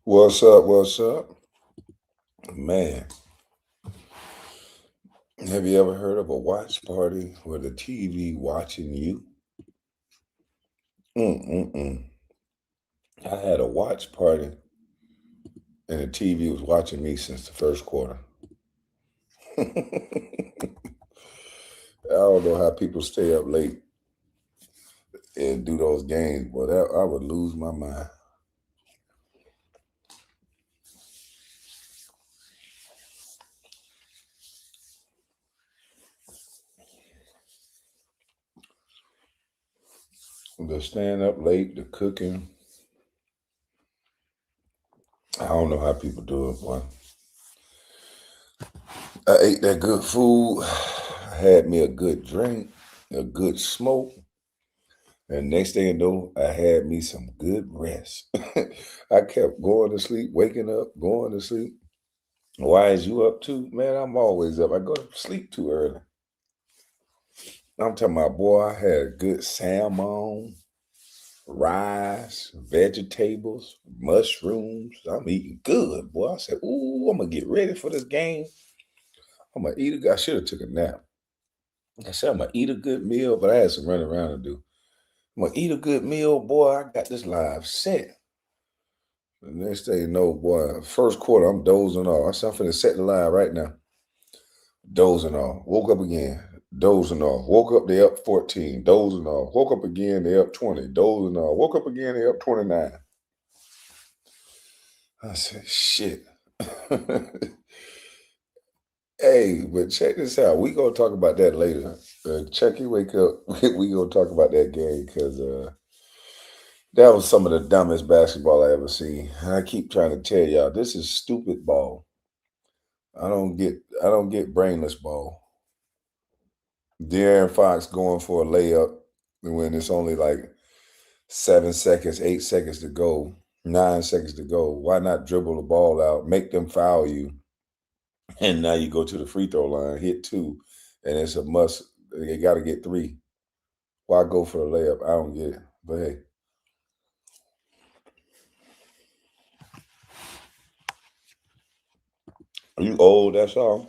What's up? What's up? Man, have you ever heard of a watch party where the TV watching you? Mm-mm-mm. I had a watch party and the TV was watching me since the first quarter. I don't know how people stay up late and do those games, but I would lose my mind. The staying up late, the cooking, I don't know how people do it, boy. I ate that good food, I had me a good drink, a good smoke. And next thing you know, I had me some good rest. I kept going to sleep, waking up, going to sleep. Why is you up too? Man, I'm always up. I go to sleep too early. I'm talking about, boy, I had good salmon, rice, vegetables, mushrooms. I'm eating good, boy. I said, ooh, I'm going to get ready for this game. I'm going to eat I should have took a nap. I said, I'm going to eat a good meal, but I had some running around to do. I'm going to eat a good meal, boy. I got this live set. The next thing you know, boy, first quarter, I'm dozing off. I said, I'm finna set the line right now. Dozing off. Woke up again. Dozing off. Woke up, they up 14. Dozing off. Woke up again, they up 20. Dozing off. Woke up again, they up 29. I said, shit. Hey, but check this out. We gonna talk about that later. Chucky, wake up. We gonna talk about that game because that was some of the dumbest basketball I ever seen. And I keep trying to tell y'all, this is stupid ball. I don't get brainless ball. De'Aaron Fox going for a layup when it's only like 7 seconds, 8 seconds to go, 9 seconds to go. Why not dribble the ball out, make them foul you, and now you go to the free throw line, hit two, and it's a must. You got to get three. Why go for the layup? I don't get it. But hey, are you old? That's all.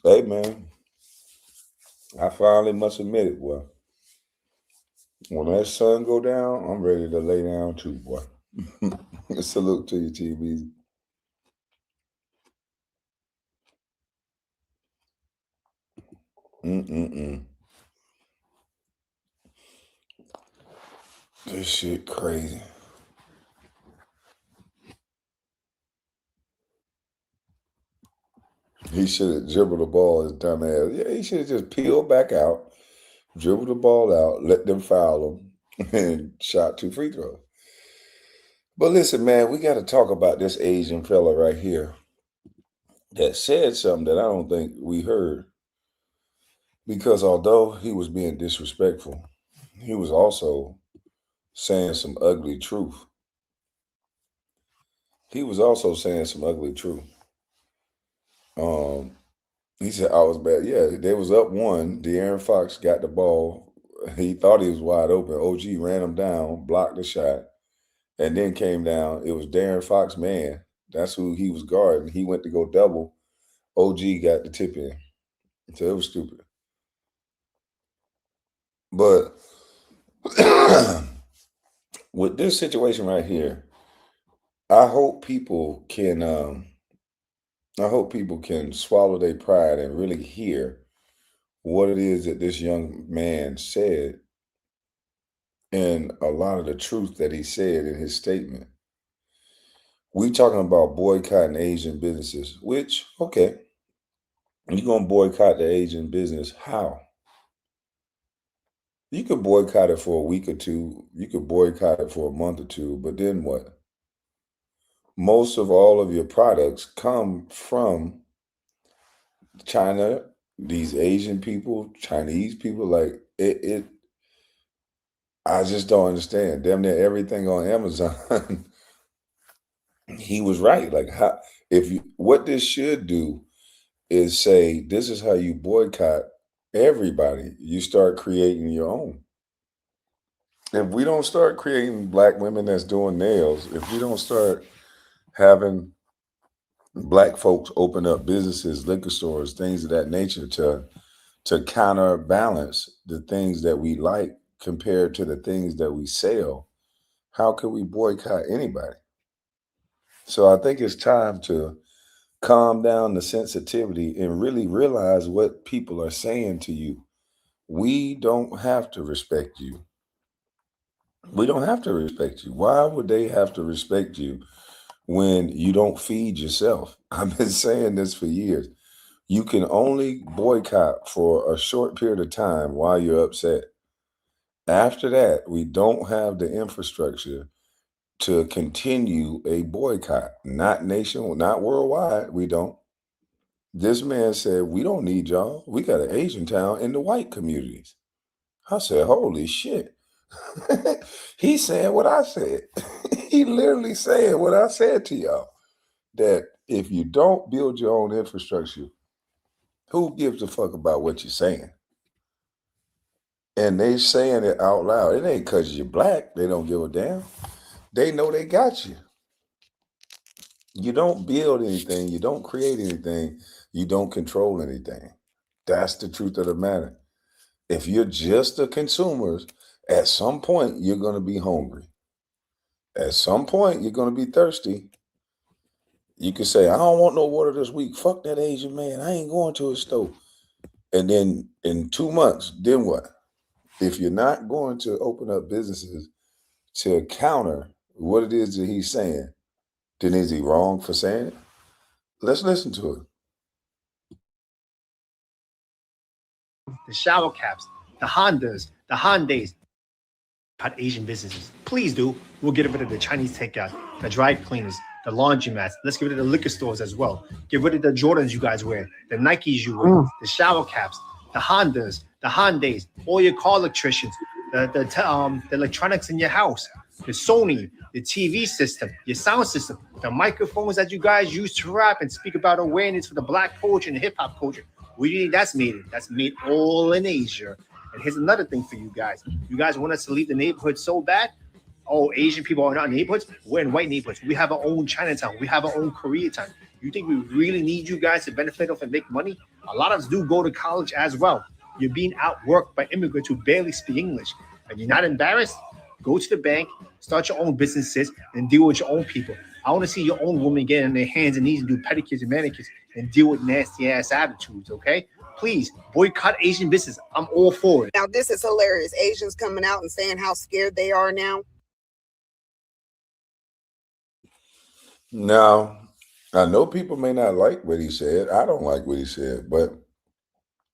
Hey man, I finally must admit it, boy. When that sun go down, I'm ready to lay down too, boy. Salute to you, TB. Mm-mm-mm. This shit crazy. He should have dribbled the ball, his dumb ass. Yeah, he should have just peeled back out, dribbled the ball out, let them foul him, and shot two free throws. But listen, man, we got to talk about this Asian fella right here that said something that I don't think we heard. Because although he was being disrespectful, he was also saying some ugly truth. He was also saying some ugly truth. Um, he said, I was bad. Yeah, they was up one. De'Aaron Fox got the ball. He thought he was wide open. OG ran him down, blocked the shot, and then came down. It was Darren Fox man. That's who he was guarding. He went to go double. OG got the tip in. So it was stupid. But with this situation right here, I hope people can I hope people can swallow their pride and really hear what it is that this young man said and a lot of the truth that he said in his statement. We talking about boycotting Asian businesses, which, okay, you're gonna boycott the Asian business. How? You could boycott it for a week or two, you could boycott it for a month or two, but then what? Most of all of your products come from China, these Asian people, Chinese people, like it I just don't understand. Damn near everything on Amazon, he was right. Like how if you what this should do is say this is how you boycott everybody. You start creating your own. If we don't start creating black women that's doing nails, if we don't start having black folks open up businesses, liquor stores, things of that nature to counterbalance the things that we like compared to the things that we sell, how can we boycott anybody? So I think it's time to calm down the sensitivity and really realize what people are saying to you. We don't have to respect you. We don't have to respect you. Why would they have to respect you when you don't feed yourself? I've been saying this for years. You can only boycott for a short period of time while you're upset. After that, we don't have the infrastructure to continue a boycott. Not nation, not worldwide. We don't. This man said, we don't need y'all. We got an Asian town in the white communities. I said, holy shit. He's saying what I said. He literally said what I said to y'all. That if you don't build your own infrastructure, who gives a fuck about what you're saying? And they saying it out loud. It ain't because you're black. They don't give a damn. They know they got you. You don't build anything. You don't create anything. You don't control anything. That's the truth of the matter. If you're just a consumer, at some point, you're going to be hungry. At some point, you're going to be thirsty. You can say, I don't want no water this week. Fuck that Asian man. I ain't going to a store. And then in 2 months, then what? If you're not going to open up businesses to counter what it is that he's saying, then is he wrong for saying it? Let's listen to it. The shower caps, the Hondas, the Hyundais, cut Asian businesses. Please do. We'll get rid of the Chinese takeout, the dry cleaners, the laundromats. Let's get rid of the liquor stores as well. Get rid of the Jordans you guys wear, the Nikes you wear, the shower caps, the Hondas, the Hyundais, all your car electricians, the electronics in your house, the Sony, the TV system, your sound system, the microphones that you guys use to rap and speak about awareness for the black culture and the hip hop culture. Where do you think that's made? That's made all in Asia. And here's another thing for you guys. You guys want us to leave the neighborhood so bad? Oh, Asian people are not in neighborhoods? We're in white neighborhoods. We have our own Chinatown. We have our own Koreatown. You think we really need you guys to benefit off and make money? A lot of us do go to college as well. You're being outworked by immigrants who barely speak English. And you're not embarrassed? Go to the bank, start your own businesses, and deal with your own people. I want to see your own women get on their hands and knees and do pedicures and manicures and deal with nasty ass attitudes, okay? Please boycott Asian business. I'm all for it. Now, this is hilarious. Asians coming out and saying how scared they are now. Now, I know people may not like what he said. I don't like what he said, but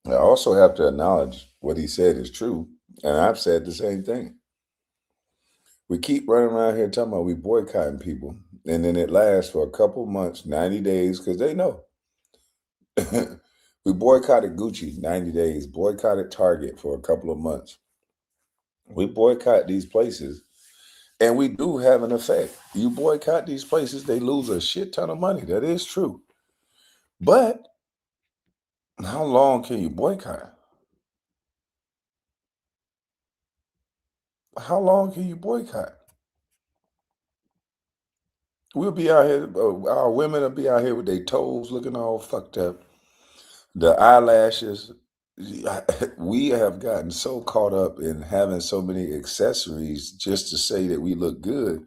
I also have to acknowledge what he said is true. And I've said the same thing. We keep running around here talking about we boycotting people, and then it lasts for a couple months, 90 days, because they know. We boycotted Gucci 90 days, boycotted Target for a couple of months. We boycott these places, and we do have an effect. You boycott these places, they lose a shit ton of money. That is true. But how long can you boycott? How long can you boycott? We'll be out here, our women will be out here with their toes looking all fucked up, the eyelashes. We have gotten so caught up in having so many accessories just to say that we look good.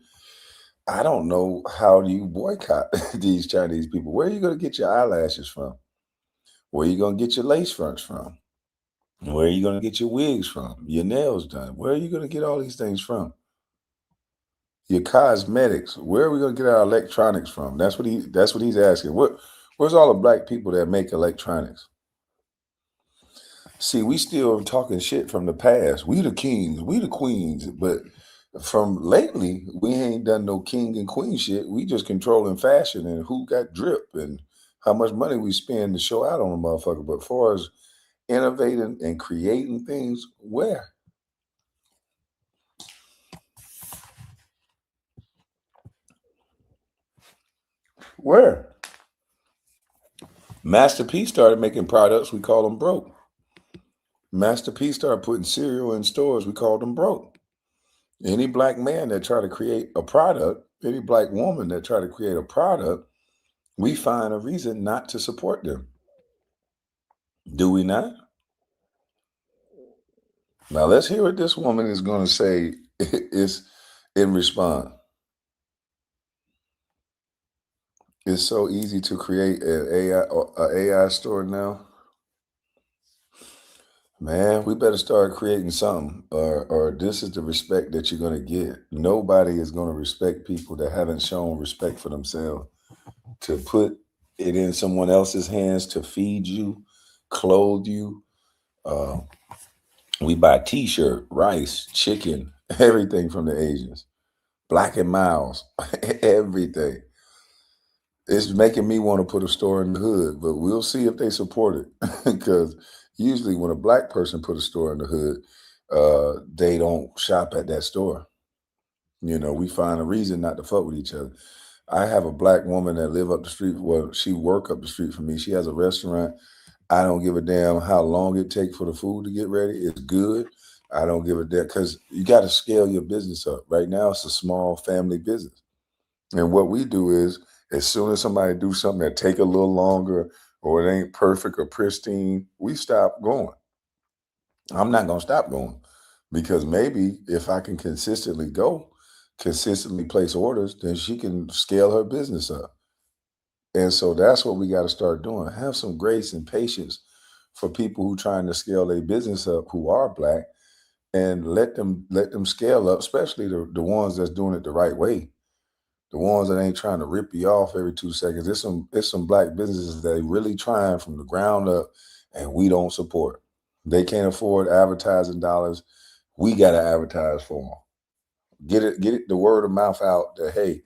I don't know how do you boycott these Chinese people. Where are you going to get your eyelashes from? Where are you going to get your lace fronts from? Where are you going to get your wigs from? Your nails done? Where are you going to get all these things from? Your cosmetics. Where are we going to get our electronics from? That's what he's asking. Where's all the black people that make electronics? See, we still talking shit from the past. We the kings, we the queens, but from lately, we ain't done no king and queen shit. We just controlling fashion and who got drip and how much money we spend to show out on a motherfucker. But as far as innovating and creating things, where? Where? Master P started making products, we call them broke. Master P started putting cereal in stores, we called them broke. Any black man that try to create a product, any black woman that try to create a product, we find a reason not to support them. Do we not? Now let's hear what this woman is going to say is in response. It's so easy to create an AI store now. Man, we better start creating something, or this is the respect that you're going to get. Nobody is going to respect people that haven't shown respect for themselves. To put it in someone else's hands to feed you, clothe you. Uh, we buy T-shirt, rice, chicken, everything from the Asians. Black and Miles, everything. It's making me want to put a store in the hood, but we'll see if they support it. Because usually when a black person put a store in the hood, they don't shop at that store. You know, we find a reason not to fuck with each other. I have a black woman that live up the street. Well, she work up the street from me. She has a restaurant. I don't give a damn how long it takes for the food to get ready. It's good. I don't give a damn because you got to scale your business up. Right now, it's a small family business. And what we do is, as soon as somebody do something that take a little longer or it ain't perfect or pristine, we stop going. I'm not gonna stop going because maybe if I can consistently go, consistently place orders, then she can scale her business up. And so that's what we got to start doing. Have some grace and patience for people who trying to scale their business up who are black, and let them scale up, especially the ones that's doing it the right way. The ones that ain't trying to rip you off every 2 seconds. It's some black businesses that really trying from the ground up, and we don't support. They can't afford advertising dollars. We got to advertise for them. Get it the word of mouth out that hey,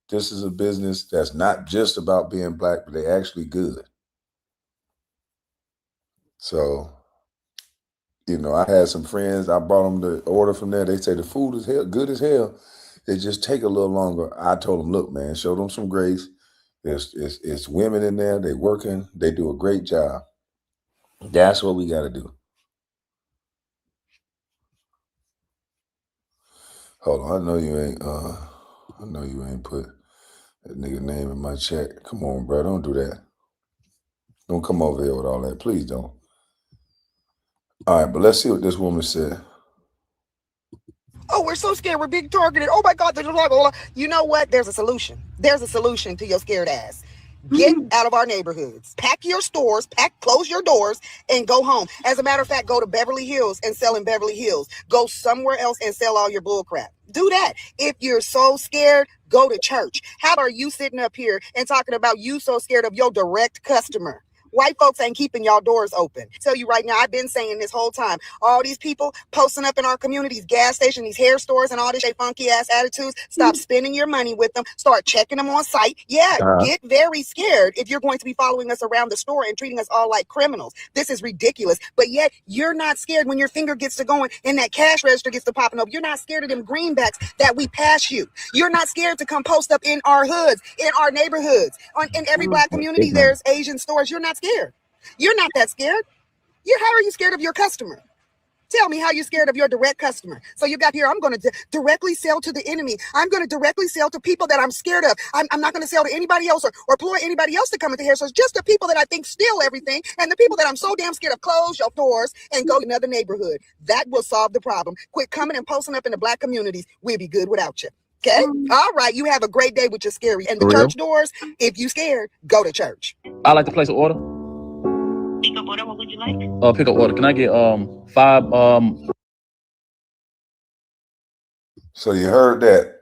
this is a business that's not just about being black, but they actually good. So, I had some friends. I brought them the order from there. They say the food is good as hell. It just take a little longer. I told them, look, man, show them some grace. It's women in there. They working. They do a great job. That's what we got to do. Hold on. I know you ain't put that nigga name in my chat. Come on, bro. Don't do that. Don't come over here with all that. Please don't. All right, but let's see what this woman said. Oh, we're so scared. We're being targeted. Oh my God. Blah, blah, blah. You know what? There's a solution. There's a solution to your scared ass. Get out of our neighborhoods. Pack your stores, close your doors, and go home. As a matter of fact, go to Beverly Hills and sell in Beverly Hills. Go somewhere else and sell all your bull crap. Do that. If you're so scared, go to church. How are you sitting up here and talking about you so scared of your direct customer? White folks ain't keeping y'all doors open. Tell you right now, I've been saying this whole time. All these people posting up in our communities, gas stations, these hair stores, and all this funky ass attitudes. Stop spending your money with them. Start checking them on site. Yeah, get very scared if you're going to be following us around the store and treating us all like criminals. This is ridiculous. But yet you're not scared when your finger gets to going and that cash register gets to popping up. You're not scared of them greenbacks that we pass you. You're not scared to come post up in our hoods, in our neighborhoods. In every black community, there's Asian stores. You're not scared. You're not that scared. How are you scared of your customer? Tell me how you're scared of your direct customer. So you got here, I'm going to directly sell to the enemy. I'm going to directly sell to people that I'm scared of. I'm not going to sell to anybody else or employ anybody else to come into here. So it's just the people that I think steal everything and the people that I'm so damn scared of. Close your doors and go to another neighborhood. That will solve the problem. Quit coming and posting up in the black communities. We'll be good without you. Okay? All right. You have a great day with your scary. And the church doors, if you scared, go to church. I like to place an order. Pick up order. What would you like? Pick up order. Can I get 5 So you heard that.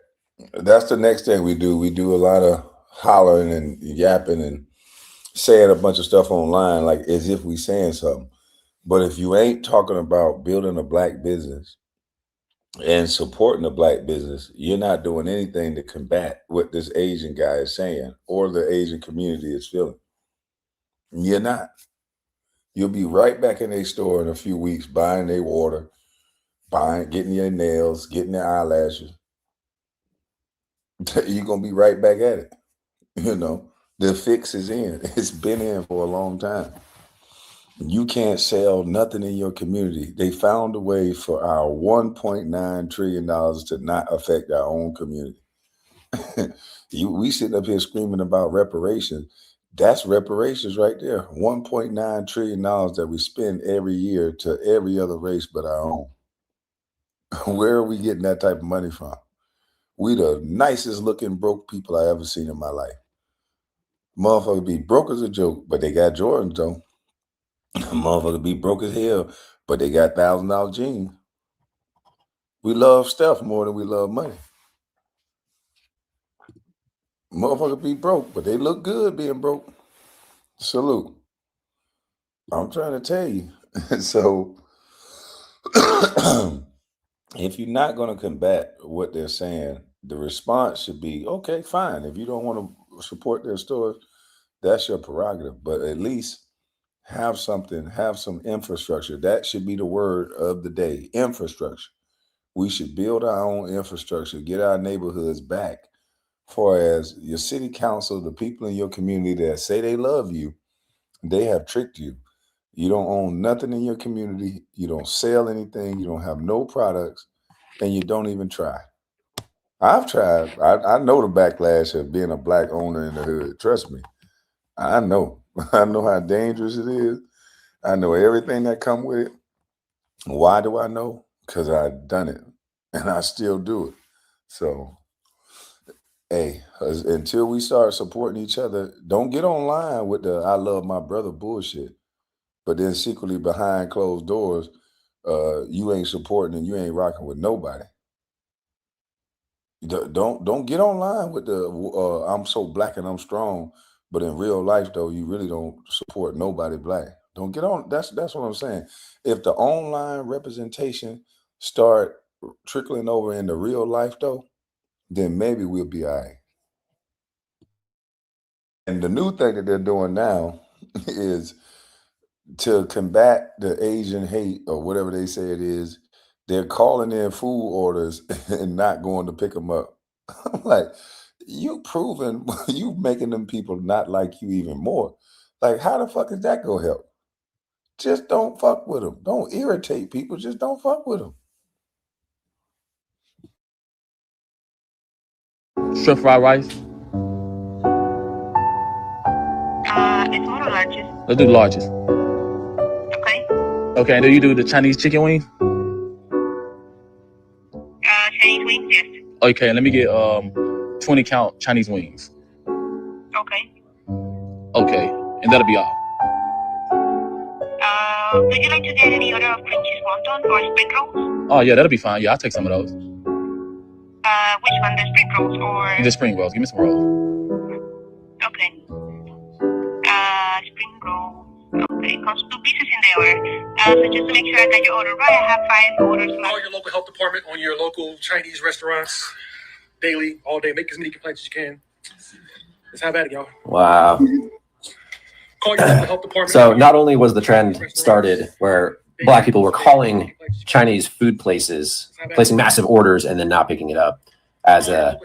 That's the next thing we do. We do a lot of hollering and yapping and saying a bunch of stuff online, like as if we saying something. But if you ain't talking about building a black business and supporting a black business, you're not doing anything to combat what this Asian guy is saying or the Asian community is feeling. You're not. You'll be right back in their store in a few weeks buying their water, getting your nails, getting their eyelashes. You're going to be right back at it. The fix is in. It's been in for a long time. You can't sell nothing in your community. They found a way for our $1.9 trillion to not affect our own community. We sitting up here screaming about reparations. That's reparations right there. $1.9 trillion that we spend every year to every other race but our own. Where are we getting that type of money from? We the nicest looking broke people I ever seen in my life. Motherfuckers be broke as a joke, but they got Jordans though. Motherfuckers be broke as hell, but they got $1,000 jeans. We love stuff more than we love money. Motherfuckers be broke, but they look good being broke. Salute. I'm trying to tell you. So if you're not going to combat what they're saying, the response should be, okay, fine. If you don't want to support their stores, that's your prerogative. But at least have something, have some infrastructure. That should be the word of the day, infrastructure. We should build our own infrastructure, get our neighborhoods back. For as your city council, the people in your community that say they love you, they have tricked you. You don't own nothing in your community. You don't sell anything. You don't have no products, and you don't even try. I've tried. I know the backlash of being a black owner in the hood. Trust me. I know. I know how dangerous it is. I know everything that come with it. Why do I know? Because I've done it, and I still do it. So, hey, until we start supporting each other, don't get online with the "I love my brother" bullshit. But then secretly behind closed doors, you ain't supporting and you ain't rocking with nobody. Don't get online with the "I'm so black and I'm strong," but in real life though, you really don't support nobody black. Don't get on. That's what I'm saying. If the online representation start trickling over into real life though, then maybe we'll be all right. And the new thing that they're doing now is to combat the Asian hate or whatever they say it is, they're calling in food orders and not going to pick them up. I'm like, you proving you making them people not like you even more. Like, how the fuck is that gonna help? Just don't fuck with them. Don't irritate people. Just don't fuck with them. Shrimp fried rice. It's more or largest. Let's do the largest. Okay. Okay, and do you do the Chinese chicken wings? Chinese wings, yes. Okay, let me get 20 count Chinese wings. Okay. Okay, and that'll be all. Would you like to get any order of cream cheese wonton or spring rolls? Oh yeah, that'll be fine. Yeah, I'll take some of those. Which one, the spring rolls or? The spring rolls. Give me some rolls. Okay. Spring rolls. Okay, comes 2 pieces in the order. So just to make sure I got your order right, I have 5 orders left. Call your local health department on your local Chinese restaurants daily, all day. Make as many complaints as you can. Let's have at it, y'all. Wow. Call your local health department. So not only was the trend started where Black people were calling Chinese food places, placing massive orders and then not picking it up as a,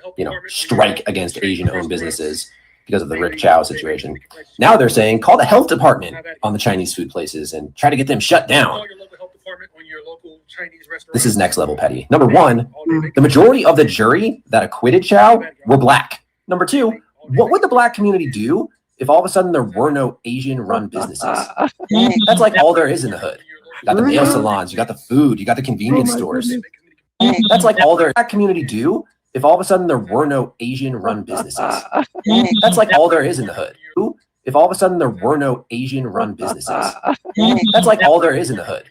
strike against Asian-owned businesses because of the Rick Chow situation. Now they're saying call the health department on the Chinese food places and try to get them shut down. This is next level petty. Number one, the majority of the jury that acquitted Chow were Black. Number two, what would the Black community do if all of a sudden there were no Asian-run businesses? That's like all there is in the hood. You got the nail salons, you got the food, you got the convenience stores. That's like all their community do if all of a sudden there were no Asian-run businesses. That's like all there is in the hood. If all of a sudden there were no Asian-run businesses. That's like all there is in the hood.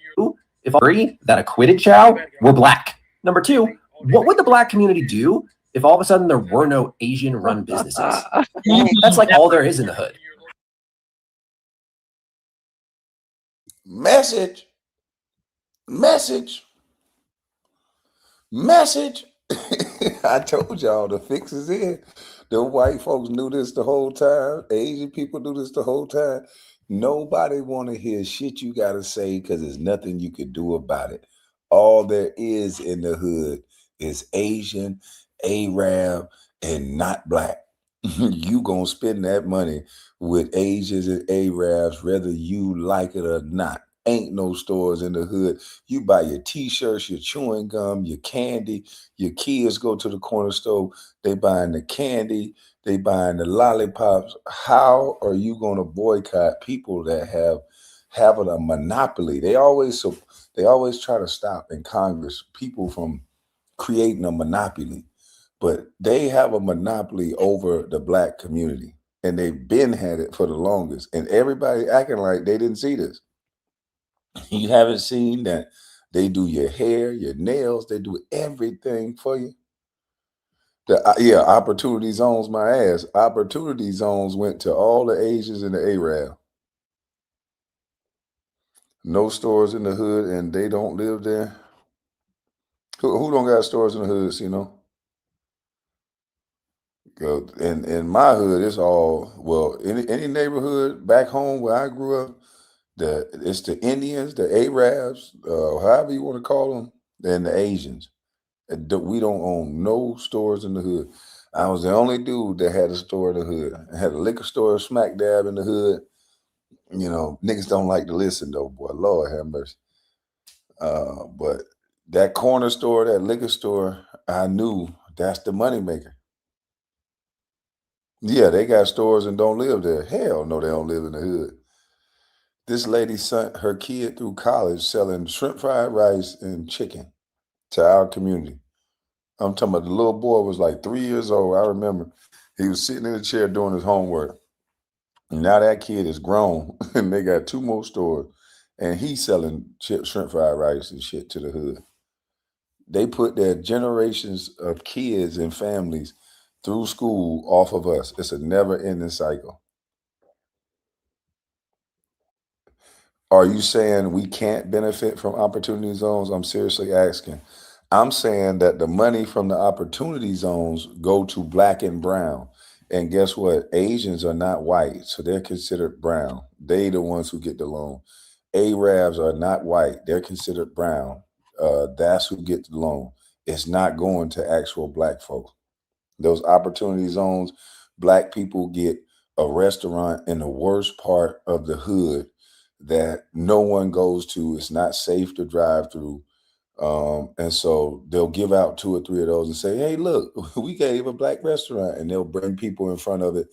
If all three that acquitted Chow were Black. Number two, what would the Black community do if all of a sudden there were no Asian-run businesses? That's like all there is in the hood. Message. I told y'all the fix is in. The white folks knew this the whole time. Asian people knew this the whole time. Nobody want to hear shit you got to say because there's nothing you can do about it. All there is in the hood is Asian, Arab, and not Black. You gonna spend that money with Asians and Arabs, whether you like it or not. Ain't no stores in the hood. You buy your t-shirts, your chewing gum, your candy. Your kids go to the corner store. They buying the candy. They buying the lollipops. How are you gonna boycott people that having a monopoly? They always try to stop in Congress people from creating a monopoly, but they have a monopoly over the black community, and they've been had it for the longest. And everybody acting like they didn't see this. You haven't seen that they do your hair, your nails, they do everything for you. Yeah, opportunity zones, my ass. Opportunity zones went to all the Asians and the Arab. No stores in the hood, and they don't live there. Who don't got stores in the hoods, you know? In my hood, it's all any neighborhood back home where I grew up. It's the Indians, the Arabs, however you want to call them, and the Asians. We don't own no stores in the hood. I was the only dude that had a store in the hood. I had a liquor store smack dab in the hood. You know, niggas don't like to listen though, boy. Lord have mercy. But that corner store, that liquor store, I knew that's the moneymaker. Yeah, they got stores and don't live there. Hell no, they don't live in the hood. This lady sent her kid through college selling shrimp fried rice and chicken to our community. I'm talking about the little boy was like 3 years old. I remember he was sitting in a chair doing his homework. And now that kid is grown and they got 2 more stores. And he's selling shrimp fried rice and shit to the hood. They put their generations of kids and families through school off of us. It's a never-ending cycle. Are you saying we can't benefit from opportunity zones? I'm seriously asking. I'm saying that the money from the opportunity zones go to black and brown. And guess what? Asians are not white, so they're considered brown. They the ones who get the loan. Arabs are not white. They're considered brown. That's who gets the loan. It's not going to actual black folks. Those opportunity zones, black people get a restaurant in the worst part of the hood that no one goes to. It's not safe to drive through. And so they'll give out 2 or 3 of those and say, hey, look, we gave a black restaurant, and they'll bring people in front of it.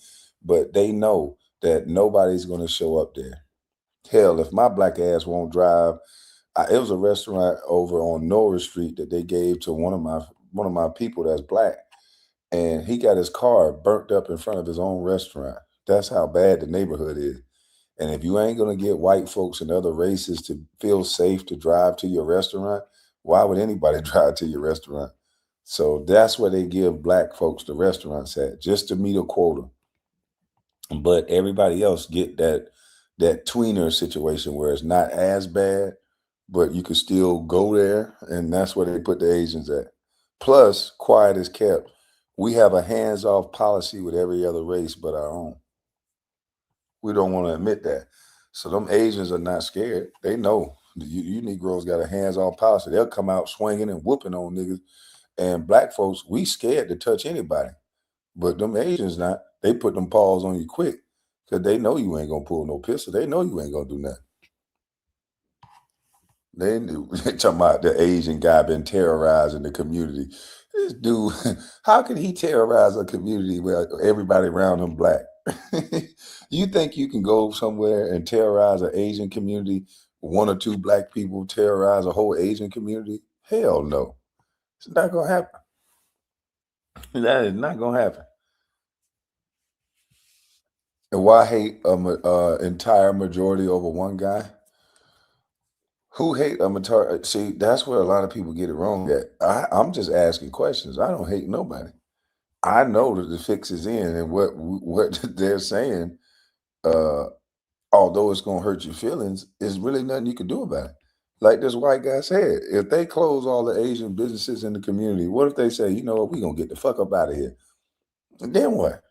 But they know that nobody's going to show up there. Hell, if my black ass won't drive, it was a restaurant over on Norris Street that they gave to one of my people that's black. And he got his car burnt up in front of his own restaurant. That's how bad the neighborhood is. And if you ain't going to get white folks and other races to feel safe to drive to your restaurant, why would anybody drive to your restaurant? So that's where they give black folks the restaurants at, just to meet a quota. But everybody else get that tweener situation where it's not as bad, but you can still go there. And that's where they put the Asians at. Plus, quiet is kept. We have a hands-off policy with every other race but our own. We don't want to admit that. So them Asians are not scared. They know you Negroes got a hands-off policy. They'll come out swinging and whooping on niggas. And black folks, we scared to touch anybody. But them Asians not. They put them paws on you quick because they know you ain't going to pull no pistol. They know you ain't going to do nothing. They knew. They talking about the Asian guy been terrorizing the community. This dude, how can he terrorize a community where everybody around him black? You think you can go somewhere and terrorize an Asian community? 1 or 2 black people terrorize a whole Asian community? Hell no. It's not going to happen. That is not going to happen. And why hate an entire majority over one guy? Who hate a majority? See, that's where a lot of people get it wrong at. I'm just asking questions. I don't hate nobody. I know that the fix is in, and what they're saying, although it's going to hurt your feelings, is really nothing you can do about it. Like this white guy said, if they close all the Asian businesses in the community, what if they say, you know what, we're going to get the fuck up out of here? And then what?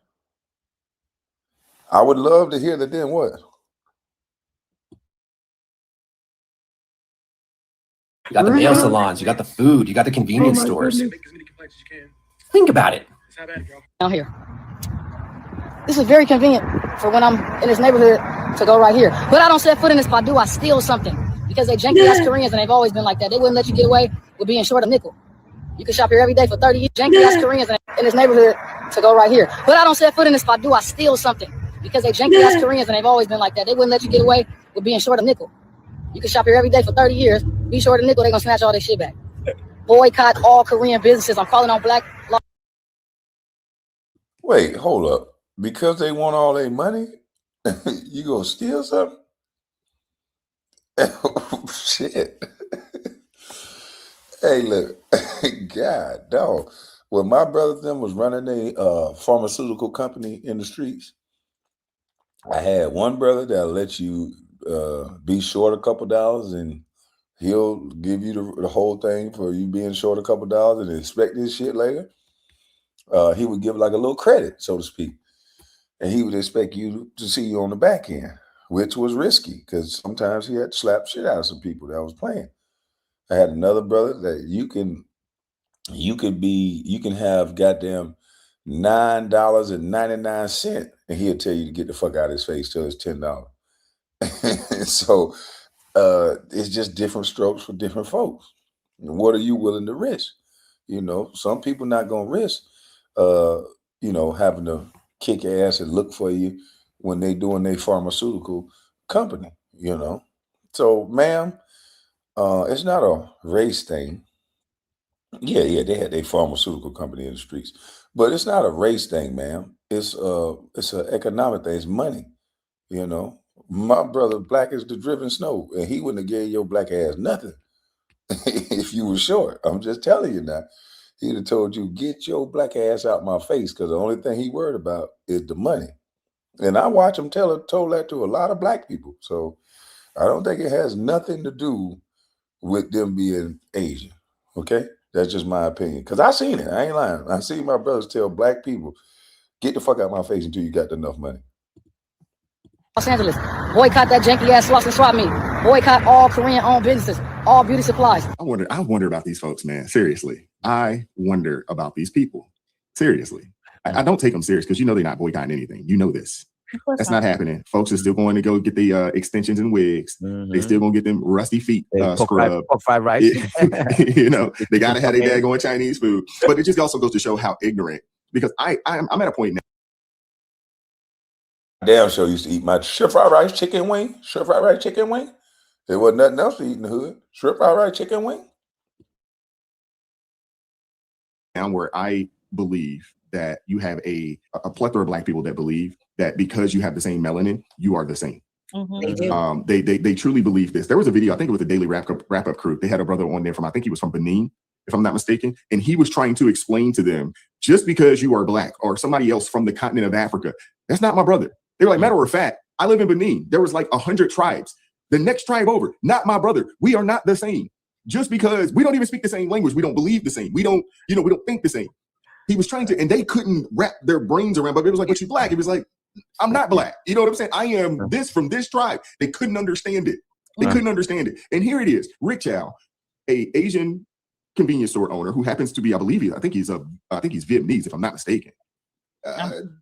I would love to hear that then what? You got the nail salons, you got the food, you got the convenience stores. Think about it. Now here. This is very convenient for when I'm in this neighborhood to go right here. But I don't set foot in this spot. Do I steal something? Because they janky ass Koreans and they've always been like that. They wouldn't let you get away with being short a nickel. You can shop here every day for 30 years. Janky ass Koreans in this neighborhood to go right here. But I don't set foot in this spot. Do I steal something? Because they janky ass Koreans and they've always been like that. They wouldn't let you get away with being short a nickel. You can shop here every day for 30 years. Be short a nickel, they're gonna snatch all their shit back. Boycott all Korean businesses. I'm calling on black law. Wait, hold up. Because they want all their money, you gonna steal something? Oh, shit. Hey, look, God, dog. When my brother them was running a pharmaceutical company in the streets, I had one brother that'll let you be short a couple dollars and he'll give you the whole thing for you being short a couple dollars and expect this shit later. He would give like a little credit, so to speak. And he would expect you to see you on the back end, which was risky because sometimes he had to slap shit out of some people that was playing. I had another brother that you can have goddamn $9.99 and he'll tell you to get the fuck out of his face till it's $10. So it's just different strokes for different folks. What are you willing to risk? You know, some people not gonna risk having to kick ass and look for you when they doing their pharmaceutical company, So, ma'am, it's not a race thing. Yeah, they had their pharmaceutical company in the streets, but it's not a race thing, ma'am. It's an economic thing. It's money. My brother black as the driven snow, and he wouldn't have gave your black ass nothing if you were short. I'm just telling you now. He'd have told you, get your black ass out my face, because the only thing he worried about is the money. And I watch him told that to a lot of black people. So I don't think it has nothing to do with them being Asian. Okay? That's just my opinion. Because I seen it. I ain't lying. I seen my brothers tell black people, get the fuck out my face until you got enough money. Los Angeles, boycott that janky ass slots and swap meet. Boycott all Korean-owned businesses, all beauty supplies. I wonder about these folks, man. Seriously. I wonder about these people. Seriously. I don't take them serious because they're not boycotting anything. You know this. That's not happening. Folks are still going to go get the extensions and wigs. Mm-hmm. They still going to get them rusty feet scrubbed. Fried rice. They got to have their daggone Chinese food. But it just also goes to show how ignorant, because I'm at a point now. Damn sure used to eat my shrimp fried rice chicken wing. Shrimp fried rice chicken wing. There wasn't nothing else to eat in the hood. Shrimp fried rice chicken wing. Now where I believe that you have a plethora of black people that believe that because you have the same melanin, you are the same. Mm-hmm. They truly believe this. There was a video, I think it was the Daily Wrap Up crew. They had a brother on there I think he was from Benin, if I'm not mistaken. And he was trying to explain to them, just because you are black or somebody else from the continent of Africa, that's not my brother. They were like, matter of fact, I live in Benin. There was like 100 tribes. The next tribe over, not my brother. We are not the same. Just because we don't even speak the same language, we don't believe the same. We don't think the same. He was trying to, and they couldn't wrap their brains around, but it was like, but you black. It was like, I'm not black. You know what I'm saying? I am this from this tribe. They couldn't understand it. They couldn't understand it. And here it is. Rick Chow, a Asian convenience store owner who happens to be, I think he's Vietnamese, if I'm not mistaken.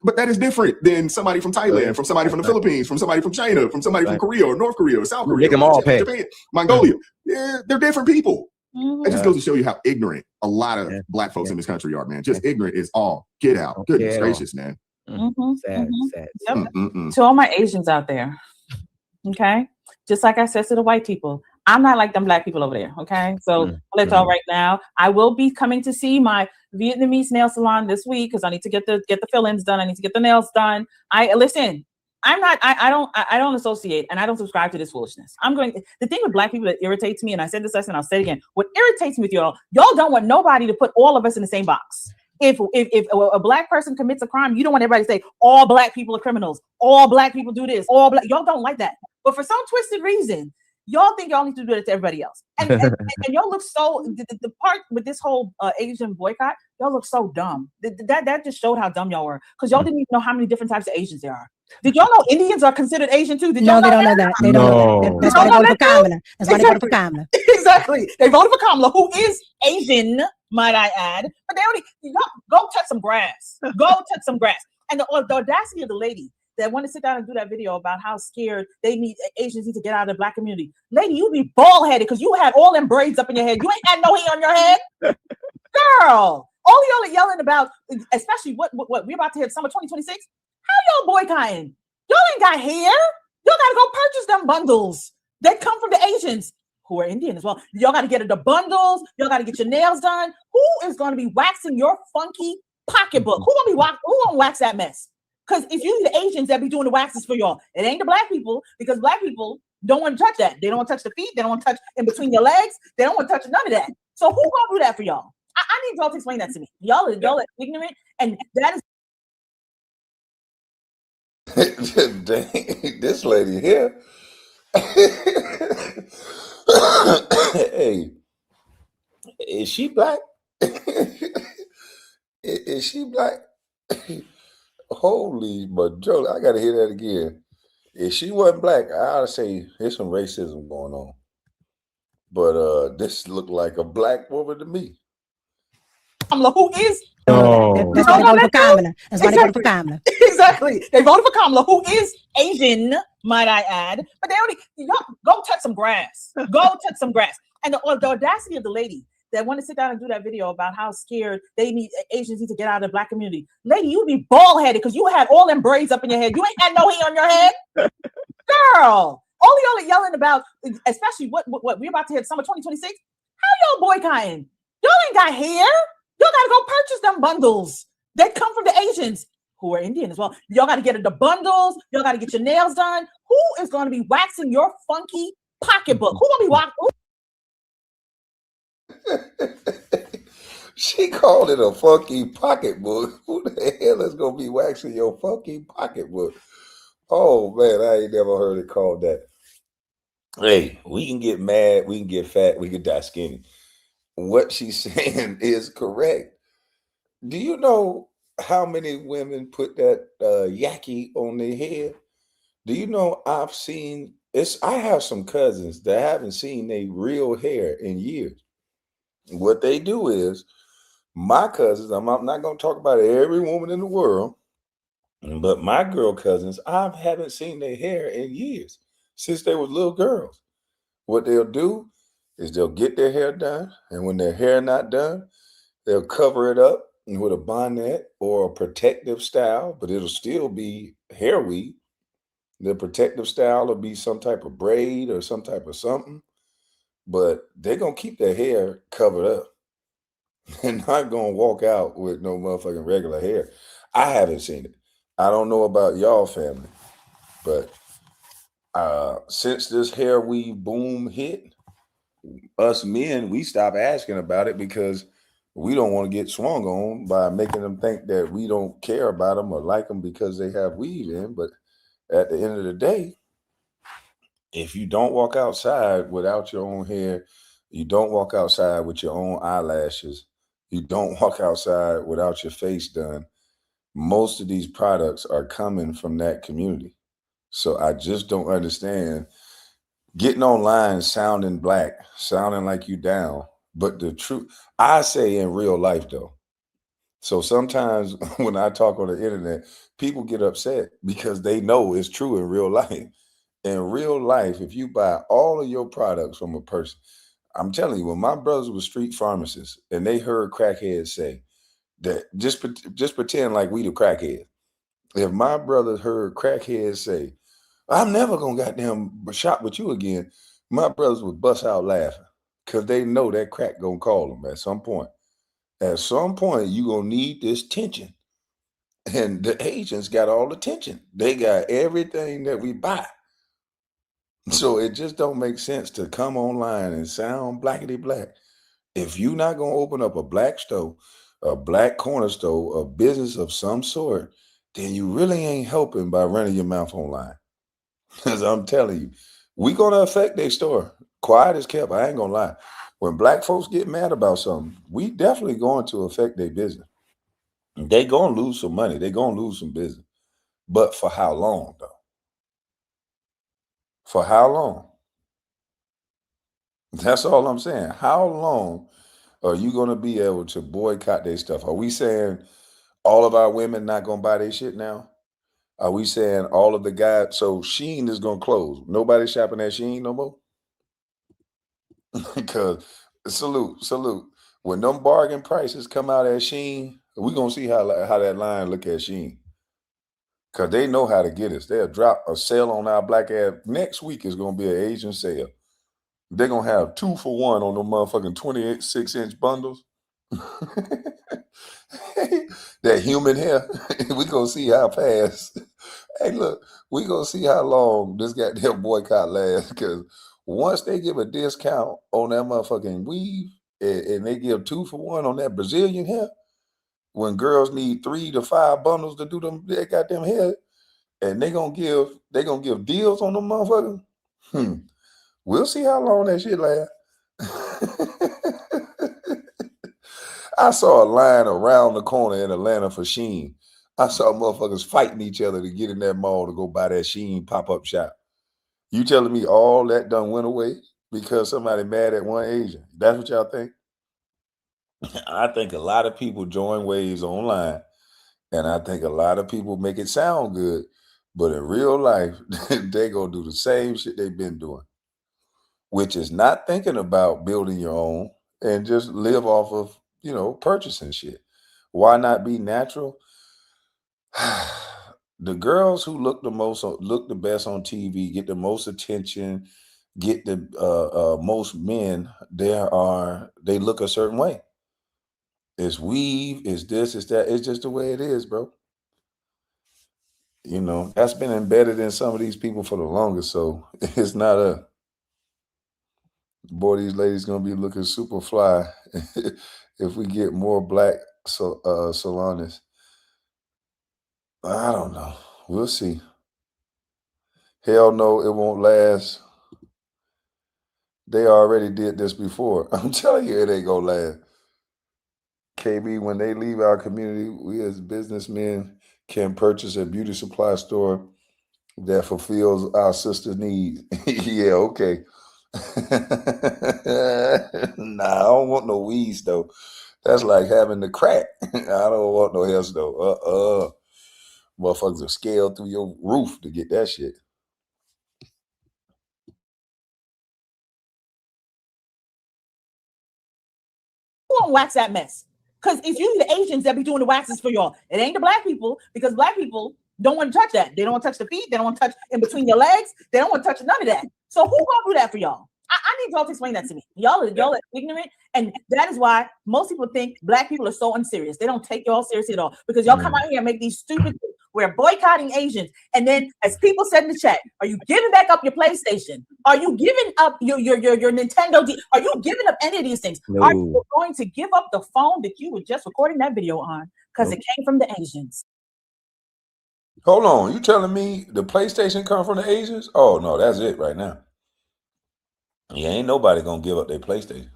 But that is different than somebody from Thailand, from somebody from the Philippines, from somebody from China, from somebody from Korea or North Korea or South Korea, make them all pay. Japan, Mongolia. They're different people. It just goes to show you how ignorant a lot of black folks in this country are, man. Just ignorant is all get out. Goodness gracious, man. Sad. To all my Asians out there, okay? Just like I said to the white people, I'm not like them black people over there, okay? So I'll let y'all right now. I will be coming to see my Vietnamese nail salon this week because I need to get the fill-ins done. I need to get the nails done. I don't associate and I don't subscribe to this foolishness. The thing with black people that irritates me, and I said this last and I'll say it again, what irritates me with y'all don't want nobody to put all of us in the same box. If a black person commits a crime, you don't want everybody to say all black people are criminals, all black people do this, y'all don't like that. But for some twisted reason, y'all think y'all need to do it to everybody else. And y'all look so, the part with this whole Asian boycott, y'all look so dumb. That just showed how dumb y'all were, because y'all didn't even know how many different types of Asians there are. Did y'all know Indians are considered Asian too? No, they don't know that. They don't know that. That's why they voted for Kamala. That's why they voted for Kamala. Exactly. They voted for Kamala, who is Asian, might I add. But y'all go touch some grass. Go touch some grass. And the audacity of the lady that want to sit down and do that video about how scared Asians need to get out of the black community. Lady, you be bald headed because you had all them braids up in your head. You ain't had no hair on your head, girl. All y'all are yelling about, especially what we're about to hit summer 2026. How y'all boycotting? Y'all ain't got hair. Y'all gotta go purchase them bundles that come from the Asians who are Indian as well. Y'all gotta get the bundles. Y'all gotta get your nails done. Who is gonna be waxing your funky pocketbook? Who gonna wax that mess? Because if you the Asians that be doing the waxes for y'all, it ain't the black people, because black people don't want to touch that. They don't want to touch the feet. They don't want to touch in between your legs. They don't want to touch none of that. So who gonna do that for y'all? I need y'all to explain that to me. Y'all are ignorant, and that is Dang, this lady here. Hey, is she black? Is she black? Holy majoli, I gotta hear that again. If she wasn't black, I ought to say there's some racism going on. But this looked like a black woman to me. Who is? That's why they voted for Kamala. That's why they voted for Kamala. Exactly. They voted for Kamala, who is Asian, might I add. But they only go touch some grass. Go touch some grass. And the audacity of the lady that want to sit down and do that video about how scared Asians need to get out of the black community. Lady, you be bald headed because you had all them braids up in your head. You ain't had no hair on your head, girl. All y'all are yelling about, especially what we're about to hit summer 2026. How y'all boycotting? Y'all ain't got hair. Y'all gotta go purchase them bundles that come from the Asians who are Indian as well. Y'all gotta get the bundles. Y'all gotta get your nails done. Who is gonna be waxing your funky pocketbook? Who gonna be waxing? She called it a funky pocketbook. Who the hell is gonna be waxing your funky pocketbook? Oh man, I ain't never heard it called that. Hey, we can get mad, we can get fat, we can die skinny. What she's saying is correct. Do you know how many women put that yaki on their head? Do you know I've seen it's? I have some cousins that haven't seen their real hair in years. What they do is my cousins. I'm not going to talk about every woman in the world, but my girl cousins, I haven't seen their hair in years since they were little girls. What they'll do is they'll get their hair done, and when their hair not done, they'll cover it up with a bonnet or a protective style, but it'll still be hair weave. The protective style will be some type of braid or some type of something, but they're gonna keep their hair covered up. They're not gonna walk out with no motherfucking regular hair. I haven't seen it. I don't know about y'all family, but since this hair weave boom hit, us men, we stop asking about it because we don't want to get swung on by making them think that we don't care about them or like them because they have weave in. But at the end of the day, if you don't walk outside without your own hair, you don't walk outside with your own eyelashes, you don't walk outside without your face done, most of these products are coming from that community. So I just don't understand getting online sounding black, sounding like you down. But the truth, I say in real life though. So sometimes when I talk on the internet, people get upset because they know it's true in real life. In real life, if you buy all of your products from a person, I'm telling you, when my brothers were street pharmacists and they heard crackheads say that, just pretend like we the crackheads. If my brothers heard crackheads say, I'm never gonna goddamn shop with you again, my brothers would bust out laughing because they know that crack gonna call them at some point. At some point, you gonna need this tension. And the agents got all the tension. They got everything that we buy. So it just don't make sense to come online and sound blackety black. If you're not gonna open up a black store, a black corner store, a business of some sort, then you really ain't helping by running your mouth online. Because I'm telling you, we gonna affect their store. Quiet as kept. I ain't gonna lie. When black folks get mad about something, we definitely going to affect their business. They gonna lose some money. They gonna lose some business. But for how long though? For how long? That's all I'm saying. How long are you gonna be able to boycott their stuff? Are we saying, all of our women not gonna buy their shit now? Are we saying all of the guys? So Shein is gonna close. Nobody shopping at Shein no more. Because salute. When them bargain prices come out at Shein, we gonna see how that line look at Shein. Cause they know how to get us. They'll drop a sale on our black ass. Next week is gonna be an Asian sale. They're gonna have 2 for 1 on the motherfucking 26-inch bundles. That human hair. We gonna see how fast. Hey, look, we gonna see how long this goddamn boycott lasts. Because once they give a discount on that motherfucking weave, and they give 2 for 1 on that Brazilian hair, when girls need 3 to 5 bundles to do them, they goddamn hair, and they gonna give deals on them motherfuckers. We'll see how long that shit lasts. I saw a line around the corner in Atlanta for Shein. I saw motherfuckers fighting each other to get in that mall to go buy that Shein pop-up shop. You telling me all that done went away because somebody mad at one Asian? That's what y'all think? I think a lot of people join waves online, and I think a lot of people make it sound good, but in real life, they gonna do the same shit they've been doing, which is not thinking about building your own and just live off of, purchasing shit. Why not be natural? The girls who look the best on TV, get the most attention, get the most men, they look a certain way. It's weave, it's this, it's that. It's just the way it is, bro. That's been embedded in some of these people for the longest, so it's not a boy, these ladies gonna be looking super fly if we get more black salonists. I don't know. We'll see. Hell no, it won't last. They already did this before. I'm telling you, it ain't gonna last. KB, when they leave our community, we as businessmen can purchase a beauty supply store that fulfills our sister's needs. Yeah, okay. Nah, I don't want no weeds though. That's like having the crack. I don't want no hair though. Motherfuckers will scale through your roof to get that shit. Who gonna wax that mess? Because it's usually the Asians that be doing the waxes for y'all. It ain't the black people, because black people don't want to touch that. They don't want to touch the feet. They don't want to touch in between your legs. They don't want to touch none of that. So who gonna do that for y'all? I need y'all to explain that to me. Y'all are ignorant, and that is why most people think black people are so unserious. They don't take y'all seriously at all, because y'all come out here and make these stupid things. We're boycotting Asians, and then as people said in the chat, are you giving back up your PlayStation? Are you giving up your Nintendo? Are you giving up any of these things? No. Are you going to give up the phone that you were just recording that video on because it came from the Asians? Hold on, you telling me the PlayStation come from the Asians? Oh no, that's it right now. Yeah, ain't nobody gonna give up their PlayStation.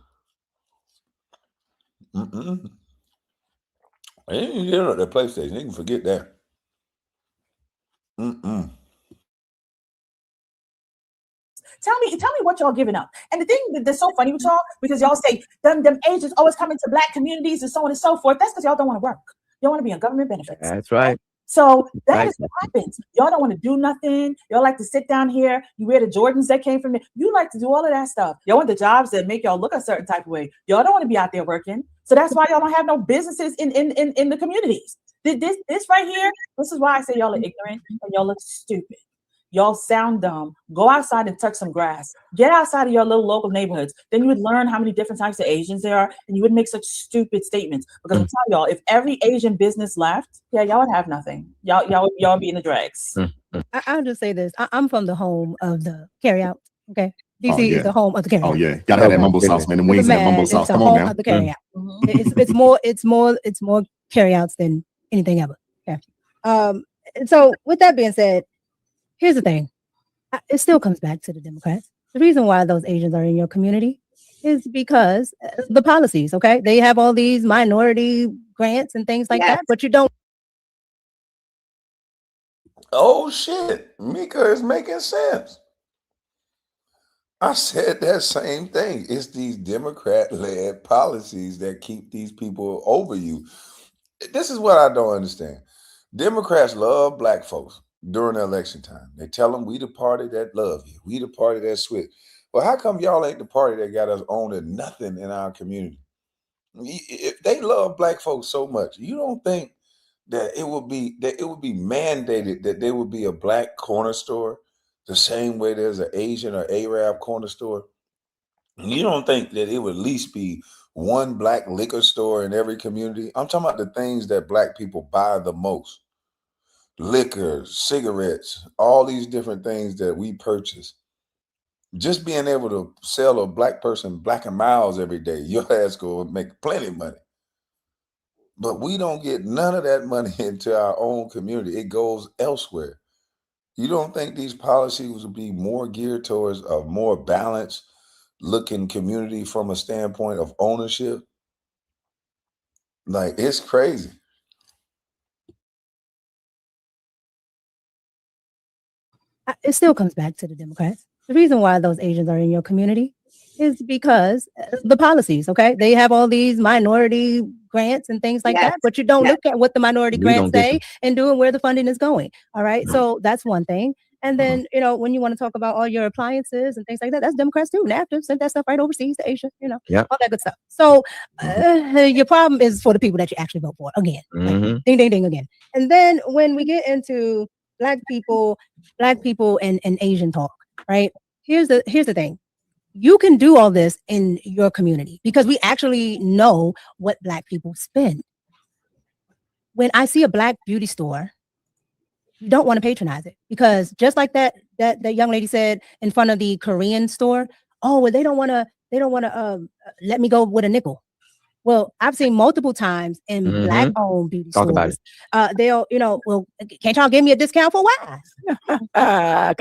They ain't giving up their PlayStation. You can forget that. Tell me what y'all giving up. And the thing that's so funny with y'all, because y'all say them Asians always come into black communities and so on and so forth. That's because y'all don't want to work. Y'all want to be on government benefits. That's right. So that is what happens. Y'all don't want to do nothing. Y'all like to sit down here. You wear the Jordans that came from there. You like to do all of that stuff. Y'all want the jobs that make y'all look a certain type of way. Y'all don't want to be out there working. So that's why y'all don't have no businesses in the communities. This right here, this is why I say y'all are ignorant and y'all look stupid. Y'all sound dumb. Go outside and touch some grass. Get outside of your little local neighborhoods. Then you would learn how many different types of Asians there are, and you would make such stupid statements. Because I'm telling y'all, if every Asian business left, y'all would have nothing. Y'all would be in the drags. I'll just say this. I'm from the home of the carryout. Okay. DC is the home of the carryout. Oh yeah, gotta have that mumbo sauce, man. The wings and that mumbo sauce. Come on now. Of the carryout. It's more carryouts than anything ever. Okay. So with that being said, here's the thing. It still comes back to the Democrats. The reason why those Asians are in your community is because the policies, okay? They have all these minority grants and things like that, but you don't. Oh shit, Mika is making sense. I said that same thing. It's these Democrat-led policies that keep these people over you. This is what I don't understand. Democrats love black folks during the election time. They tell them we the party that love you. We the party that switch. Well, how come y'all ain't the party that got us owning nothing in our community? If they love black folks so much, you don't think that it would be mandated that there would be a black corner store the same way there's an Asian or Arab corner store? You don't think that it would at least be one black liquor store in every community? I'm talking about the things that black people buy the most. Liquor, cigarettes, all these different things that we purchase. Just being able to sell a black person Black and Miles every day, your ass go make plenty of money. But we don't get none of that money into our own community. It goes elsewhere. You don't think these policies would be more geared towards a more balanced looking community from a standpoint of ownership? Like, it's crazy. It still comes back to the Democrats. The reason why those Asians are in your community is because the policies, okay? They have all these minority grants and things like that, but you don't look at what the minority grants say and do and where the funding is going. All right. So that's one thing. And then, when you want to talk about all your appliances and things like that, that's Democrats too. NAFTA sent that stuff right overseas to Asia, all that good stuff. So your problem is for the people that you actually vote for again. Like, ding, ding, ding again. And then when we get into black people and Asian talk, right? Here's the thing. You can do all this in your community because we actually know what black people spend. When I see a black beauty store, you don't want to patronize it because just like that young lady said in front of the Korean store, oh, well, they don't want to let me go with a nickel. Well, I've seen multiple times in black-owned beauty stores. They'll, well, can't y'all give me a discount for why? Why? I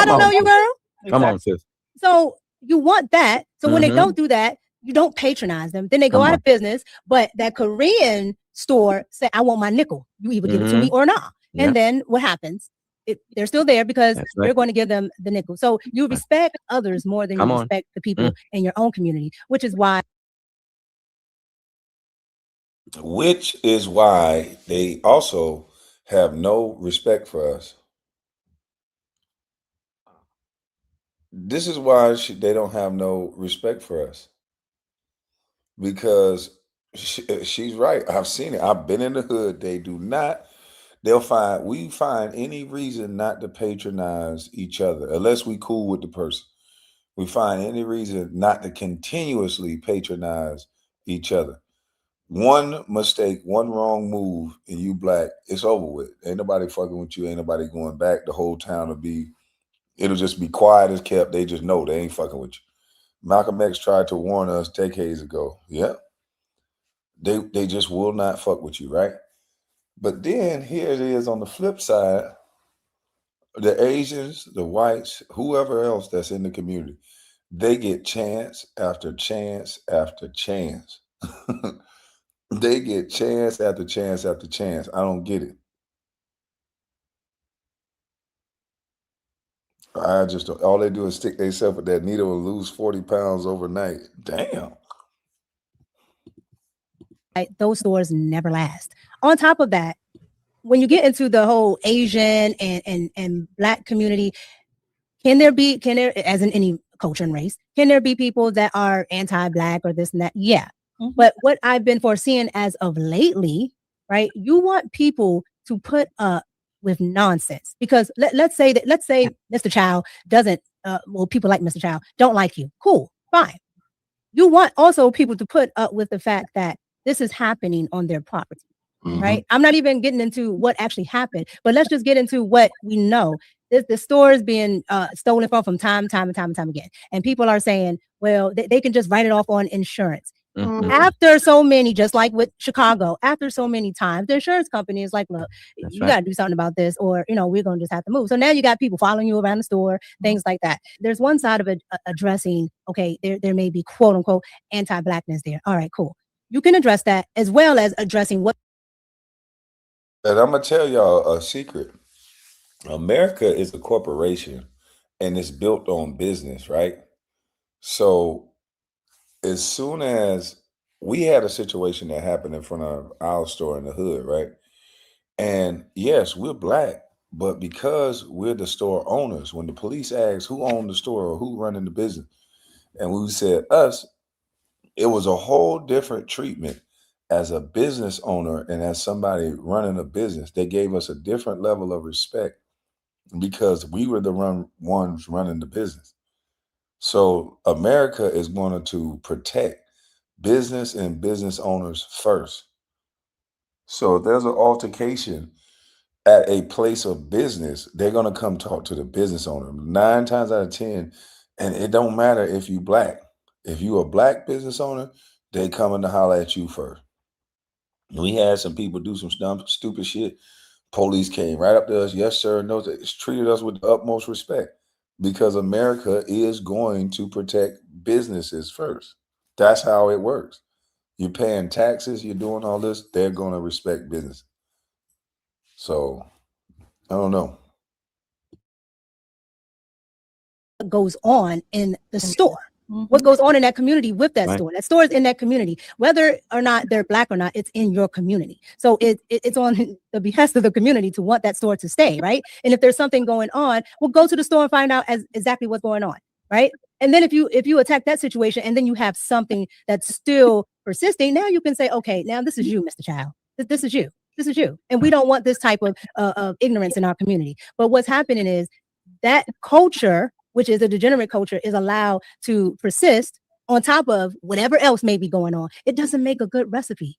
don't know you, girl. Come on, sis. So you want that. So when they don't do that, you don't patronize them. Then they go out of business. But that Korean store say, I want my nickel. You either give it to me or not. And then what happens? They're still there because they're going to give them the nickel. So you respect others more than you respect the people in your own community, which is why they also have no respect for us. This is why they don't have no respect for us. Because she's right. I've seen it. I've been in the hood. We find any reason not to patronize each other unless we cool with the person. We find any reason not to continuously patronize each other. One mistake, one wrong move, and you black, it's over with. Ain't nobody fucking with you. Ain't nobody going back. The whole town it'll just be quiet as kept. They just know they ain't fucking with you. Malcolm X tried to warn us decades ago. Yeah. They just will not fuck with you, right? But then here it is on the flip side, the Asians, the whites, whoever else that's in the community, they get chance after chance after chance. They get chance after chance after chance. I don't get it. All they do is stick themselves with that needle and lose 40 pounds overnight. Damn. Those stores never last. On top of that, when you get into the whole Asian and black community, can there, as in any culture and race, can there be people that are anti-black or this and that? Yeah. But what I've been foreseeing as of lately, right? You want people to put up with nonsense because let's say Mr. Child doesn't, people like Mr. Child don't like you. Cool, fine. You want also people to put up with the fact that this is happening on their property, right? I'm not even getting into what actually happened, but let's just get into what we know. The store is being stolen from time and time again. And people are saying, well, they can just write it off on insurance. After so many, just like with Chicago, after so many times, the insurance company is like, look, you got to do something about this or, we're going to just have to move. So now you got people following you around the store, things like that. There's one side of it addressing, okay, there may be quote unquote anti-blackness there. All right, cool. You can address that as well as addressing what. And I'm going to tell y'all a secret. America is a corporation and it's built on business, right? So as soon as we had a situation that happened in front of our store in the hood, right? And yes, we're black, but because we're the store owners, when the police asked who owned the store or who running the business, and we said us, it was a whole different treatment as a business owner and as somebody running a business. They gave us a different level of respect because we were the ones running the business. So America is going to protect business and business owners first. So if there's an altercation at a place of business, they're going to come talk to the business owner 9 times out of 10. And it don't matter if you black. If you a black business owner, they coming to holler at you first. We had some people do some stupid shit. Police came right up to us. Yes, sir. No, they treated us with the utmost respect because America is going to protect businesses first. That's how it works. You're paying taxes. You're doing all this. They're going to respect business. So I don't know. Goes on in the store. What goes on in that community with that store? That store is in that community, whether or not they're black or not. It's in your community, so it's on the behest of the community to want that store to stay, right? And if there's something going on, we'll go to the store and find out exactly what's going on, right? And then if you attack that situation, and then you have something that's still persisting, now you can say, okay, now this is you, Mr. Child. This is you. This is you, and we don't want this type of ignorance in our community. But what's happening is that culture, which is a degenerate culture, is allowed to persist on top of whatever else may be going on. It doesn't make a good recipe.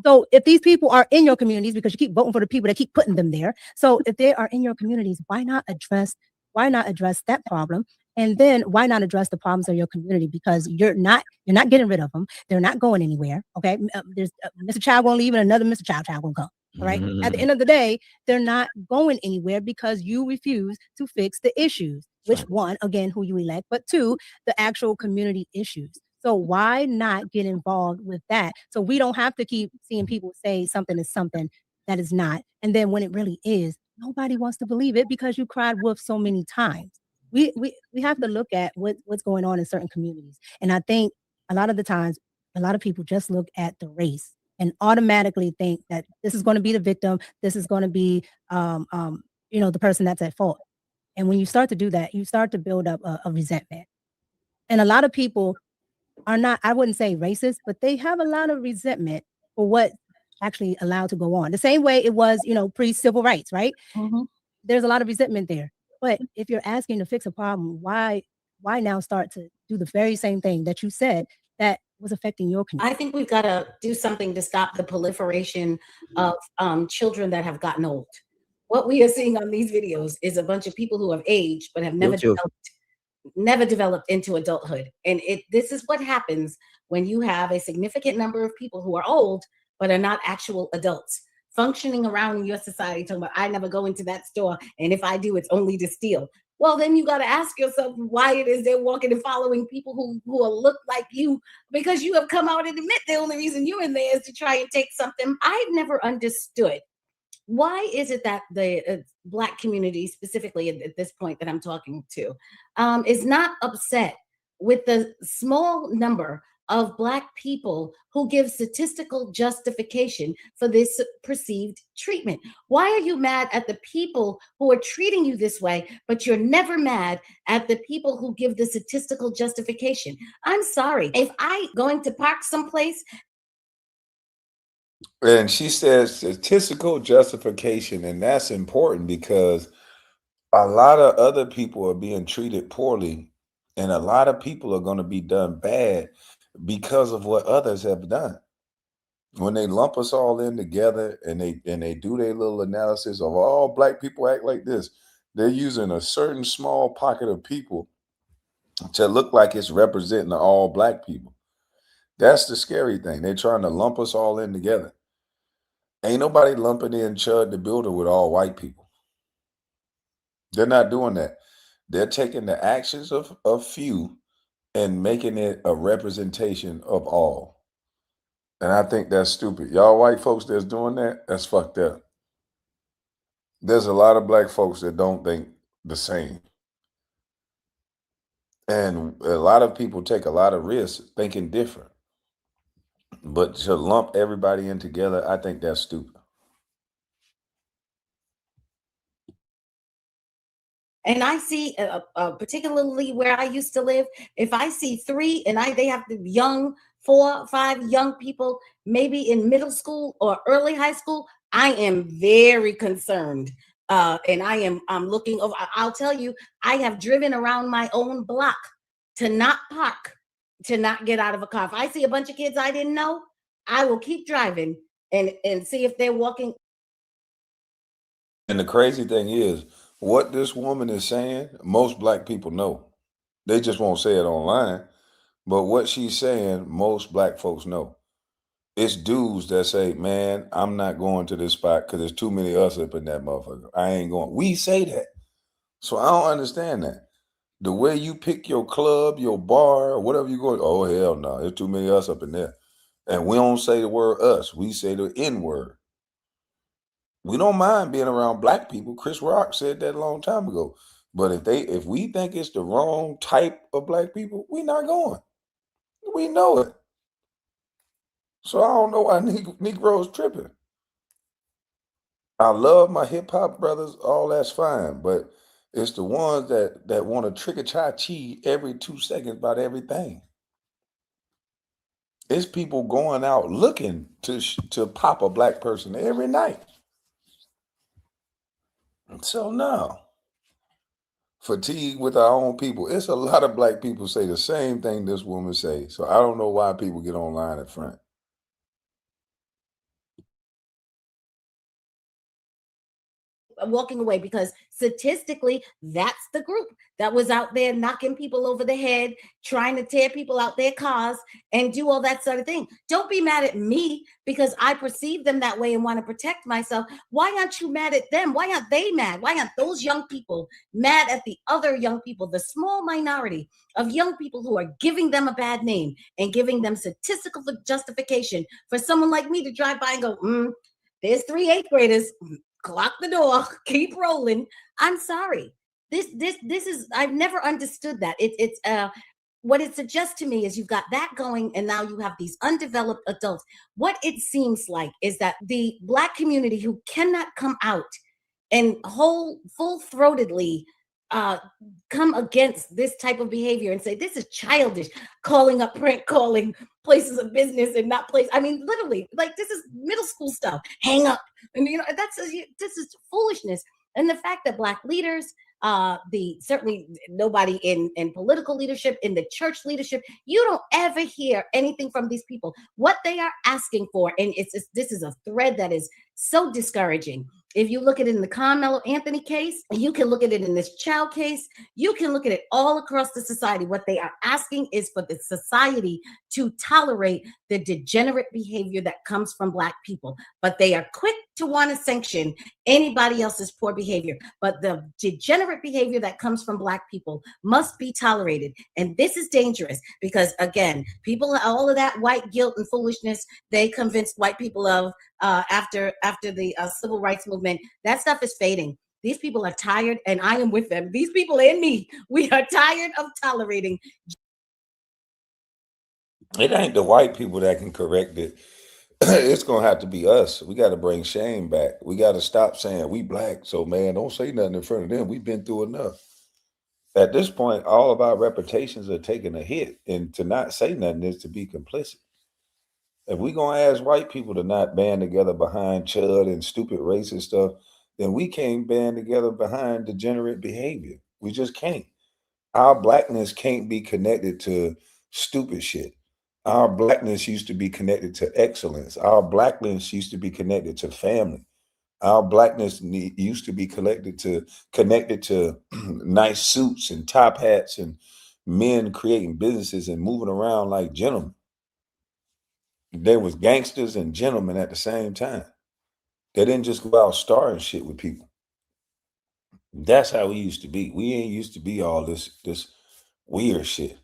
So if these people are in your communities, because you keep voting for the people that keep putting them there, so if they are in your communities, why not address that problem? And then why not address the problems of your community? Because you're not getting rid of them. They're not going anywhere. Okay, there's Mr. Child won't leave, and another Mr. Child will come. All right. At the end of the day, they're not going anywhere because you refuse to fix the issues, which one, again, who you elect, but two, the actual community issues. So why not get involved with that? So we don't have to keep seeing people say something is something that is not. And then when it really is, nobody wants to believe it because you cried wolf so many times. We have to look at what's going on in certain communities. And I think a lot of the times, a lot of people just look at the race and automatically think that this is going to be the victim. This is going to be, the person that's at fault. And when you start to do that, you start to build up a resentment. And a lot of people are not, I wouldn't say racist, but they have a lot of resentment for what actually allowed to go on. The same way it was, pre-civil rights, right? There's a lot of resentment there. But if you're asking to fix a problem, why now start to do the very same thing that you said that was affecting your community? I think we've got to do something to stop the proliferation of children that have gotten old. What we are seeing on these videos is a bunch of people who have aged but have never developed into adulthood. And this is what happens when you have a significant number of people who are old but are not actual adults functioning around in your society, talking about, I never go into that store, and if I do, it's only to steal. Well, then you got to ask yourself why it is they're walking and following people who look like you, because you have come out and admit the only reason you're in there is to try and take something. I've never understood, why is it that the Black community, specifically at this point that I'm talking to, is not upset with the small number of Black people who give statistical justification for this perceived treatment? Why are you mad at the people who are treating you this way, but you're never mad at the people who give the statistical justification? I'm sorry, if I going to park someplace. And she says statistical justification, and that's important because a lot of other people are being treated poorly, and a lot of people are going to be done bad because of what others have done. When they lump us all in together and they do their little analysis of all Black people act like this, they're using a certain small pocket of people to look like it's representing all Black people. That's the scary thing. They're trying to lump us all in together. Ain't nobody lumping in Chud the Builder with all white people. They're not doing that. They're taking the actions of a few and making it a representation of all. And I think that's stupid. Y'all white folks that's doing that, that's fucked up. There's a lot of Black folks that don't think the same. And a lot of people take a lot of risks thinking different. But to lump everybody in together, I think that's stupid. And I see, particularly where I used to live, if I see three and they have the young 4 or 5 young people, maybe in middle school or early high school, I am very concerned. And I'm looking over. I'll tell you, I have driven around my own block to not park, to not get out of a car. If I see a bunch of kids I didn't know, I will keep driving and see if they're walking. And the crazy thing is, what this woman is saying, most black people know. They just won't say it online. But what she's saying, most black folks know. It's dudes that say, man, I'm not going to this spot because there's too many of us up in that motherfucker. I ain't going. We say that. So I don't understand that. The way you pick your club, your bar, or whatever you go, oh, hell no, there's too many of us up in there. And we don't say the word us. We say the N word. We don't mind being around black people. Chris Rock said that a long time ago. But if we think it's the wrong type of black people, we not going. We know it. So I don't know why Negroes tripping. I love my hip hop brothers, all that's fine, but it's the ones that want to trick or try chi every 2 seconds about everything. It's people going out looking to pop a black person every night. So no. Fatigue with our own people. It's a lot of black people say the same thing this woman say. So I don't know why people get online at front. Walking away, because statistically that's the group that was out there knocking people over the head, trying to tear people out their cars and do all that sort of thing. Don't be mad at me because I perceive them that way and want to protect myself. Why aren't you mad at them? Why aren't they mad? Why aren't those young people mad at the other young people, the small minority of young people who are giving them a bad name and giving them statistical justification for someone like me to drive by and go, there's 3 8th graders. Clock the door, keep rolling. I'm sorry. This is, I've never understood that. It's what it suggests to me is you've got that going, and now you have these undeveloped adults. What it seems like is that the Black community who cannot come out and full-throatedly come against this type of behavior and say this is childish, calling up prank calling places of business and not place. I mean, literally, like, this is middle school stuff. Hang up, and this is foolishness. And the fact that Black leaders, certainly nobody in political leadership, in the church leadership, you don't ever hear anything from these people. What they are asking for, and this is a thread that is so discouraging. If you look at it in the Carmelo Anthony case, you can look at it in this child case, you can look at it all across the society. What they are asking is for the society to tolerate the degenerate behavior that comes from Black people. But they are quick to want to sanction anybody else's poor behavior. But the degenerate behavior that comes from Black people must be tolerated. And this is dangerous because, again, people, all of that white guilt and foolishness they convinced white people of after the civil rights movement, that stuff is fading. These people are tired, and I am with them. These people and me, we are tired of tolerating. It ain't the white people that can correct it. It's gonna have to be us. We got to bring shame back. We got to stop saying we Black. So man, don't say nothing in front of them. We've been through enough. At this point, all of our reputations are taking a hit, and to not say nothing is to be complicit. If we gonna ask white people to not band together behind Chud and stupid racist stuff, then we can't band together behind degenerate behavior. We just can't. Our Blackness can't be connected to stupid shit. Our Blackness used to be connected to excellence. Our Blackness used to be connected to family. Our Blackness used to be connected to nice suits and top hats and men creating businesses and moving around like gentlemen. There was gangsters and gentlemen at the same time. They didn't just go out starting shit with people. That's how we used to be. We ain't used to be all this weird shit.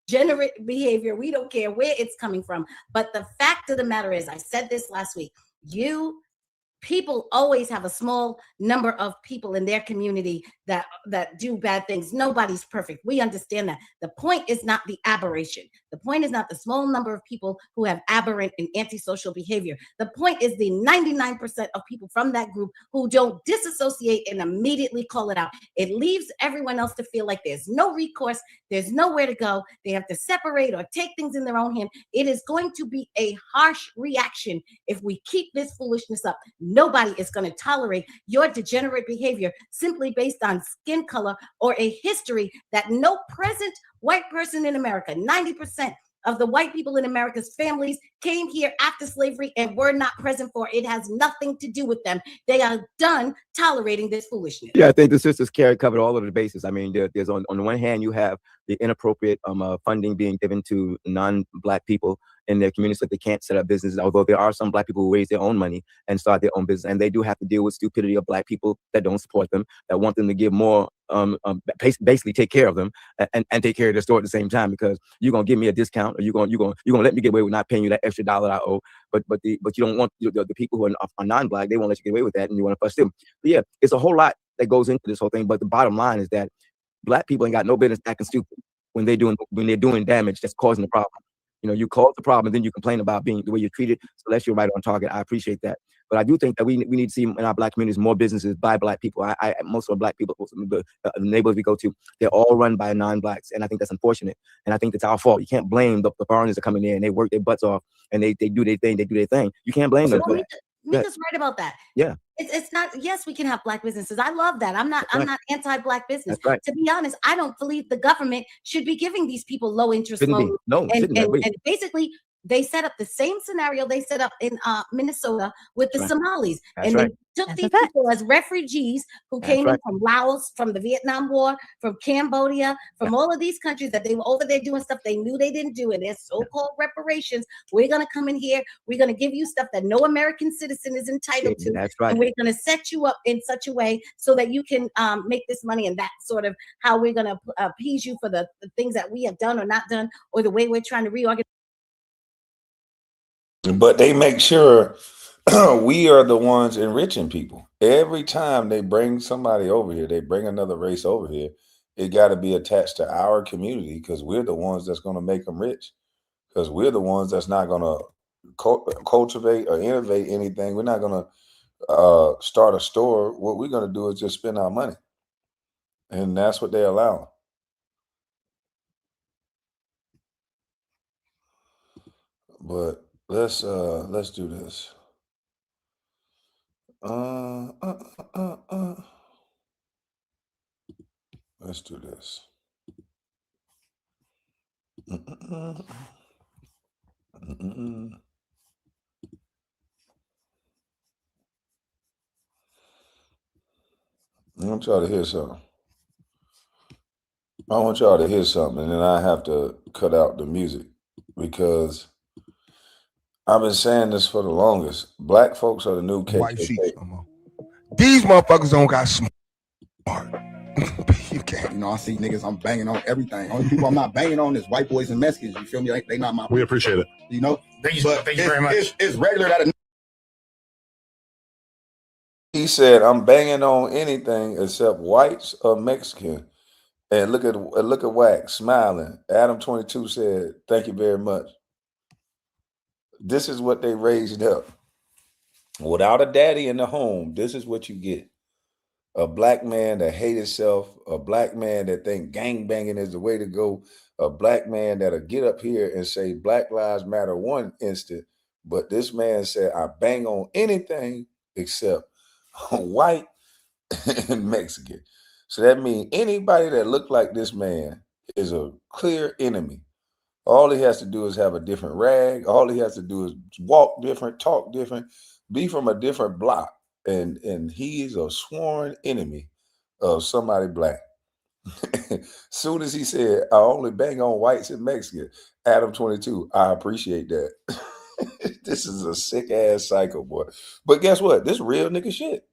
Degenerate behavior, we don't care where it's coming from. But the fact of the matter is, I said this last week, you People always have a small number of people in their community that do bad things. Nobody's perfect. We understand that. The point is not the aberration. The point is not the small number of people who have aberrant and antisocial behavior. The point is the 99% of people from that group who don't disassociate and immediately call it out. It leaves everyone else to feel like there's no recourse, there's nowhere to go. They have to separate or take things in their own hand. It is going to be a harsh reaction if we keep this foolishness up. Nobody is going to tolerate your degenerate behavior simply based on skin color or a history that no present white person in America, 90% of the white people in America's families came here after slavery and were not present for. It has nothing to do with them. They are done tolerating this foolishness. Yeah, I think the sisters covered all of the bases. I mean, there's on the one hand, you have the inappropriate funding being given to non-Black people in their communities so they can't set up businesses, although there are some Black people who raise their own money and start their own business. And they do have to deal with stupidity of Black people that don't support them, that want them to give more, basically take care of them and take care of their store at the same time, because you're going to give me a discount or you're going to let me get away with not paying you that extra dollar I owe. But you don't want the people who are non-Black, they won't let you get away with that, and you want to fuss them. But yeah, it's a whole lot that goes into this whole thing. But the bottom line is that Black people ain't got no business acting stupid when they're doing damage that's causing the problem. You know, you cause the problem, then you complain about being the way you're treated. So unless you're right on target, I appreciate that. But I do think that we need to see in our Black communities more businesses by Black people. Most of the Black people, the neighborhoods we go to, they're all run by non-Blacks, and I think that's unfortunate. And I think that's our fault. You can't blame the foreigners that come in there and they work their butts off and they do their thing. You can't blame them for that. Mika's right about that. Yeah. It's not, yes, we can have Black businesses. I love that. I'm not anti-Black business. That's right. To be honest, I don't believe the government should be giving these people low interest Shouldn't be. loans. No, and basically they set up the same scenario they set up in Minnesota with the Somalis. That's and right. they took these people as refugees who came in from Laos, from the Vietnam War, from Cambodia, from all of these countries that they were over there doing stuff they knew they didn't do, and their so-called reparations. We're going to come in here. We're going to give you stuff that no American citizen is entitled to. That's right. And we're going to set you up in such a way so that you can make this money. And that's sort of how we're going to appease you for the things that we have done or not done, or the way we're trying to reorganize. But they make sure we are the ones enriching people. Every time they bring somebody over here, they bring another race over here, it got to be attached to our community, because we're the ones that's going to make them rich, because we're the ones that's not going to cultivate or innovate anything. We're not going to start a store. What we're going to do is just spend our money. And that's what they allow. But let's do this. Let's do this. I want y'all to hear something. I want y'all to hear something, and then I have to cut out the music, because I've been saying this for the longest. Black folks are the new KKK. These motherfuckers don't got smart. You can't, I see niggas I'm banging on everything. Only people I'm not banging on is white boys and Mexicans. You feel me? They not my. We appreciate it. You know. Thank you very much. It's regular that. He said, "I'm banging on anything except whites or Mexican." And look at Wax smiling. Adam 22 said, "Thank you very much." This is what they raised up. Without a daddy in the home, this is what you get. A black man that hate himself, a black man that think gangbanging is the way to go, a black man that'll get up here and say Black Lives Matter one instant, but this man said, "I bang on anything except white and Mexican." So that means anybody that look like this man is a clear enemy. All he has to do is have a different rag. All he has to do is walk different, talk different, be from a different block. And he is a sworn enemy of somebody black. Soon as he said, "I only bang on whites and Mexicans," Adam 22, I appreciate that. This is a sick ass cycle, boy. But guess what? This real nigga shit.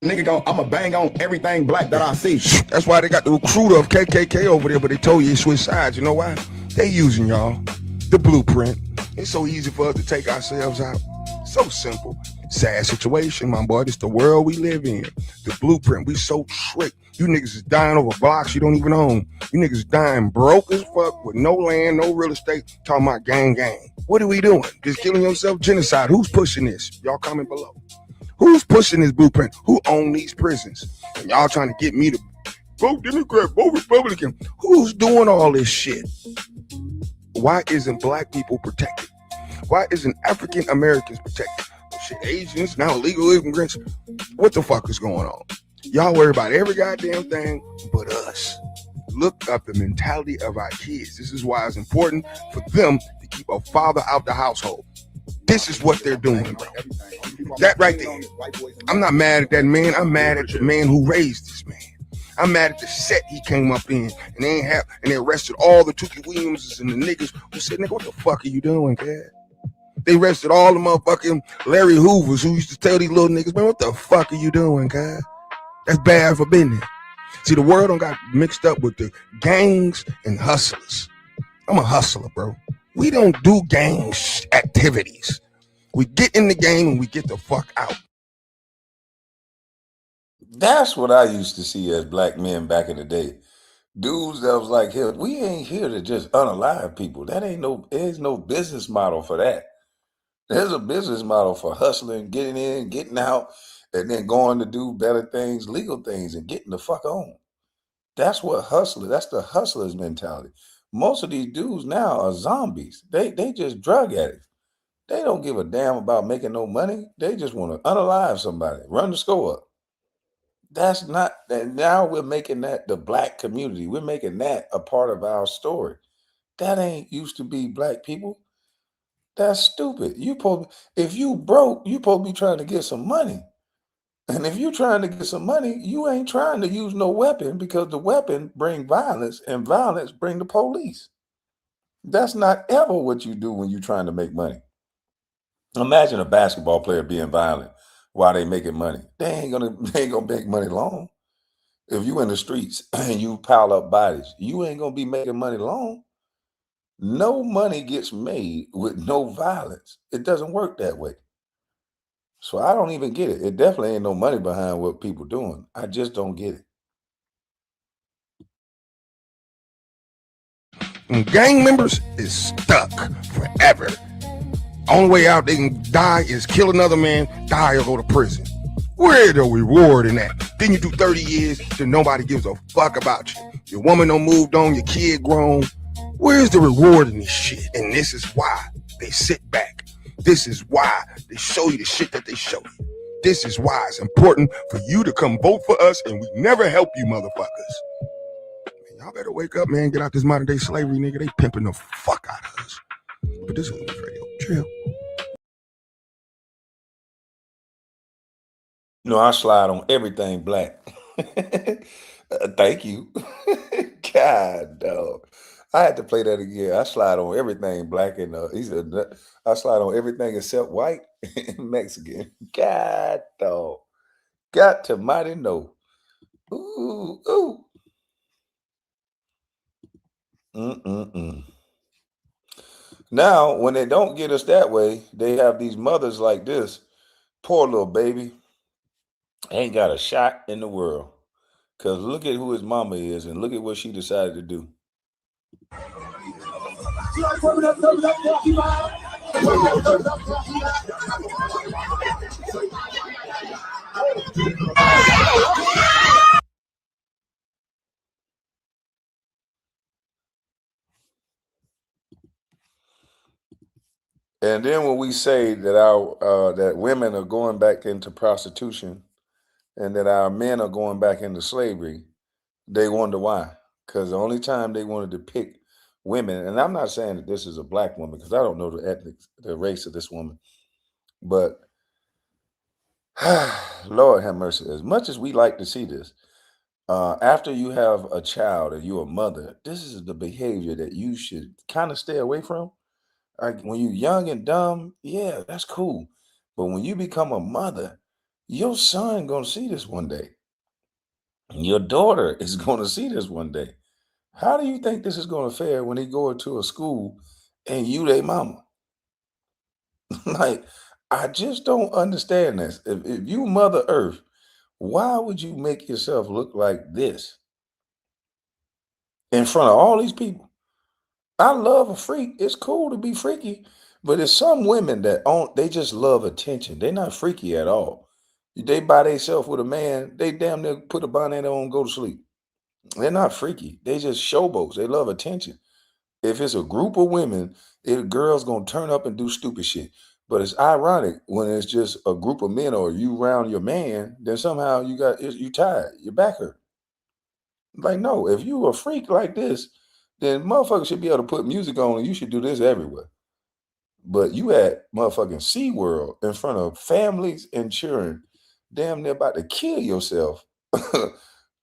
Nigga, I'ma bang on everything black that I see. That's why they got the recruiter of KKK over there, but they told you to switch sides. You know why? They using y'all, the blueprint. It's so easy for us to take ourselves out. So simple. Sad situation, my boy. It's the world we live in. The blueprint. We so tricked. You niggas is dying over blocks you don't even own. You niggas dying broke as fuck with no land, no real estate. Talking about gang. What are we doing? Just killing yourself? Genocide. Who's pushing this? Y'all comment below. Who's pushing this blueprint? Who own these prisons? And y'all trying to get me to vote Democrat, vote Republican. Who's doing all this shit? Why isn't black people protected? Why isn't African Americans protected? Shit, Asians, now illegal immigrants. What the fuck is going on? Y'all worry about every goddamn thing but us. Look up the mentality of our kids. This is why it's important for them to keep a father out the household. This is what they're doing, bro. That right there. I'm not mad at that man. I'm mad at the man who raised this man. I'm mad at the set he came up in, and they arrested all the Tookie Williamses and the niggas who said, nigga, what the fuck are you doing, kid? They arrested all the motherfucking Larry Hoovers who used to tell these little niggas, man, what the fuck are you doing, kid? That's bad for business. See, the world don't got mixed up with the gangs and hustlers. I'm a hustler, bro. We don't do gang activities. We get in the game and we get the fuck out. That's what I used to see as black men back in the day. Dudes that was like, "Hey, we ain't here to just unalive people. There's no business model for that. There's a business model for hustling, getting in, getting out, and then going to do better things, legal things, and getting the fuck on. That's the hustler's mentality. Most of these dudes now are zombies. They just drug addicts. They don't give a damn about making no money. They just want to unalive somebody, run the score up. That's not that. Now we're making that the black community. We're making that a part of our story. That ain't used to be black people. That's stupid. If you broke, you supposed to be trying to get some money. And if you're trying to get some money, you ain't trying to use no weapon because the weapon bring violence and violence bring the police. That's not ever what you do when you're trying to make money. Imagine a basketball player being violent while they making money. They ain't gonna make money long. If you in the streets and you pile up bodies, you ain't gonna be making money long. No money gets made with no violence. It doesn't work that way. So I don't even get it. It definitely ain't no money behind what people doing. I just don't get it. And gang members is stuck forever. Only way out they can die is kill another man, die or go to prison. Where's the reward in that? Then you do 30 years, then nobody gives a fuck about you. Your woman don't moved on, your kid grown. Where's the reward in this shit? And this is why they sit back. This is why they show you the shit that they show you. This is why it's important for you to come vote for us, and we never help you motherfuckers. Man, y'all better wake up, man. Get out this modern day slavery, nigga. They pimping the fuck out of us. But this is radio. Chill. You know, I slide on everything black. Thank you. God, dog. I had to play that again. I slide on everything black and he said I slide on everything except white and Mexican. God, dog. Got to mighty know. Ooh, ooh. Now, when they don't get us that way, they have these mothers like this. Poor little baby. Ain't got a shot in the world. Because look at who his mama is and look at what she decided to do. And then when we say that that women are going back into prostitution and that our men are going back into slavery, they wonder why. Because the only time they wanted to pick women, and I'm not saying that this is a black woman because I don't know the race of this woman, but Lord have mercy. As much as we like to see this, after you have a child and you're a mother, this is the behavior that you should kind of stay away from. Like when you're young and dumb, yeah, that's cool. But when you become a mother, your son gonna see this one day. Your daughter is gonna see this one day. How do you think this is gonna fare when they go into a school and you they mama? Like, I just don't understand this. If you Mother Earth, why would you make yourself look like this in front of all these people? I love a freak. It's cool to be freaky, but there's some women that they just love attention. They're not freaky at all. They by themselves with a man, they damn near put a bonnet on and go to sleep. They're not freaky. They just showboats. They love attention. If it's a group of women, girls gonna turn up and do stupid shit. But it's ironic when it's just a group of men or you around your man, then somehow you tired, your back hurt. Like, no, if you a freak like this, then motherfuckers should be able to put music on and you should do this everywhere. But you at motherfucking SeaWorld in front of families and children, damn near about to kill yourself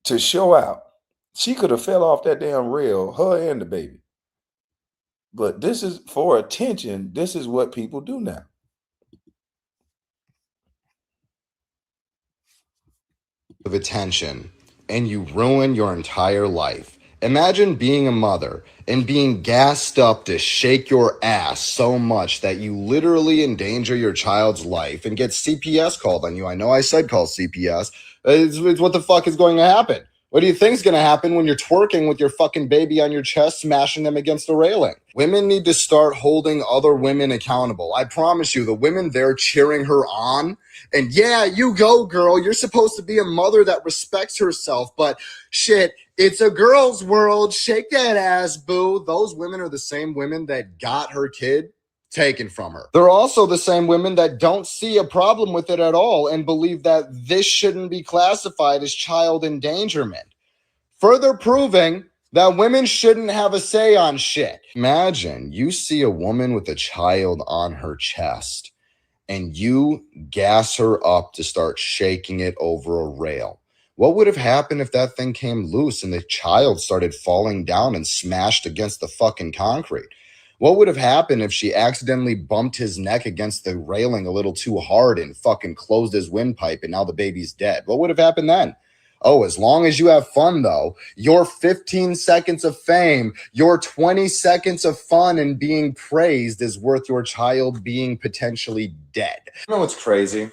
to show out. She could have fell off that damn rail, her and the baby. But this is for attention. This is what people do now. Of attention, and you ruin your entire life. Imagine being a mother and being gassed up to shake your ass so much that you literally endanger your child's life and get CPS called on you. I know I said call CPS. It's what the fuck is going to happen? What do you think is going to happen when you're twerking with your fucking baby on your chest, smashing them against the railing? Women need to start holding other women accountable. I promise you, the women there cheering her on, and yeah, you go, girl. You're supposed to be a mother that respects herself, but shit, it's a girl's world. Shake that ass, boo. Those women are the same women that got her kid taken from her. They're also the same women that don't see a problem with it at all and believe that this shouldn't be classified as child endangerment. Further proving that women shouldn't have a say on shit. Imagine you see a woman with a child on her chest and you gas her up to start shaking it over a rail. What would have happened if that thing came loose and the child started falling down and smashed against the fucking concrete? What would have happened if she accidentally bumped his neck against the railing a little too hard and fucking closed his windpipe and now the baby's dead? What would have happened then? Oh, as long as you have fun, though, your 15 seconds of fame, your 20 seconds of fun and being praised is worth your child being potentially dead. You know what's crazy?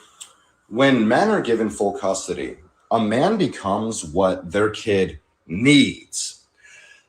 When men are given full custody, a man becomes what their kid needs.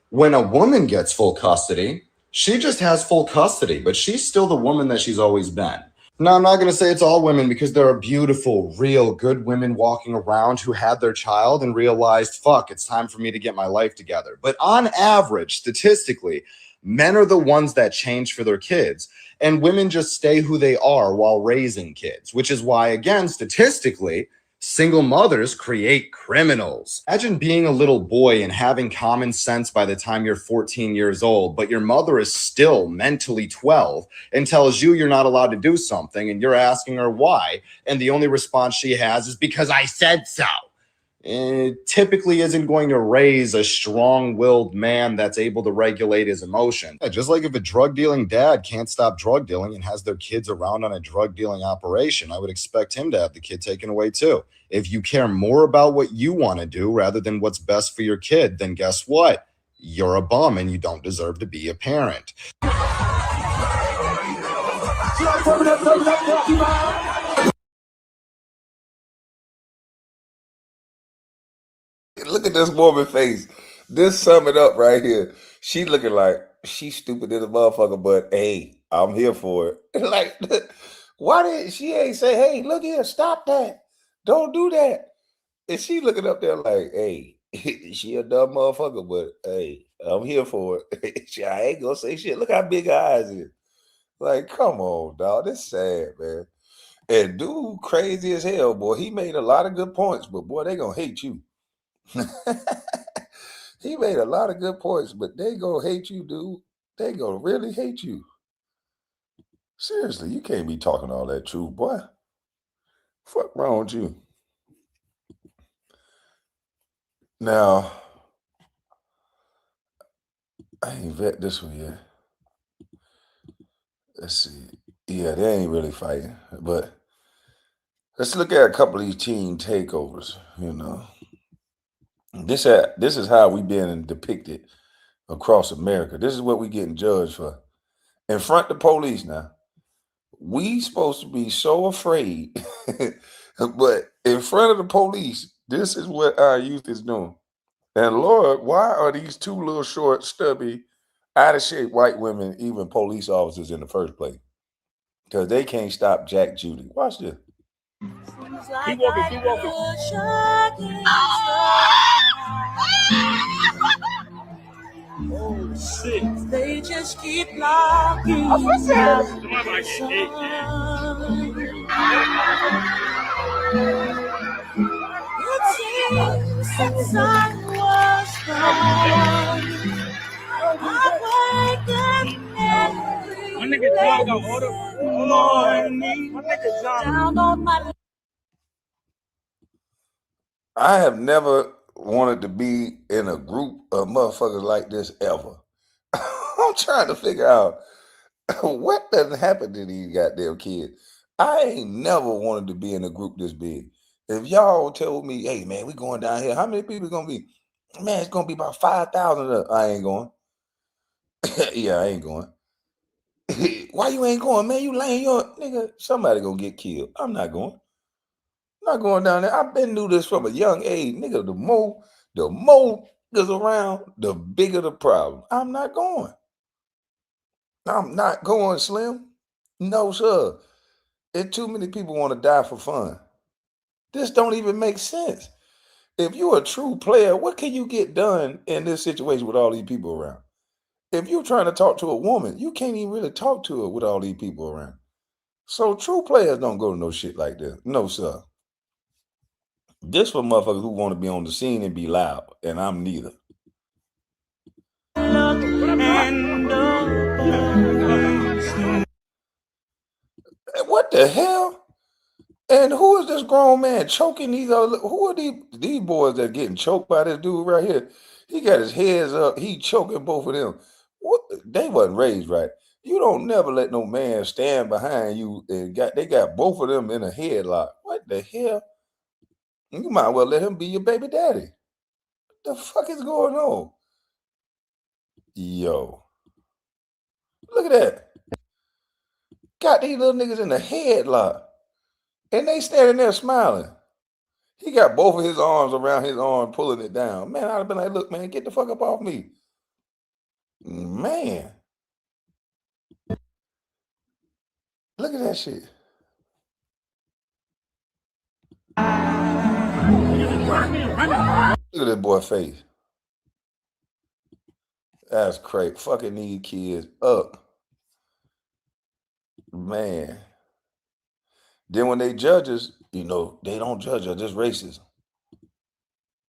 When a woman gets full custody, she just has full custody, but she's still the woman that she's always been. Now, I'm not going to say it's all women because there are beautiful, real, good women walking around who had their child and realized, fuck, it's time for me to get my life together. But on average, statistically, men are the ones that change for their kids, and women just stay who they are while raising kids, which is why, again, statistically, single mothers create criminals. Imagine being a little boy and having common sense by the time you're 14 years old, but your mother is still mentally 12 and tells you you're not allowed to do something, and you're asking her why, and the only response she has is because I said so. It typically isn't going to raise a strong-willed man that's able to regulate his emotion. Just like if a drug-dealing dad can't stop drug dealing and has their kids around on a drug-dealing operation, I would expect him to have the kid taken away too. If you care more about what you want to do rather than what's best for your kid, then guess what? You're a bum and you don't deserve to be a parent. Look at this woman's face. This sum it up right here. She looking like she's stupid as a motherfucker, but hey, I'm here for it. Like, why did she ain't say, hey, look here, stop that. Don't do that. And she looking up there like, hey, she a dumb motherfucker, but hey, I'm here for it. I ain't gonna say shit. Look how big her eyes is. Like, come on, dog. This sad, man. And dude, crazy as hell, boy. He made a lot of good points, but boy, they gonna hate you. He made a lot of good points, but they gonna hate you, dude. They gonna really hate you. Seriously, you can't be talking all that truth, boy. Fuck wrong with you? Now, I ain't vet this one yet. Let's see. Yeah, they ain't really fighting, but let's look at a couple of these teen takeovers. You know, this is how we been depicted across America. This is what we getting judged for. In front of the police now. We supposed to be so afraid, but in front of the police, this is what our youth is doing. And Lord, why are these two little short, stubby, out of shape white women even police officers in the first place? Because they can't stop Jack Judy. Watch this. Keep walking. Oh shit. They just keep knocking. Since I was born, my nigga John got order morning. My nigga John. I have never wanted to be in a group of motherfuckers like this ever. I'm trying to figure out what doesn't happen to these goddamn kids. I ain't never wanted to be in a group this big. If y'all told me, hey man, we going down here, how many people gonna be? Man, it's gonna be about 5,000. I ain't going. Yeah, I ain't going. Why you ain't going, man? You laying your nigga, somebody gonna get killed. I'm not going. I'm not going down there. I've been through this from a young age. Nigga, the more is around, the bigger the problem. I'm not going. I'm not going, Slim. No, sir. If too many people want to die for fun. This don't even make sense. If you're a true player, what can you get done in this situation with all these people around? If you're trying to talk to a woman, you can't even really talk to her with all these people around. So true players don't go to no shit like this. No, sir. This for motherfuckers who want to be on the scene and be loud, and I'm neither. What the hell? And who is this grown man choking these other? Who are these boys that are getting choked by this dude right here? He got his heads up. He choking both of them. What? They wasn't raised right. You don't never let no man stand behind you and they got both of them in a headlock. What the hell? You might well let him be your baby daddy. What the fuck is going on? Yo. Look at that. Got these little niggas in a headlock. And they standing there smiling. He got both of his arms around his arm, pulling it down. Man, I'd have been like, look, man, get the fuck up off me. Man. Look at that shit. Look at that boy's face. That's crazy. Fucking these kids up. Man. Then when they judge us, they don't judge us, just racism.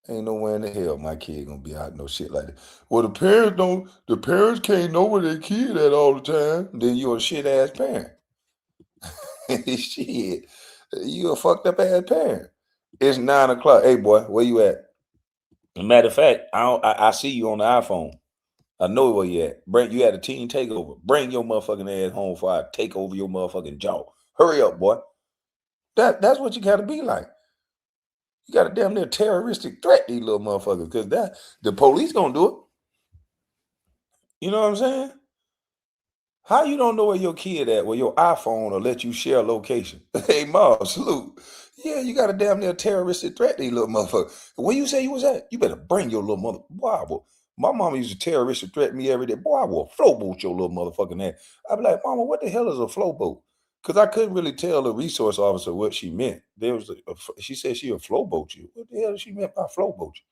Ain't nowhere in the hell my kid gonna be out no shit like that. Well, the parents can't know where their kid at all the time. Then you're a shit ass parent. Shit. You a fucked up ass parent. It's 9 o'clock. Hey boy, where you at? Matter of fact, I see you on the iPhone. I know where you at. You had a teen takeover. Bring your motherfucking ass home before I take over your motherfucking jaw. Hurry up, boy. That's what you gotta be like. You got a damn near terroristic threat, these little motherfuckers, because the police gonna do it. You know what I'm saying? How you don't know where your kid at? Well, your iPhone will let you share location. Hey, Mom, salute. Yeah, you got a damn near terroristic threat, these little motherfuckers. Where you say you was at? You better bring your little mother. Boy, my mama used to terroristic threat me every day. Boy, I will flowboat your little motherfucking ass. I'd be like, Mama, what the hell is a flowboat? Because I couldn't really tell the resource officer what she meant. She said she would flowboat you. What the hell did she meant by flowboat you?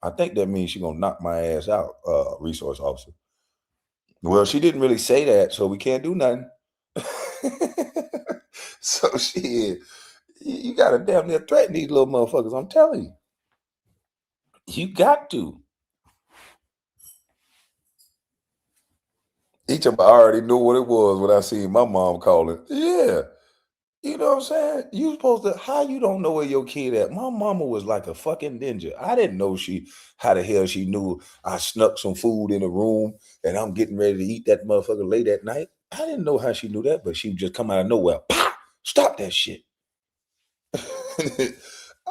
I think that means she gonna knock my ass out, resource officer. Well, she didn't really say that, so we can't do nothing. So you got to damn near threaten these little motherfuckers. I'm telling you. You got to. Each of them already knew what it was when I seen my mom call it. Yeah. You know what I'm saying? You supposed to, how you don't know where your kid at? My mama was like a fucking ninja. I didn't know how the hell she knew I snuck some food in the room and I'm getting ready to eat that motherfucker late at night. I didn't know how she knew that, but she would just come out of nowhere. Pah! Stop that shit.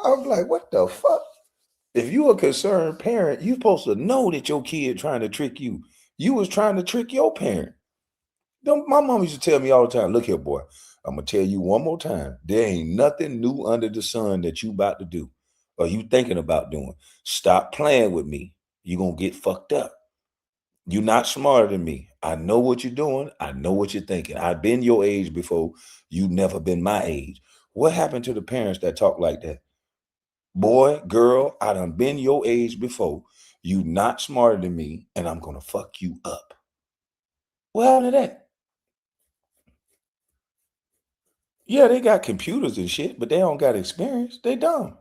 I'm like, what the fuck? If you a concerned parent, you supposed to know that your kid trying to trick you. You was trying to trick your parent. My mom used to tell me all the time, look here, boy, I'm going to tell you one more time. There ain't nothing new under the sun that you about to do or you thinking about doing. Stop playing with me. You're going to get fucked up. You're not smarter than me. I know what you're doing. I know what you're thinking. I've been your age before. You've never been my age. What happened to the parents that talk like that? Boy, girl, I done been your age before. You not smarter than me, and I'm going to fuck you up. What happened to that? Yeah, they got computers and shit, but they don't got experience. They dumb.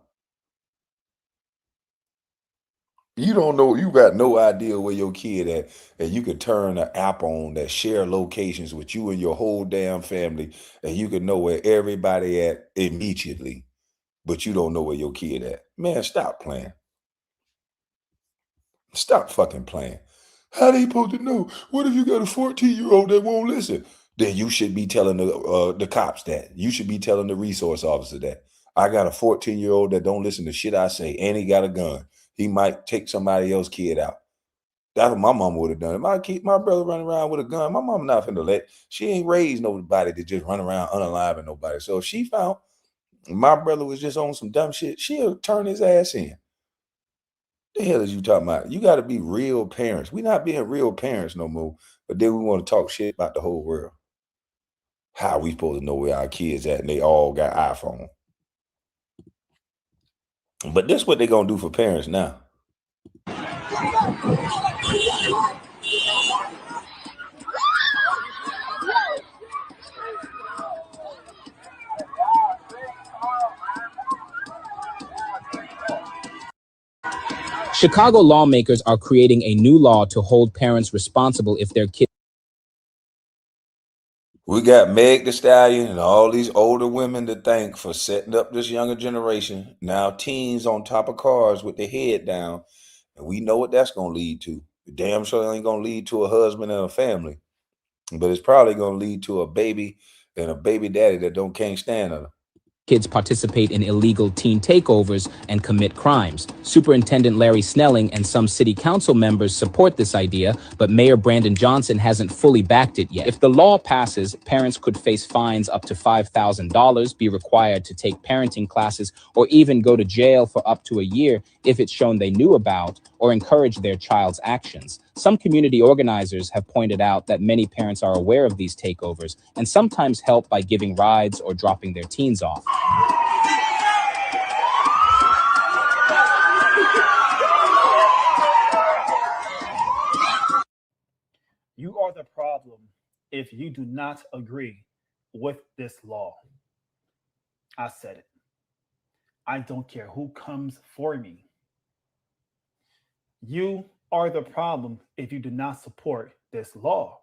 You don't know, you got no idea where your kid at, and you could turn an app on that share locations with you and your whole damn family, and you can know where everybody at immediately, but you don't know where your kid at. Man, stop playing. Stop fucking playing. How they supposed to know? What if you got a 14-year-old that won't listen? Then you should be telling the cops that. You should be telling the resource officer that. I got a 14-year-old that don't listen to shit I say, and he got a gun. He might take somebody else's kid out. That's what my mom would have done. My brother running around with a gun. My mom not finna let. She ain't raised nobody to just run around unaliving nobody. So if she found my brother was just on some dumb shit, she'll turn his ass in. The hell is you talking about? You got to be real parents. We not being real parents no more. But then we want to talk shit about the whole world. How we supposed to know where our kids at and they all got iPhone? But this what they gonna do for parents now. Chicago lawmakers are creating a new law to hold parents responsible if their kids. We got Meg Thee Stallion and all these older women to thank for setting up this younger generation. Now teens on top of cars with their head down. And we know what that's going to lead to. Damn sure ain't going to lead to a husband and a family. But it's probably going to lead to a baby and a baby daddy that can't stand her. Kids participate in illegal teen takeovers and commit crimes. Superintendent Larry Snelling and some city council members support this idea, but Mayor Brandon Johnson hasn't fully backed it yet. If the law passes, parents could face fines up to $5,000, be required to take parenting classes, or even go to jail for up to a year if it's shown they knew about or encouraged their child's actions. Some community organizers have pointed out that many parents are aware of these takeovers and sometimes help by giving rides or dropping their teens off. You are the problem if you do not agree with this law. I said it. I don't care who comes for me. You are the problem if you do not support this law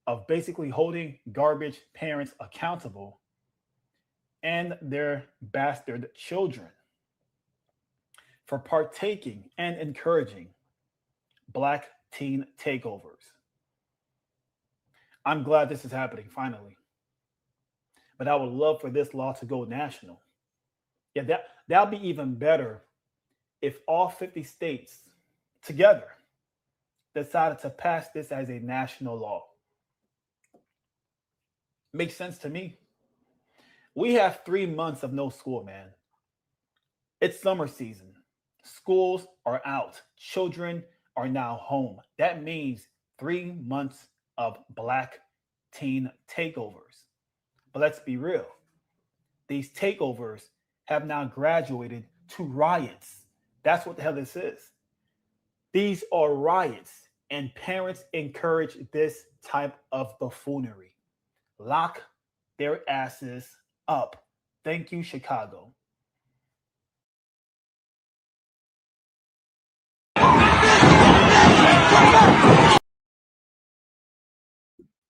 of basically holding garbage parents accountable and their bastard children for partaking and encouraging Black teen takeovers. I'm glad this is happening finally. But I would love for this law to go national. Yeah, that'll be even better if all 50 states together decided to pass this as a national law. Makes sense to me. We have 3 months of no school, man. It's summer season. Schools are out. Children are now home. That means 3 months of Black teen takeovers. But let's be real. These takeovers have now graduated to riots. That's what the hell this is. These are riots, and parents encourage this type of buffoonery. Lock their asses up. Thank you, Chicago.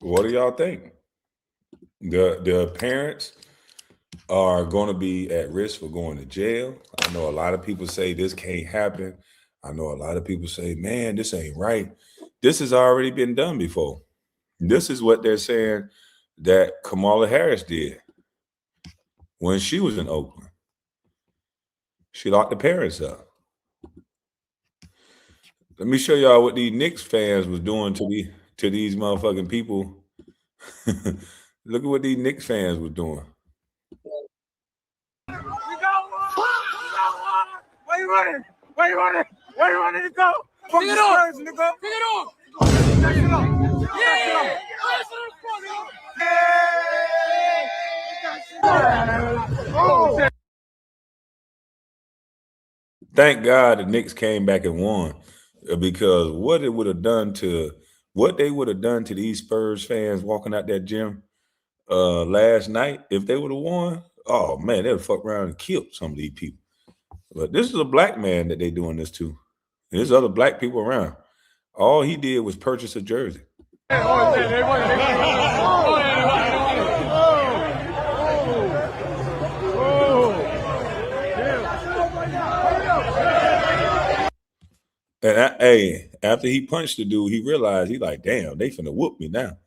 What do y'all think? The parents are going to be at risk for going to jail. I know a lot of people say this can't happen. I know a lot of people say, man, this ain't right. This has already been done before. This is what they're saying that Kamala Harris did when she was in Oakland. She locked the parents up. Let me show y'all what these Knicks fans was doing to to these motherfucking people. Look at what these Knicks fans were doing. We got one. We got one. Where you running? Where you running? Where you running to go? Fuck the Spurs, nigga. Pick it off. Back it up. Yeah. Oh. Thank God the Knicks came back and won, because what they would have done to these Spurs fans walking out that gym last night, if they would have won, oh man, they'd have fucked around and killed some of these people. But this is a black man that they doing this to. There's other black people around. All he did was purchase a jersey. And after he punched the dude, he realized he like, damn, they finna whoop me now.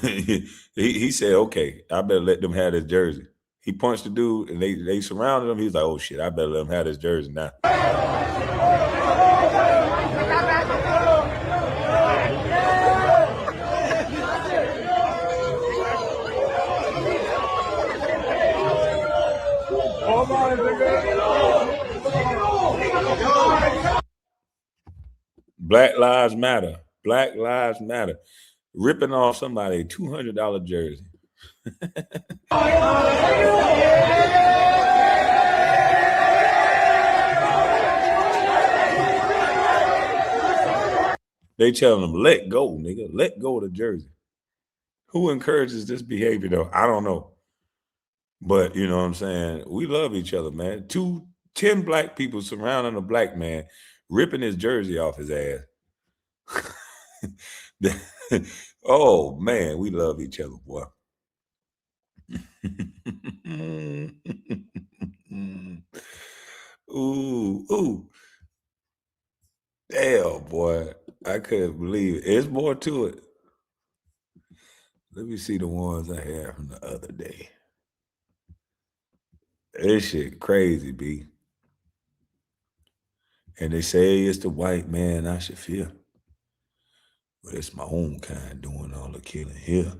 he said, okay, I better let them have this jersey. He punched the dude and they surrounded him. He's like, oh shit, I better let them have this jersey now. Black Lives Matter. Black Lives Matter. Ripping off somebody $200 jersey. They telling them, let go, nigga. Let go of the jersey. Who encourages this behavior, though? I don't know. But, you know what I'm saying? We love each other, man. 10 black people surrounding a black man, ripping his jersey off his ass. Oh, man, we love each other, boy. Ooh. Damn, boy. I couldn't believe it. There's more to it. Let me see the ones I had from the other day. This shit crazy, B. And they say it's the white man I should fear. But it's my own kind doing all the killing here.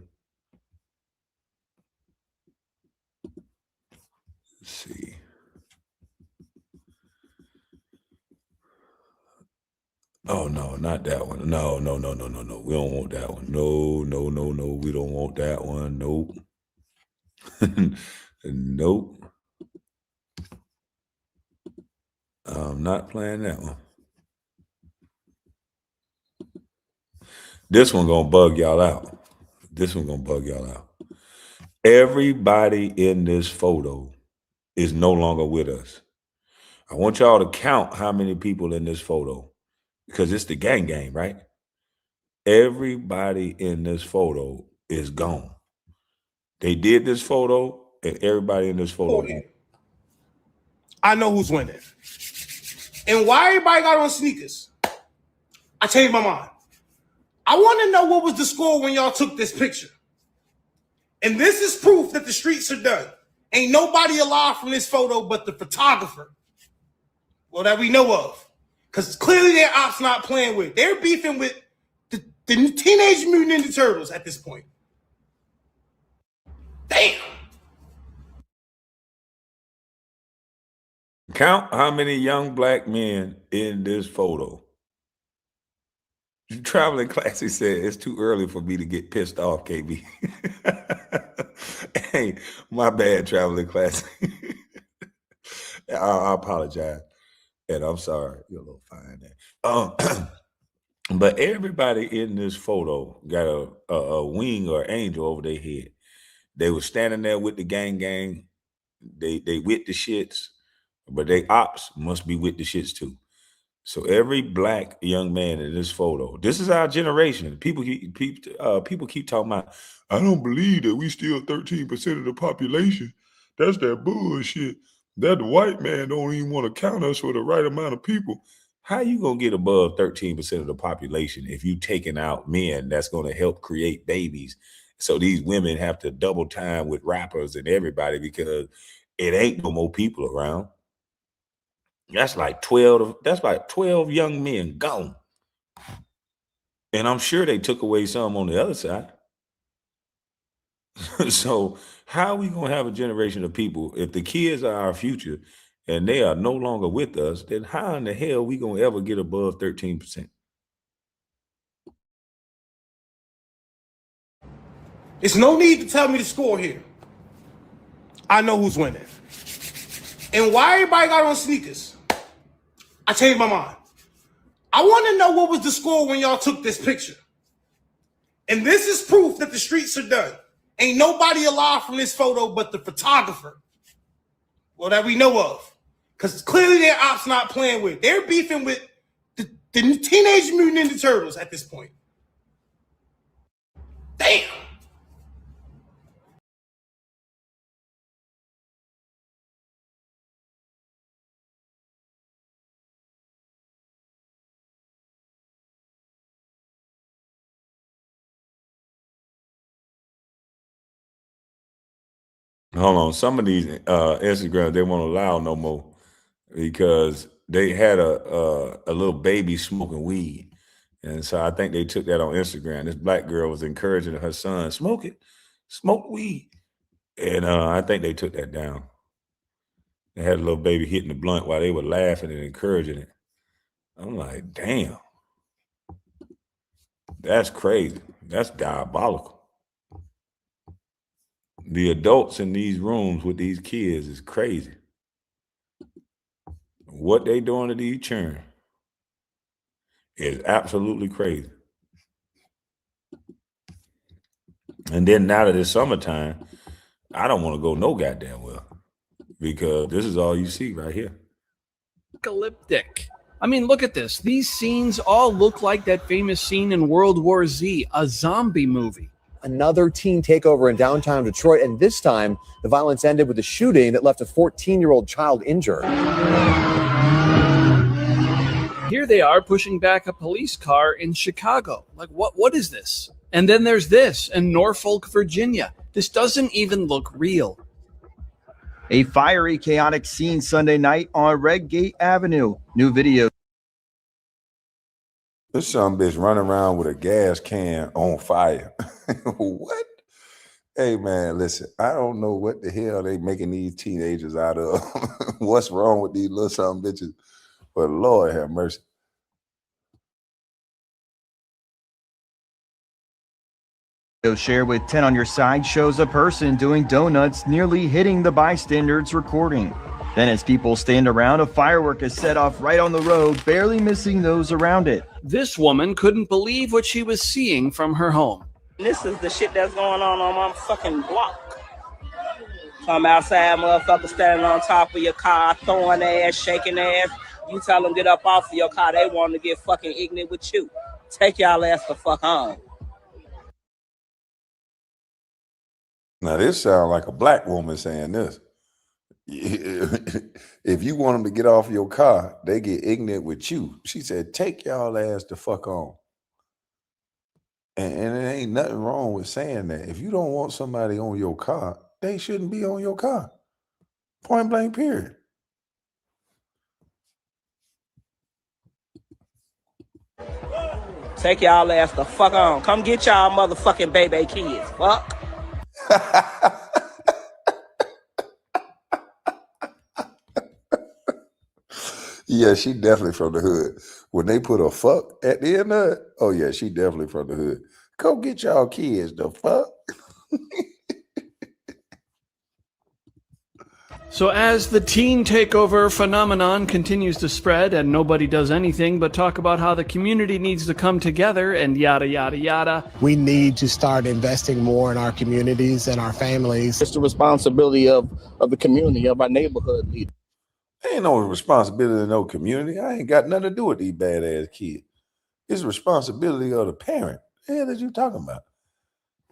Let's see. Oh, no, not that one. No. We don't want that one. No. We don't want that one. Nope. Nope. I'm not playing that one. This one gonna bug y'all out. Everybody in this photo is no longer with us. I want y'all to count how many people in this photo, because it's the gang, right? Everybody in this photo is gone. They did this photo, and everybody in this photo. I know who's winning. And why everybody got on sneakers? I changed my mind. I want to know what was the score when y'all took this picture. And this is proof that the streets are done. Ain't nobody alive from this photo but the photographer. Well, that we know of. Because clearly their ops not playing with. They're beefing with the Teenage Mutant Ninja Turtles at this point. Damn. Count how many young black men in this photo. Traveling Classy said, it's too early for me to get pissed off, KB. Hey, my bad, Traveling Classy. I apologize. And I'm sorry. You're a little fine there. But everybody in this photo got a wing or angel over their head. They were standing there with the gang. They with the shits, but they ops must be with the shits too. So every black young man in this photo, this is our generation. People keep talking about, I don't believe that we still 13% of the population. That's that bullshit. That the white man don't even want to count us for the right amount of people. How you gonna get above 13% of the population if you taking out men that's gonna help create babies? So these women have to double time with rappers and everybody because it ain't no more people around. That's like 12 young men gone. And I'm sure they took away some on the other side. So how are we going to have a generation of people, if the kids are our future and they are no longer with us, then how in the hell are we going to ever get above 13%? There's no need to tell me the score here. I know who's winning. And why everybody got on sneakers? I changed my mind. I want to know what was the score when y'all took this picture. And this is proof that the streets are done. Ain't nobody alive from this photo but the photographer. Well, that we know of. Because clearly their ops not playing with. They're beefing with the Teenage Mutant Ninja Turtles at this point. Damn. Hold on. Some of these Instagrams, they won't allow no more because they had a little baby smoking weed. And so I think they took that on Instagram. This black girl was encouraging her son, smoke it, smoke weed. And I think they took that down. They had a little baby hitting the blunt while they were laughing and encouraging it. I'm like, damn. That's crazy. That's diabolical. The adults in these rooms with these kids is crazy. What they doing to these children is absolutely crazy. And then now that it's summertime, I don't want to go no goddamn well because this is all you see right here. Apocalyptic. I mean, look at this. These scenes all look like that famous scene in World War Z, a zombie movie. Another teen takeover in downtown Detroit, and this time the violence ended with a shooting that left a 14-year-old child injured. Here they are pushing back a police car in Chicago. Like, what is this? And then there's this in Norfolk, Virginia. This doesn't even look real. A fiery, chaotic scene Sunday night on Redgate Avenue. New video. This some bitch running around with a gas can on fire. What? Hey, man, listen, I don't know what the hell they making these teenagers out of. What's wrong with these little some bitches? But Lord have mercy. Share with 10 on your side shows a person doing donuts nearly hitting the bystanders recording. Then as people stand around, a firework is set off right on the road, barely missing those around it. This woman couldn't believe what she was seeing from her home. This is the shit that's going on my fucking block. Come outside, motherfucker standing on top of your car, throwing ass, shaking ass. You tell them get up off of your car, they want to get fucking ignorant with you. Take y'all ass the fuck home. Now this sounds like a black woman saying this. If you want them to get off your car, they get ignorant with you. She said, take y'all ass the fuck on. And it ain't nothing wrong with saying that. If you don't want somebody on your car, they shouldn't be on your car. Point blank, period. Take y'all ass the fuck on. Come get y'all motherfucking baby kids. Fuck. Yeah, she definitely from the hood. When they put a fuck at the end of it, oh yeah, she definitely from the hood. Go get y'all kids, the fuck. So as the teen takeover phenomenon continues to spread and nobody does anything but talk about how the community needs to come together and yada, yada, yada. We need to start investing more in our communities and our families. It's the responsibility of the community, of our neighborhood leaders. Ain't no responsibility in no community. I ain't got nothing to do with these badass kids. It's the responsibility of the parent. The hell is you talking about?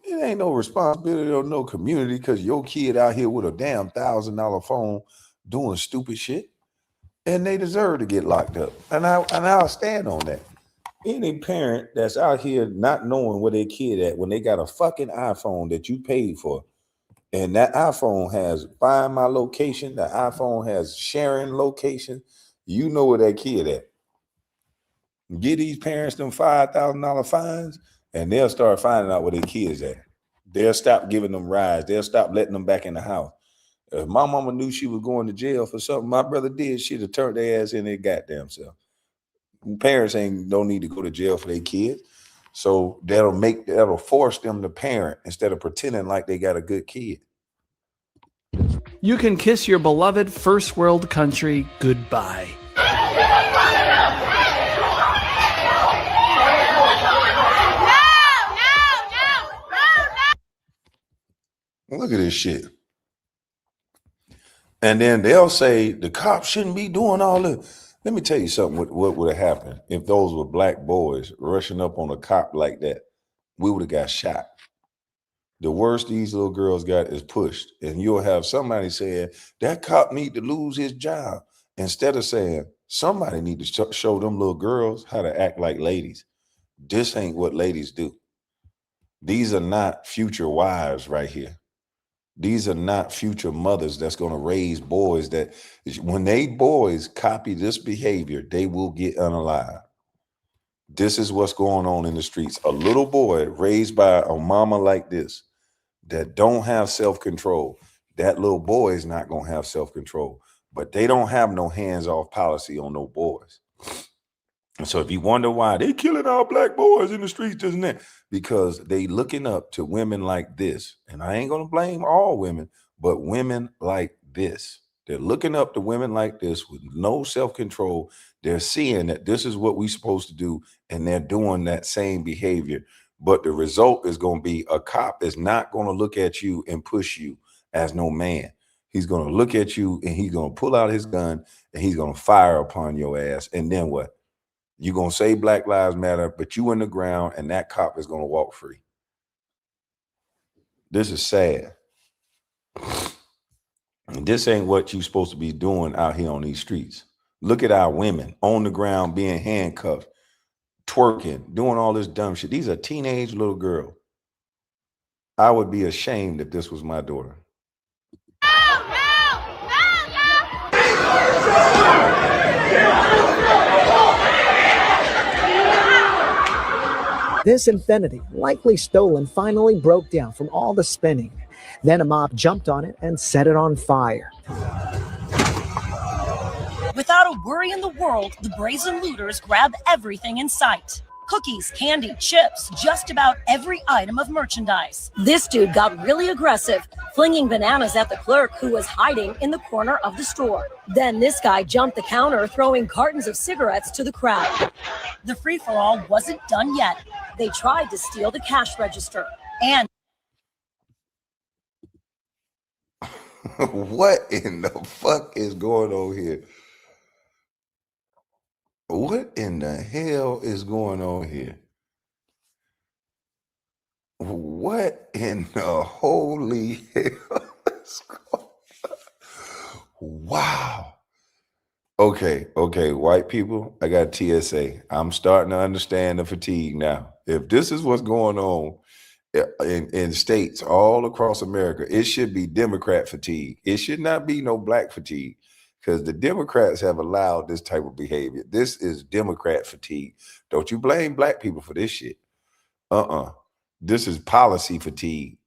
It ain't no responsibility of no community because your kid out here with a damn $1,000 phone doing stupid shit, and they deserve to get locked up. And I'll stand on that. Any parent that's out here not knowing where their kid at when they got a fucking iPhone that you paid for, and that iPhone has find my location, the iPhone has sharing location, you know where that kid at. Give these parents them $5,000 fines, and they'll start finding out where their kids at. They'll stop giving them rides. They'll stop letting them back in the house. If my mama knew she was going to jail for something my brother did, she'd have turned their ass in their goddamn self. Parents don't need to go to jail for their kids. So that'll force them to parent instead of pretending like they got a good kid. You can kiss your beloved first world country goodbye. Look at this shit. And then they'll say the cops shouldn't be doing all this. Let me tell you something. What would have happened if those were black boys rushing up on a cop like that? We would have got shot. The worst these little girls got is pushed. And you'll have somebody saying, that cop need to lose his job. Instead of saying, somebody need to show them little girls how to act like ladies. This ain't what ladies do. These are not future wives right here. These are not future mothers that's going to raise boys that when they boys copy this behavior, they will get unalive. This is what's going on in the streets. A little boy raised by a mama like this that don't have self-control. That little boy is not going to have self-control, but they don't have no hands-off policy on no boys. And so if you wonder why they killing our black boys in the streets, isn't it? Because they looking up to women like this. And I ain't going to blame all women, but women like this. They're looking up to women like this with no self-control. They're seeing that this is what we're supposed to do, and they're doing that same behavior. But the result is going to be a cop is not going to look at you and push you as no man. He's going to look at you and he's going to pull out his gun and he's going to fire upon your ass. And then what? You're going to say Black Lives Matter, but you in the ground and that cop is going to walk free. This is sad. And this ain't what you're supposed to be doing out here on these streets. Look at our women on the ground being handcuffed, twerking, doing all this dumb shit. These are teenage little girls. I would be ashamed if this was my daughter. This Infiniti, likely stolen, finally broke down from all the spinning. Then a mob jumped on it and set it on fire. Without a worry in the world, the brazen looters grab everything in sight. Cookies, candy, chips, just about every item of merchandise. This dude got really aggressive, flinging bananas at the clerk who was hiding in the corner of the store. Then this guy jumped the counter, throwing cartons of cigarettes to the crowd. The free-for-all wasn't done yet. They tried to steal the cash register. And what in the fuck is going on here? What in the hell is going on here? What in the holy hell is going on? Wow. Okay, white people, I got TSA. I'm starting to understand the fatigue now. If this is what's going on in states all across America, it should be Democrat fatigue. It should not be no black fatigue. Because the Democrats have allowed this type of behavior. This is Democrat fatigue. Don't you blame black people for this shit. This is policy fatigue.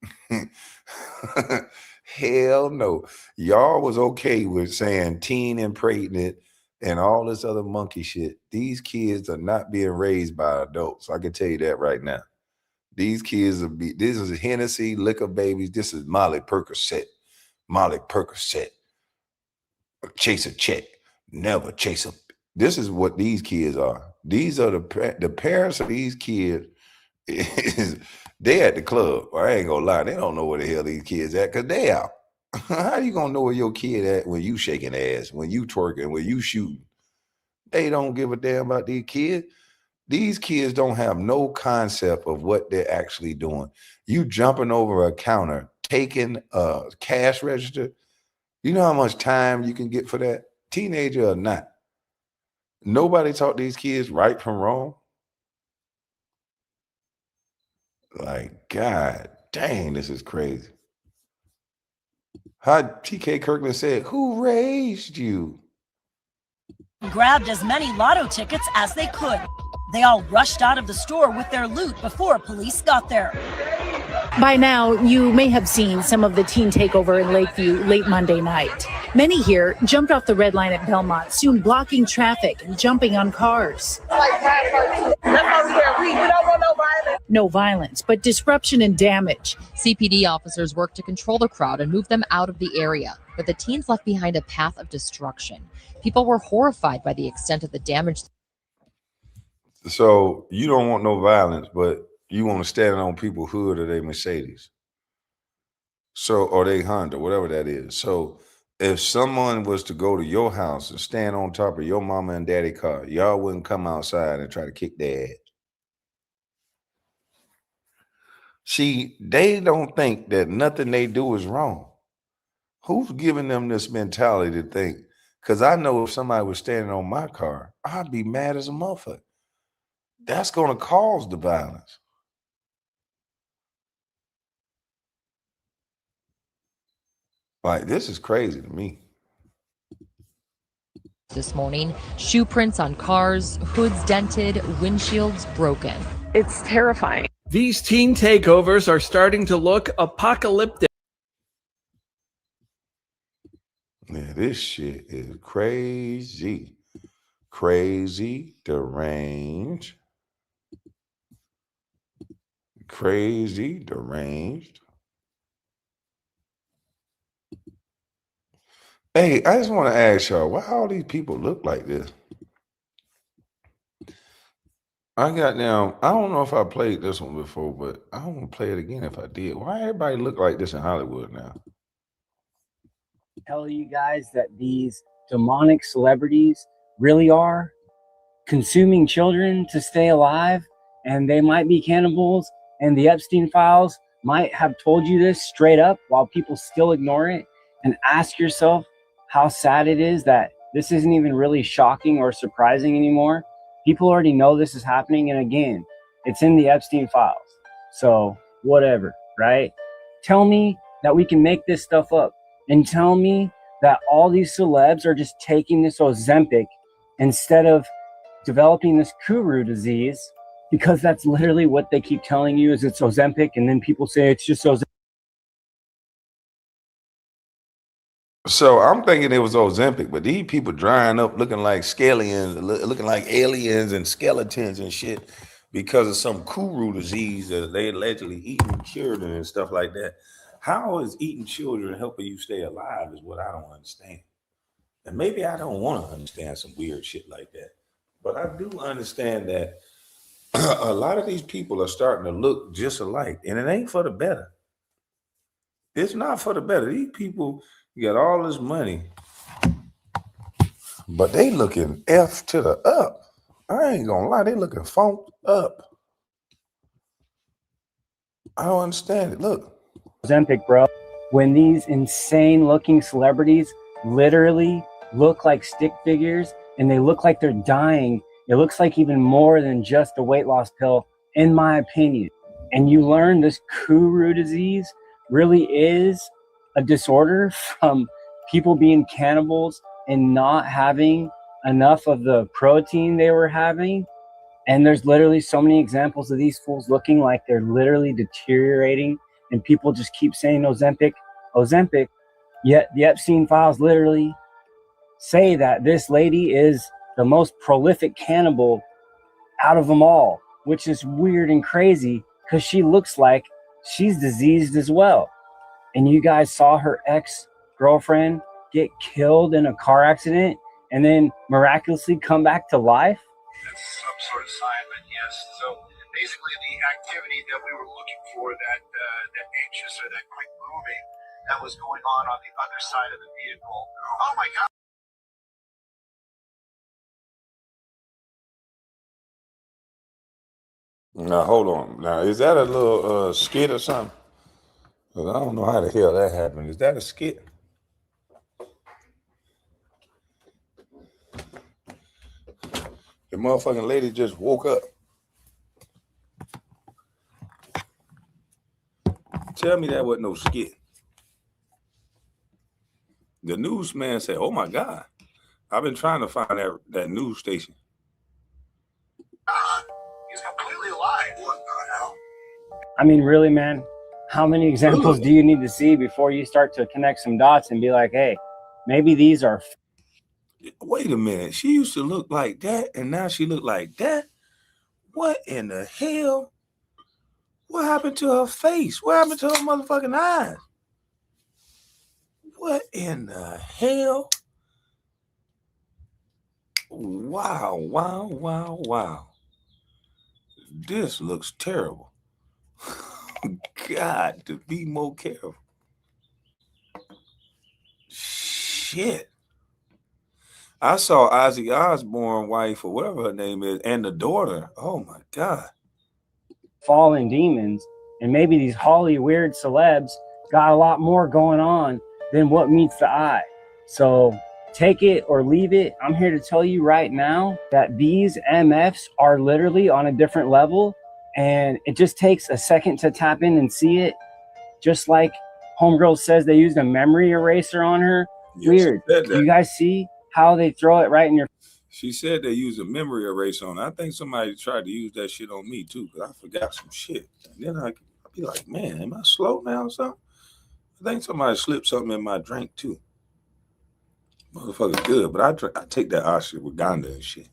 Hell no. Y'all was okay with saying teen impregnant and all this other monkey shit. These kids are not being raised by adults. I can tell you that right now. These kids this is Hennessy, liquor babies. This is Molly Percocet. Chase a check, never chase a. This is what these kids are. These are the parents of these kids. They at the club. I ain't gonna lie, they don't know where the hell these kids at because they out. How you gonna know where your kid at when you shaking ass, when you twerking, when you shooting? They don't give a damn about these kids. These kids don't have no concept of what they're actually doing. You jumping over a counter, taking a cash register. You know how much time you can get for that? Teenager or not. Nobody taught these kids right from wrong. Like, God dang, this is crazy. How TK Kirkland said, who raised you? grabbed as many lotto tickets as they could. They all rushed out of the store with their loot before police got there. By now, you may have seen some of the teen takeover in Lakeview late Monday night. Many here jumped off the red line at Belmont, soon blocking traffic and jumping on cars. No violence, but disruption and damage. CPD officers worked to control the crowd and move them out of the area, but the teens left behind a path of destruction. People were horrified by the extent of the damage. So you don't want no violence, but you want to stand on people's hood or their Mercedes. So, or they Honda, whatever that is. So if someone was to go to your house and stand on top of your mama and daddy car, y'all wouldn't come outside and try to kick their ass. See, they don't think that nothing they do is wrong. Who's giving them this mentality to think? Because I know if somebody was standing on my car, I'd be mad as a motherfucker. That's going to cause the violence. Like, this is crazy to me. This morning, shoe prints on cars, hoods dented, windshields broken. It's terrifying. These teen takeovers are starting to look apocalyptic. Yeah, this shit is crazy. Crazy, deranged. Crazy, deranged. Hey, I just want to ask y'all, why all these people look like this? I don't know if I played this one before, but I don't want to play it again if I did. Why everybody look like this in Hollywood now? Tell you guys that these demonic celebrities really are consuming children to stay alive, and they might be cannibals, and the Epstein files might have told you this straight up while people still ignore it. And ask yourself how sad it is that this isn't even really shocking or surprising anymore. People already know this is happening, and again, it's in the Epstein files. So whatever, right? Tell me that we can make this stuff up, and tell me that all these celebs are just taking this Ozempic instead of developing this Kuru disease, because that's literally what they keep telling you is it's Ozempic, and then people say it's just Ozempic. So I'm thinking it was Ozempic, but these people drying up looking like scallions, looking like aliens and skeletons and shit because of some Kuru disease that they allegedly eating children and stuff like that. How is eating children helping you stay alive is what I don't understand. And maybe I don't want to understand some weird shit like that. But I do understand that a lot of these people are starting to look just alike, and it ain't for the better. It's not for the better. These people got all this money, but they looking F to the up. I ain't gonna lie, they looking funked up. I don't understand it. Look. Ozempic, bro. When these insane looking celebrities literally look like stick figures and they look like they're dying, it looks like even more than just a weight loss pill, in my opinion. And you learn this Kuru disease really is a disorder from people being cannibals and not having enough of the protein they were having. And there's literally so many examples of these fools looking like they're literally deteriorating, and people just keep saying Ozempic, Ozempic, yet the Epstein files literally say that this lady is the most prolific cannibal out of them all, which is weird and crazy because she looks like she's diseased as well. And you guys saw her ex-girlfriend get killed in a car accident and then miraculously come back to life? That's some sort of sign, but yes. So basically the activity that we were looking for, that anxious or that quick moving, that was going on the other side of the vehicle. Oh my God. Now, hold on. Now, is that a little skit or something? 'Cause I don't know how the hell that happened. Is that a skit? The motherfucking lady just woke up. Tell me that wasn't no skit. The newsman said, oh my God, I've been trying to find that news station. He's completely alive. What the hell? I mean, really, man, how many examples do you need to see before you start to connect some dots and be like, hey, maybe these are... Wait a minute. She used to look like that, and now she look like that? What in the hell? What happened to her face? What happened to her motherfucking eyes? What in the hell? Wow, wow, wow, wow. This looks terrible. God, to be more careful. Shit. I saw Ozzy Osbourne wife or whatever her name is and the daughter. Oh my God. fallen demons, and maybe these Holly weird celebs got a lot more going on than what meets the eye. So take it or leave it. I'm here to tell you right now that these MFs are literally on a different level, and it just takes a second to tap in and see it. Just like Homegirl says they used a memory eraser on her. Yes, Weird. said that. You guys see how they throw it right in your... She said they used a memory eraser on her. I think somebody tried to use that shit on me too, because I forgot some shit. And then I'd be like, man, am I slow now or something? I think somebody slipped something in my drink too. Motherfucker's good, but I take that ashwagandha and shit.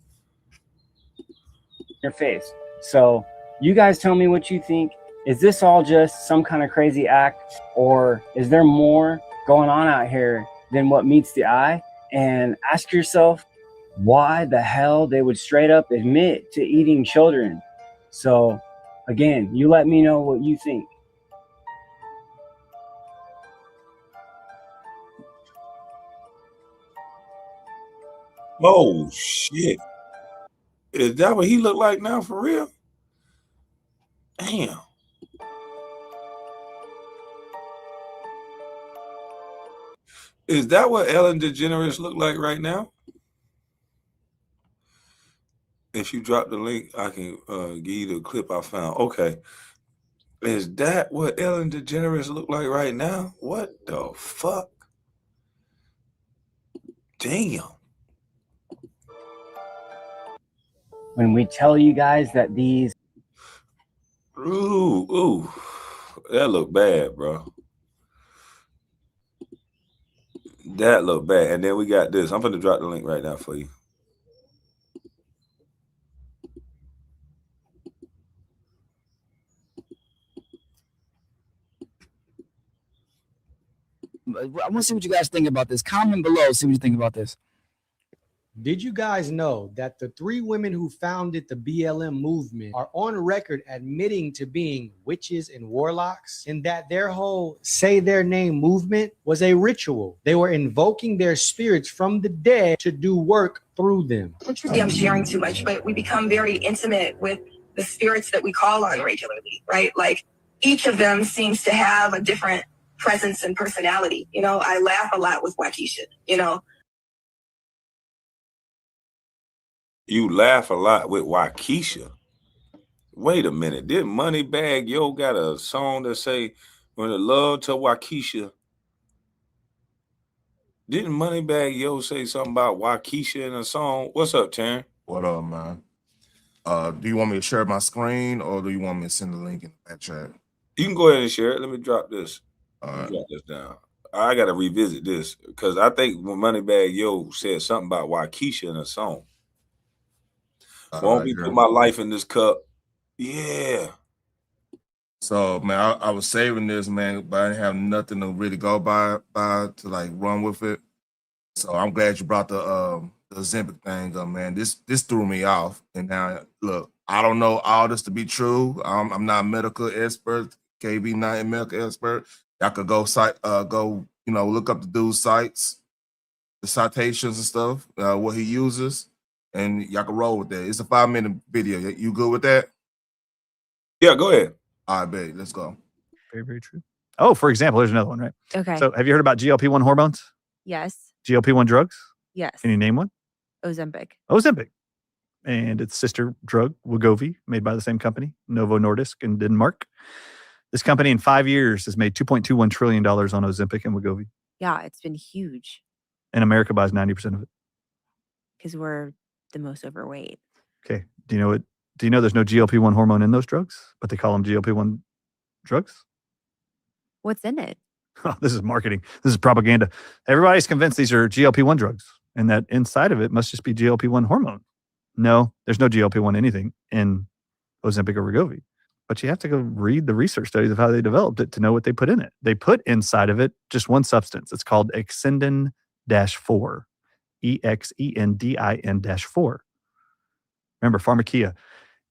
Your face. So you guys tell me what you think. Is this all just some kind of crazy act, or is there more going on out here than what meets the eye? And ask yourself why the hell they would straight up admit to eating children. So again, you let me know what you think. Oh shit. Is that what he look like now for real? Damn. Is that what Ellen DeGeneres look like right now? If you drop the link, I can give you the clip I found. Okay. Is that what Ellen DeGeneres look like right now? What the fuck? Damn. When we tell you guys that these... Ooh. That look bad, bro. That look bad. And then we got this. I'm going to drop the link right now for you. I want to see what you guys think about this. Comment below, see what you think about this. Did you guys know that the 3 women who founded the BLM movement are on record admitting to being witches and warlocks, and that their whole say their name movement was a ritual? They were invoking their spirits from the dead to do work through them. I'm sharing too much, but we become very intimate with the spirits that we call on regularly, right? Like each of them seems to have a different presence and personality. You know, I laugh a lot with Waukesha, you know. You laugh a lot with Waukesha. Wait a minute. Did Moneybagg Yo got a song that say, when the love to Waukesha? Didn't Moneybagg Yo say something about Waukesha in a song? What's up, Taryn? What up, man? Do you want me to share my screen, or do you want me to send the link in that chat? You can go ahead and share it. Let me drop this. Drop this down. I got to revisit this because I think when Moneybagg Yo said something about Waukesha in a song. Won't be put my life in this cup. Yeah. So, man, I was saving this, man, but I didn't have nothing to really go by to like run with it. So I'm glad you brought the Ozempic thing up, man. This threw me off. And now, look, I don't know all this to be true. I'm not a medical expert. KB not a medical expert. Y'all could go look up the dude's sites, the citations and stuff, what he uses, and y'all can roll with that. It's a 5-minute video. You good with that? Yeah, go ahead. All right, babe, let's go. Very, very true. Oh, for example, there's another one, right? Okay. So have you heard about GLP-1 hormones? Yes. GLP-1 drugs? Yes. Can you name one? Ozempic. Ozempic. And its sister drug, Wegovy, made by the same company, Novo Nordisk in Denmark. This company in 5 years has made $2.21 trillion on Ozempic and Wegovy. Yeah, it's been huge And America buys 90% of it. because we're the most overweight. Okay. Do you know what Do you know there's no GLP-1 hormone in those drugs, but they call them GLP-1 drugs? What's in it? Oh, this is marketing. This is propaganda. Everybody's convinced these are GLP-1 drugs and that inside of it must just be GLP-1 hormone. No, there's no GLP-1 anything in Ozempic or Wegovy. But you have to go read the research studies of how they developed it to know what they put in it. They put inside of it just one substance. It's called Exendin-4, EXENDIN-4. Remember, pharmakia.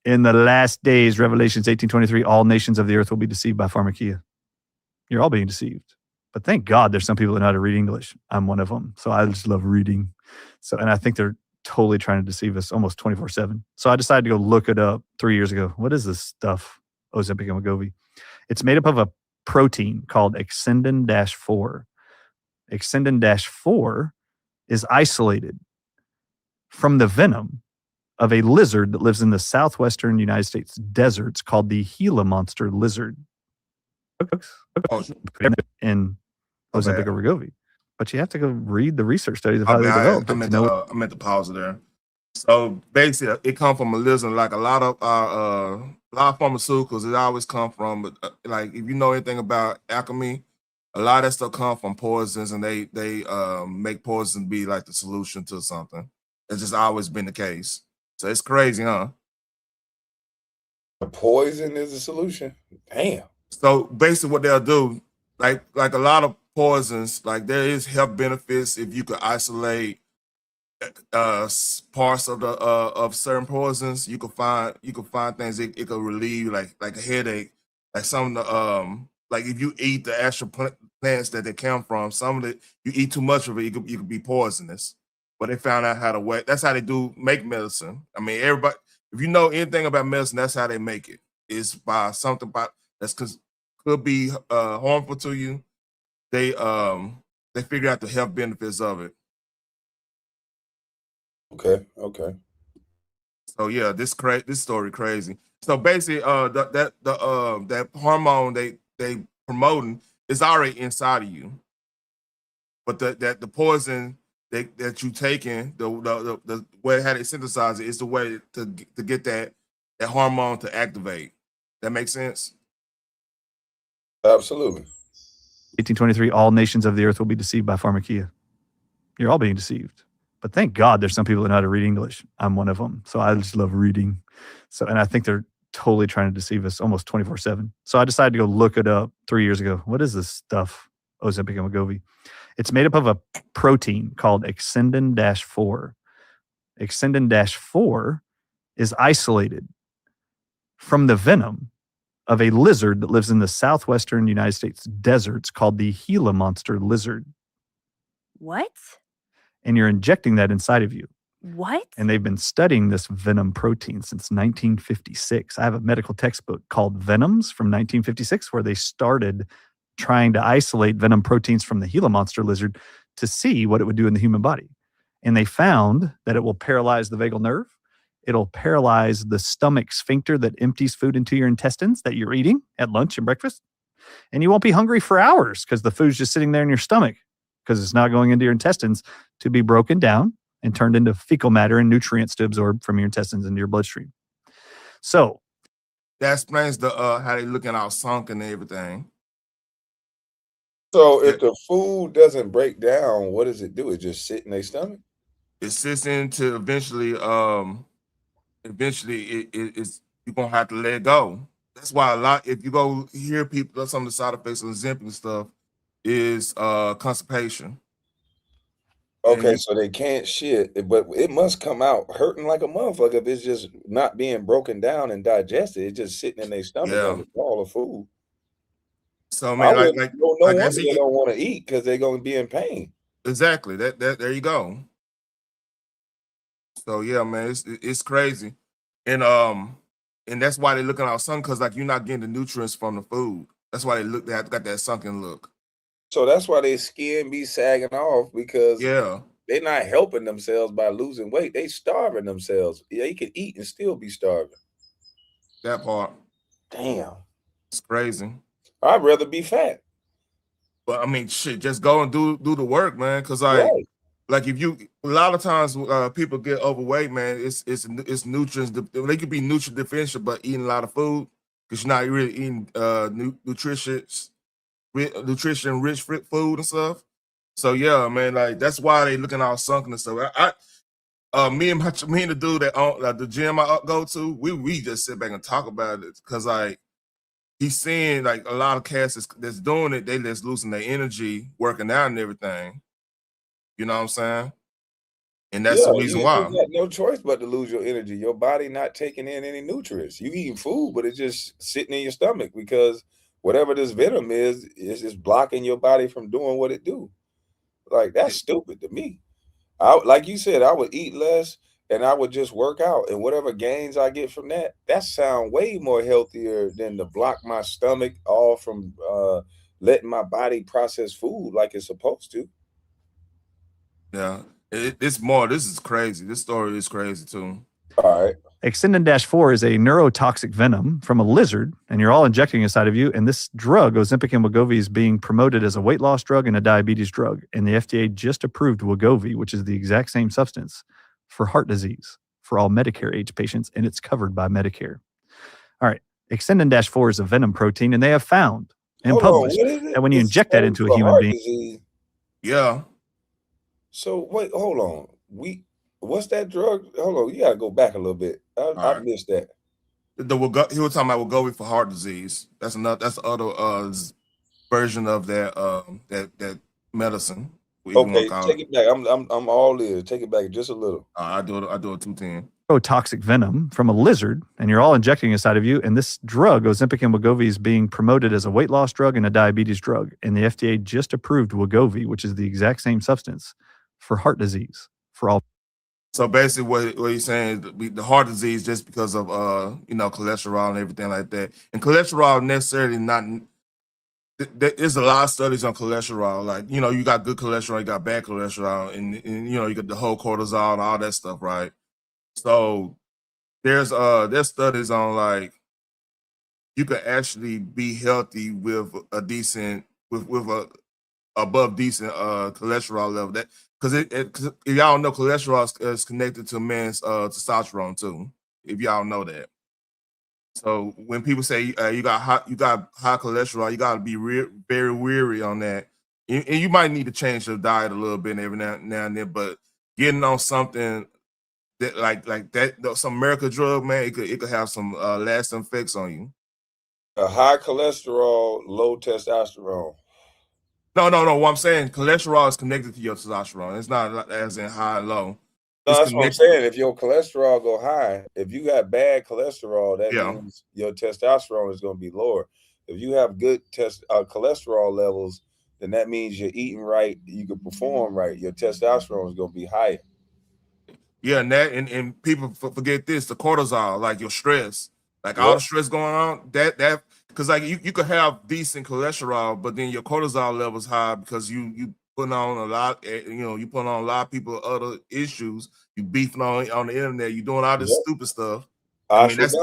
In the last days, Revelations 18:23, all nations of the earth will be deceived by pharmakia. You're all being deceived. But thank God there's some people that know how to read English. I'm one of them. So I just love reading. And I think they're totally trying to deceive us almost 24/7. So I decided to go look it up 3 years ago. What is this stuff, Ozempic and Wegovy? It's made up of a protein called Exendin-4. Exendin-4 is isolated from the venom of a lizard that lives in the southwestern United States deserts called the Gila monster lizard. In Ozempic or Wegovy. But you have to go read the research studies of how they developed it to know. I meant to pause it there. So basically, it comes from a lizard. Like a lot of pharmaceuticals, it always come from. Like if you know anything about alchemy, a lot of that stuff comes from poisons, and they make poison be like the solution to something. It's just always been the case. So it's crazy, huh? The poison is the solution. Damn. So basically, what they'll do, like a lot of poisons, like there is health benefits if you could isolate parts of the of certain poisons. You could find things it could relieve, like a headache, like some of the like if you eat the actual plants that they come from, some of it you eat too much of it, you could be poisonous. But they found out how to wait. That's how they do make medicine. I mean, everybody, if you know anything about medicine, that's how they make it. It's by something about that's could be harmful to you. They figure out the health benefits of it. Okay. So yeah, this story crazy. So basically, that hormone they promoting is already inside of you, but the poison that you taking, the way how they synthesize it is the way to get that hormone to activate. That makes sense. Absolutely. 18:23, all nations of the earth will be deceived by pharmakia. You're all being deceived. But thank God there's some people that know how to read English. I'm one of them. So I just love reading. And I think they're totally trying to deceive us almost 24/7. So I decided to go look it up 3 years ago. What is this stuff, Ozempic and Wegovy? It's made up of a protein called Exendin-4. Exendin-4 is isolated from the venom of a lizard that lives in the southwestern United States deserts called the Gila monster lizard. What? And you're injecting that inside of you. What? And they've been studying this venom protein since 1956. I have a medical textbook called Venoms from 1956 where they started trying to isolate venom proteins from the Gila monster lizard to see what it would do in the human body. And they found that it will paralyze the vagal nerve. It'll paralyze the stomach sphincter that empties food into your intestines that you're eating at lunch and breakfast. And you won't be hungry for hours because the food's just sitting there in your stomach because it's not going into your intestines to be broken down and turned into fecal matter and nutrients to absorb from your intestines into your bloodstream. So that explains the how they looking all sunk and everything. So if the food doesn't break down, what does it do? It just sit in their stomach? It sits into eventually it's you're gonna have to let it go. That's why if you go hear people, some of the side effects of Ozempic and stuff is constipation. Okay, so they can't shit, but it must come out hurting like a motherfucker if it's just not being broken down and digested. It's just sitting in their stomach like a ball of food. So man, no wonder as they don't want to eat because they're gonna be in pain. Exactly. That there you go. So yeah, man, it's crazy, and that's why they're looking out sun because like you're not getting the nutrients from the food. That's why they got that sunken look. So that's why their skin be sagging off because they're not helping themselves by losing weight. They starving themselves. Yeah, you can eat and still be starving. That part. Damn. It's crazy. I'd rather be fat. But I mean, shit, just go and do the work, man. Because like if you a lot of times people get overweight, man. It's nutrients. They could be nutrient deficient, but eating a lot of food because you're not really eating nutrition rich food and stuff. So yeah, man, like that's why they looking all sunken and stuff. Me and the dude that own the gym I go to, we just sit back and talk about it because like he's seeing like a lot of cats that's doing it, they just losing their energy working out and everything. You know what I'm saying? And that's Yeah, the reason you why. got no choice but to lose your energy. Your body not taking in any nutrients. You eating food, but it's just sitting in your stomach because whatever this venom is just blocking your body from doing what it do. Like that's stupid to me. Like you said, I would eat less and I would just work out, and whatever gains I get from that sound way more healthier than to block my stomach all from letting my body process food like it's supposed to. Yeah, it's more. This is crazy. This story is crazy too. All right. Extendin-4 is a neurotoxic venom from a lizard, and you're all injecting inside of you. And this drug, Ozempic and Wegovy, is being promoted as a weight loss drug and a diabetes drug. And the FDA just approved Wegovy, which is the exact same substance, for heart disease for all Medicare age patients, and it's covered by Medicare. All right. Extendin-4 is a venom protein, and they have found and published that when you inject that into a human being, disease. Yeah. So wait, hold on. What's that drug? Hold on, you gotta go back a little bit. I right. missed that. He was talking about Wegovy for heart disease. That's the other version of that that medicine. Okay, take it back. I'm all ears. Take it back just a little. I do it 210. Toxic venom from a lizard, and you're all injecting inside of you. And this drug, Ozempic and Wegovy, is being promoted as a weight loss drug and a diabetes drug. And the FDA just approved Wegovy, which is the exact same substance, for heart disease for all. So basically, what he's saying is the heart disease just because of cholesterol and everything like that. And cholesterol necessarily not. There's a lot of studies on cholesterol. Like you got good cholesterol, you got bad cholesterol, and you got the whole cortisol and all that stuff, right? So there's studies on like you could actually be healthy with a decent with a above decent cholesterol level. That because if y'all know, cholesterol is connected to man's testosterone too. If y'all know that. So when people say you got high cholesterol, you got to be very weary on that, and you might need to change your diet a little bit every now and then. But getting on something that like that, some America drug, man, it could have some lasting effects on you. A high cholesterol, low testosterone. No. What I'm saying, cholesterol is connected to your testosterone. It's not as in high and low. No, that's what I'm saying. If your cholesterol go high, if you got bad cholesterol, that means your testosterone is going to be lower. If you have good cholesterol levels, then that means you're eating right. You can perform right. Your testosterone is going to be higher. Yeah, and people forget this: the cortisol, like your stress, like all the stress going on. That because like you could have decent cholesterol, but then your cortisol level's high because you putting on a lot. You putting on a lot of people other issues. You beefing on the internet. You doing all this stupid stuff. I mean, that's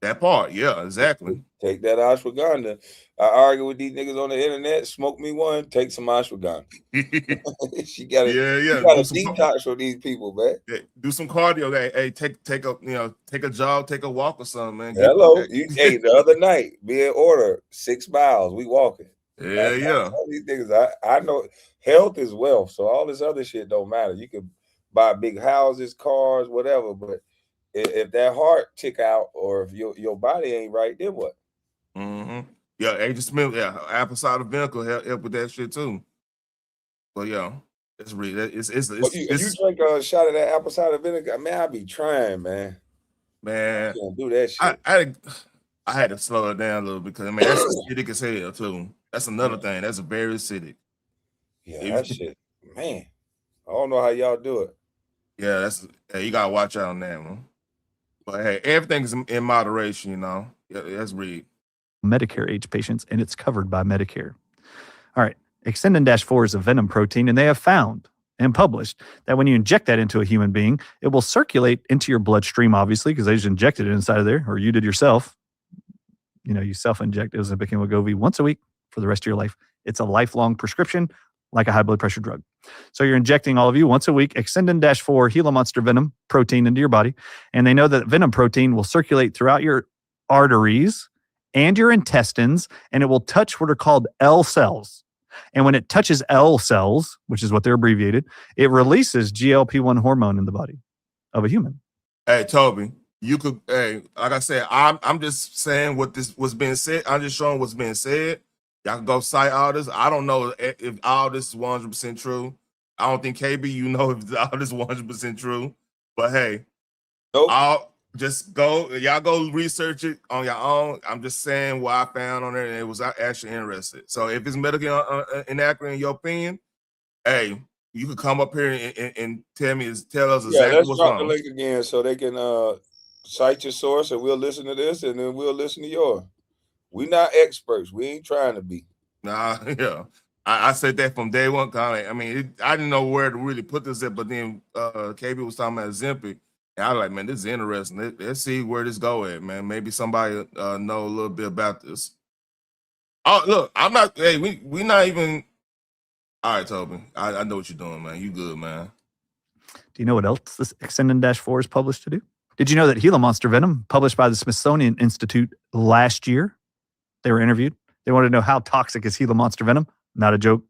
that part. Yeah, exactly. Take that ashwagandha. I argue with these niggas on the internet. Smoke me one. Take some ashwagandha. You gotta detox from these people, man. Yeah, do some cardio. Hey, take a jog, take a walk or something, man. Hello, hey, the other night, be in order, 6 miles. We walking. Yeah. All these niggas, I know health is wealth, so all this other shit don't matter. You can buy big houses, cars, whatever, but if that heart tick out or if your body ain't right, then what? Mm-hmm. Yeah, Agent Smith, apple cider vinegar help with that shit too. But yeah, it's really it's you drink a shot of that apple cider vinegar, man, I be trying, man. Man, I can't do that shit. I had to slow it down a little because man, that's acidic as hell too. That's another thing. That's very acidic. Yeah, that shit, man. I don't know how y'all do it. Yeah, you gotta watch out on that one. But hey, everything's in moderation, Yeah, that's real. Medicare age patients, and it's covered by Medicare. All right. Extendin-4 is a venom protein, and they have found and published that when you inject that into a human being, it will circulate into your bloodstream, obviously, because they just injected it inside of there, or you did yourself. You self-inject Ozempic and Wegovy once a week for the rest of your life. It's a lifelong prescription. like a high blood pressure drug. So you're injecting, all of you, once a week, Exendin-4 Gila Monster Venom protein into your body. And they know that venom protein will circulate throughout your arteries and your intestines, and it will touch what are called L cells. And when it touches L cells, which is what they're abbreviated, it releases GLP-1 hormone in the body of a human. Hey, Toby, you could, hey, like I said, I'm just saying what this was being said. I'm just showing what's being said. Y'all can go cite all this. I don't know if all this is 100% true. I don't think KB, you know if all this is 100% true. But hey, I'll just go. Y'all go research it on your own. I'm just saying what I found on it, and it was actually interested. So if it's medically inaccurate in your opinion, hey, you can come up here and tell us exactly let's what's drop the wrong. link again so they can cite your source, and we'll listen to this, and then we'll listen to yours. We're not experts. We ain't trying to be. Nah, yeah. I said that from day one. I mean, I didn't know where to really put this at, but then KB was talking about Ozempic, and I was like, man, this is interesting. Let's see where this go at, man. Maybe somebody know a little bit about this. Oh, look, I'm not. Hey, we not even. All right, Toby. I know what you're doing, man. You good, man. Do you know what else this Exendin-4 is published to do? Did you know that Gila Monster Venom, published by the Smithsonian Institute last year, they were interviewed. They wanted to know how toxic is Gila Monster Venom. Not a joke.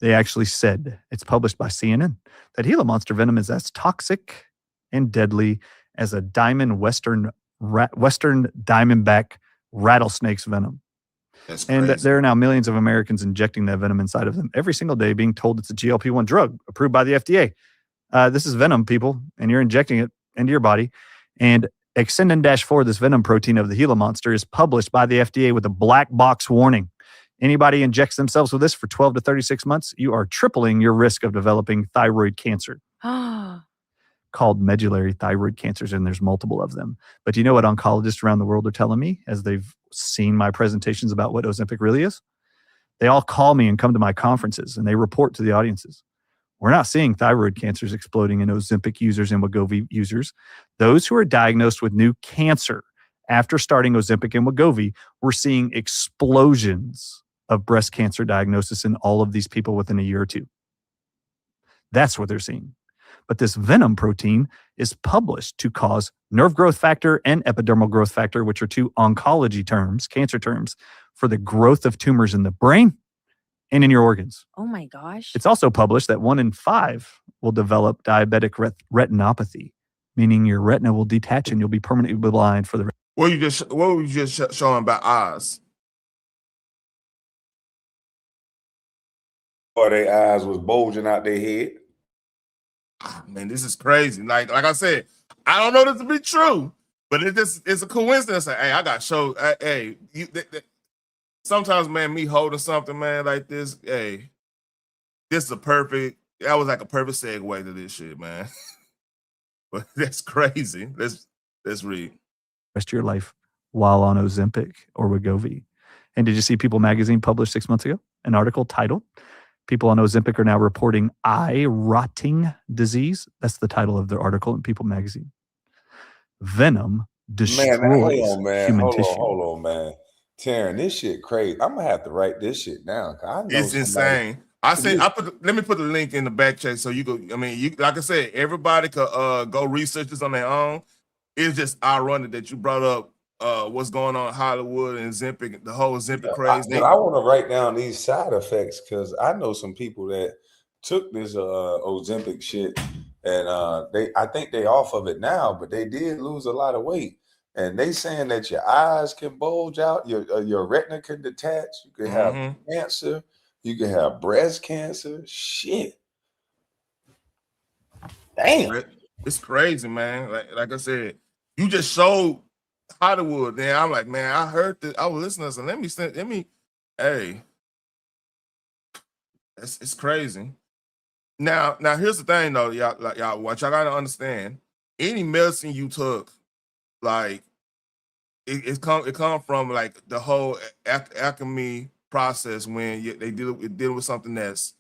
They actually said, it's published by CNN, that Gila Monster Venom is as toxic and deadly as a western diamondback rattlesnake's venom. That's crazy. And there are now millions of Americans injecting that venom inside of them every single day, being told it's a GLP-1 drug approved by the FDA. This is venom, people, and you're injecting it into your body. And Exendin-4, this venom protein of the Gila Monster, is published by the FDA with a black box warning. Anybody injects themselves with this for 12 to 36 months, you are tripling your risk of developing thyroid cancer. Called medullary thyroid cancers, and there's multiple of them. But do you know what oncologists around the world are telling me as they've seen my presentations about what Ozempic really is? They all call me and come to my conferences, and they report to the audiences. We're not seeing thyroid cancers exploding in Ozempic users and Wegovy users. Those who are diagnosed with new cancer after starting Ozempic and Wegovy, we're seeing explosions of breast cancer diagnosis in all of these people within a year or two. That's what they're seeing. But this venom protein is published to cause nerve growth factor and epidermal growth factor, which are two oncology terms, cancer terms, for the growth of tumors in the brain and in your organs. Oh my gosh. It's also published that 1 in 5 will develop diabetic retinopathy, meaning your retina will detach and you'll be permanently blind for the rest. What were you just showing about eyes? Or their eyes was bulging out their head. Man, this is crazy. Like I said, I don't know this to be true, but it's a coincidence. Hey, I got show. Hey, sometimes, man, me holding something, man, like this. Hey, this is that was like a perfect segue to this shit, man. But that's crazy. Let's read. Rest of your life while on Ozempic or Wegovy. And did you see People Magazine published 6 months ago an article titled "People on Ozempic are now reporting eye rotting disease"? That's the title of their article in People Magazine. Venom destroys human tissue. Hold on, man. Taryn, this shit crazy. I'm gonna have to write this shit down. I know It's insane. Let me put the link in the back check so you go. I mean, like I said, everybody could go research this on their own. It's just ironic that you brought up what's going on in Hollywood and Ozempic, the whole Ozempic craze. I want to write down these side effects because I know some people that took this Ozempic shit, and I think they off of it now, but they did lose a lot of weight. And they saying that your eyes can bulge out, your retina can detach, you can have cancer, you can have breast cancer. Shit. Damn. It's crazy, man. Like I said, you just showed Hollywood. Then I'm like, man, I heard that. I was listening to this, and let me. Hey, it's crazy. Now, here's the thing, though, y'all. What y'all gotta understand: any medicine you took, like, it come from like the whole alchemy process when they deal with something that's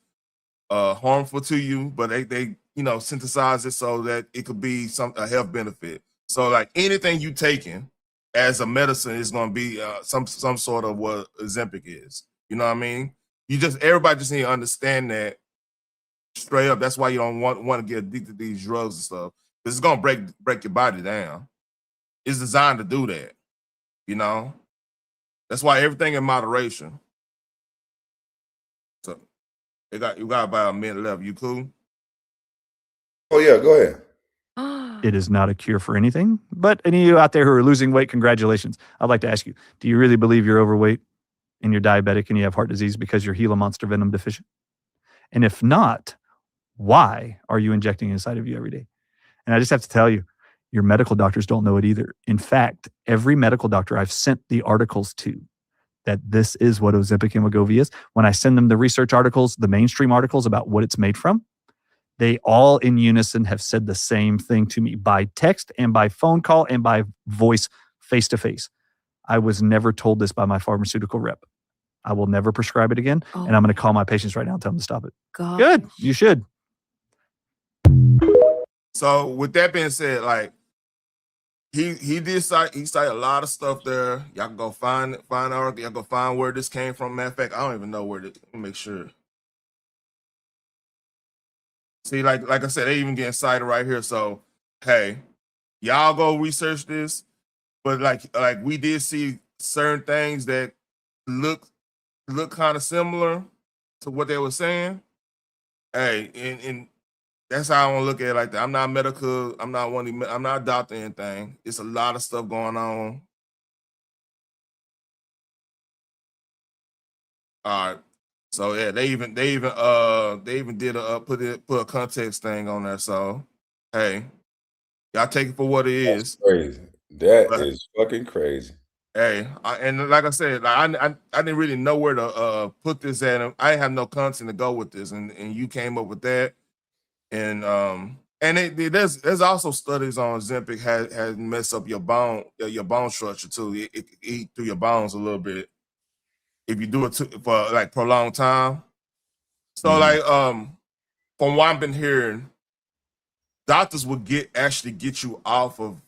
harmful to you, but they synthesize it so that it could be a health benefit. So like anything you taking as a medicine is going to be some sort of what Ozempic is. You know what I mean? everybody just need to understand that straight up. That's why you don't want to get addicted to these drugs and stuff. Because it's gonna break your body down. It's designed to do that, you know. That's why everything in moderation. So you got about a minute left. You cool? Oh yeah, go ahead. It is not a cure for anything, but any of you out there who are losing weight, congratulations. I'd like to ask you, do you really believe you're overweight and you're diabetic and you have heart disease because you're Gila monster venom deficient? And if not, why are you injecting inside of you every day? And I just have to tell you, your medical doctors don't know it either. In fact, every medical doctor I've sent the articles to that this is what Ozempic and Wegovy is, when I send them the research articles, the mainstream articles about what it's made from, they all in unison have said the same thing to me by text and by phone call and by voice face to face. I was never told this by my pharmaceutical rep. I will never prescribe it again. And I'm going to call my patients right now and tell them to stop it. Good. You should. So with that being said, like he did cite a lot of stuff there. Y'all can go find article. Y'all go find where this came from. Matter of fact, I don't even know where. Let me make sure. See, like I said, they even getting cited right here. So hey, y'all go research this. But like we did see certain things that look kind of similar to what they were saying. Hey, and that's how I want to look at it like that. I'm not medical. I'm not a doctor or anything. It's a lot of stuff going on. All right. So yeah, they even did a put a context thing on there. So hey, y'all take it for what it is. Crazy. That But, is fucking crazy. hey, and like I said, like I didn't really know where to put this at. I didn't have no content to go with this, and you came up with that. And there's also studies on Ozempic has messed up your bone structure too. It eat through your bones a little bit if you do it for like prolonged time. So like from what I've been hearing, doctors will actually get you off of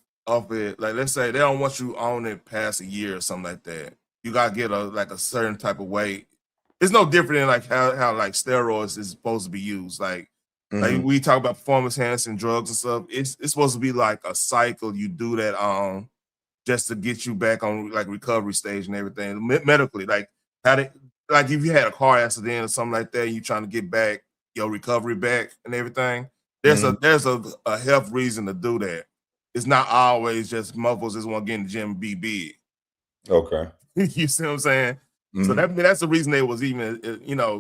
it. Like let's say they don't want you on it past a year or something like that. You gotta get a certain type of weight. It's no different than like how like steroids is supposed to be used. Like we talk about performance enhancing drugs and stuff. It's supposed to be like a cycle. You do that just to get you back on like recovery stage and everything medically. Like if you had a car accident or something like that, you trying to get back your recovery back and everything. There's a health reason to do that. It's not always just motherfuckers just want to get in the gym and be big. Okay. You see what I'm saying? So that's the reason they was even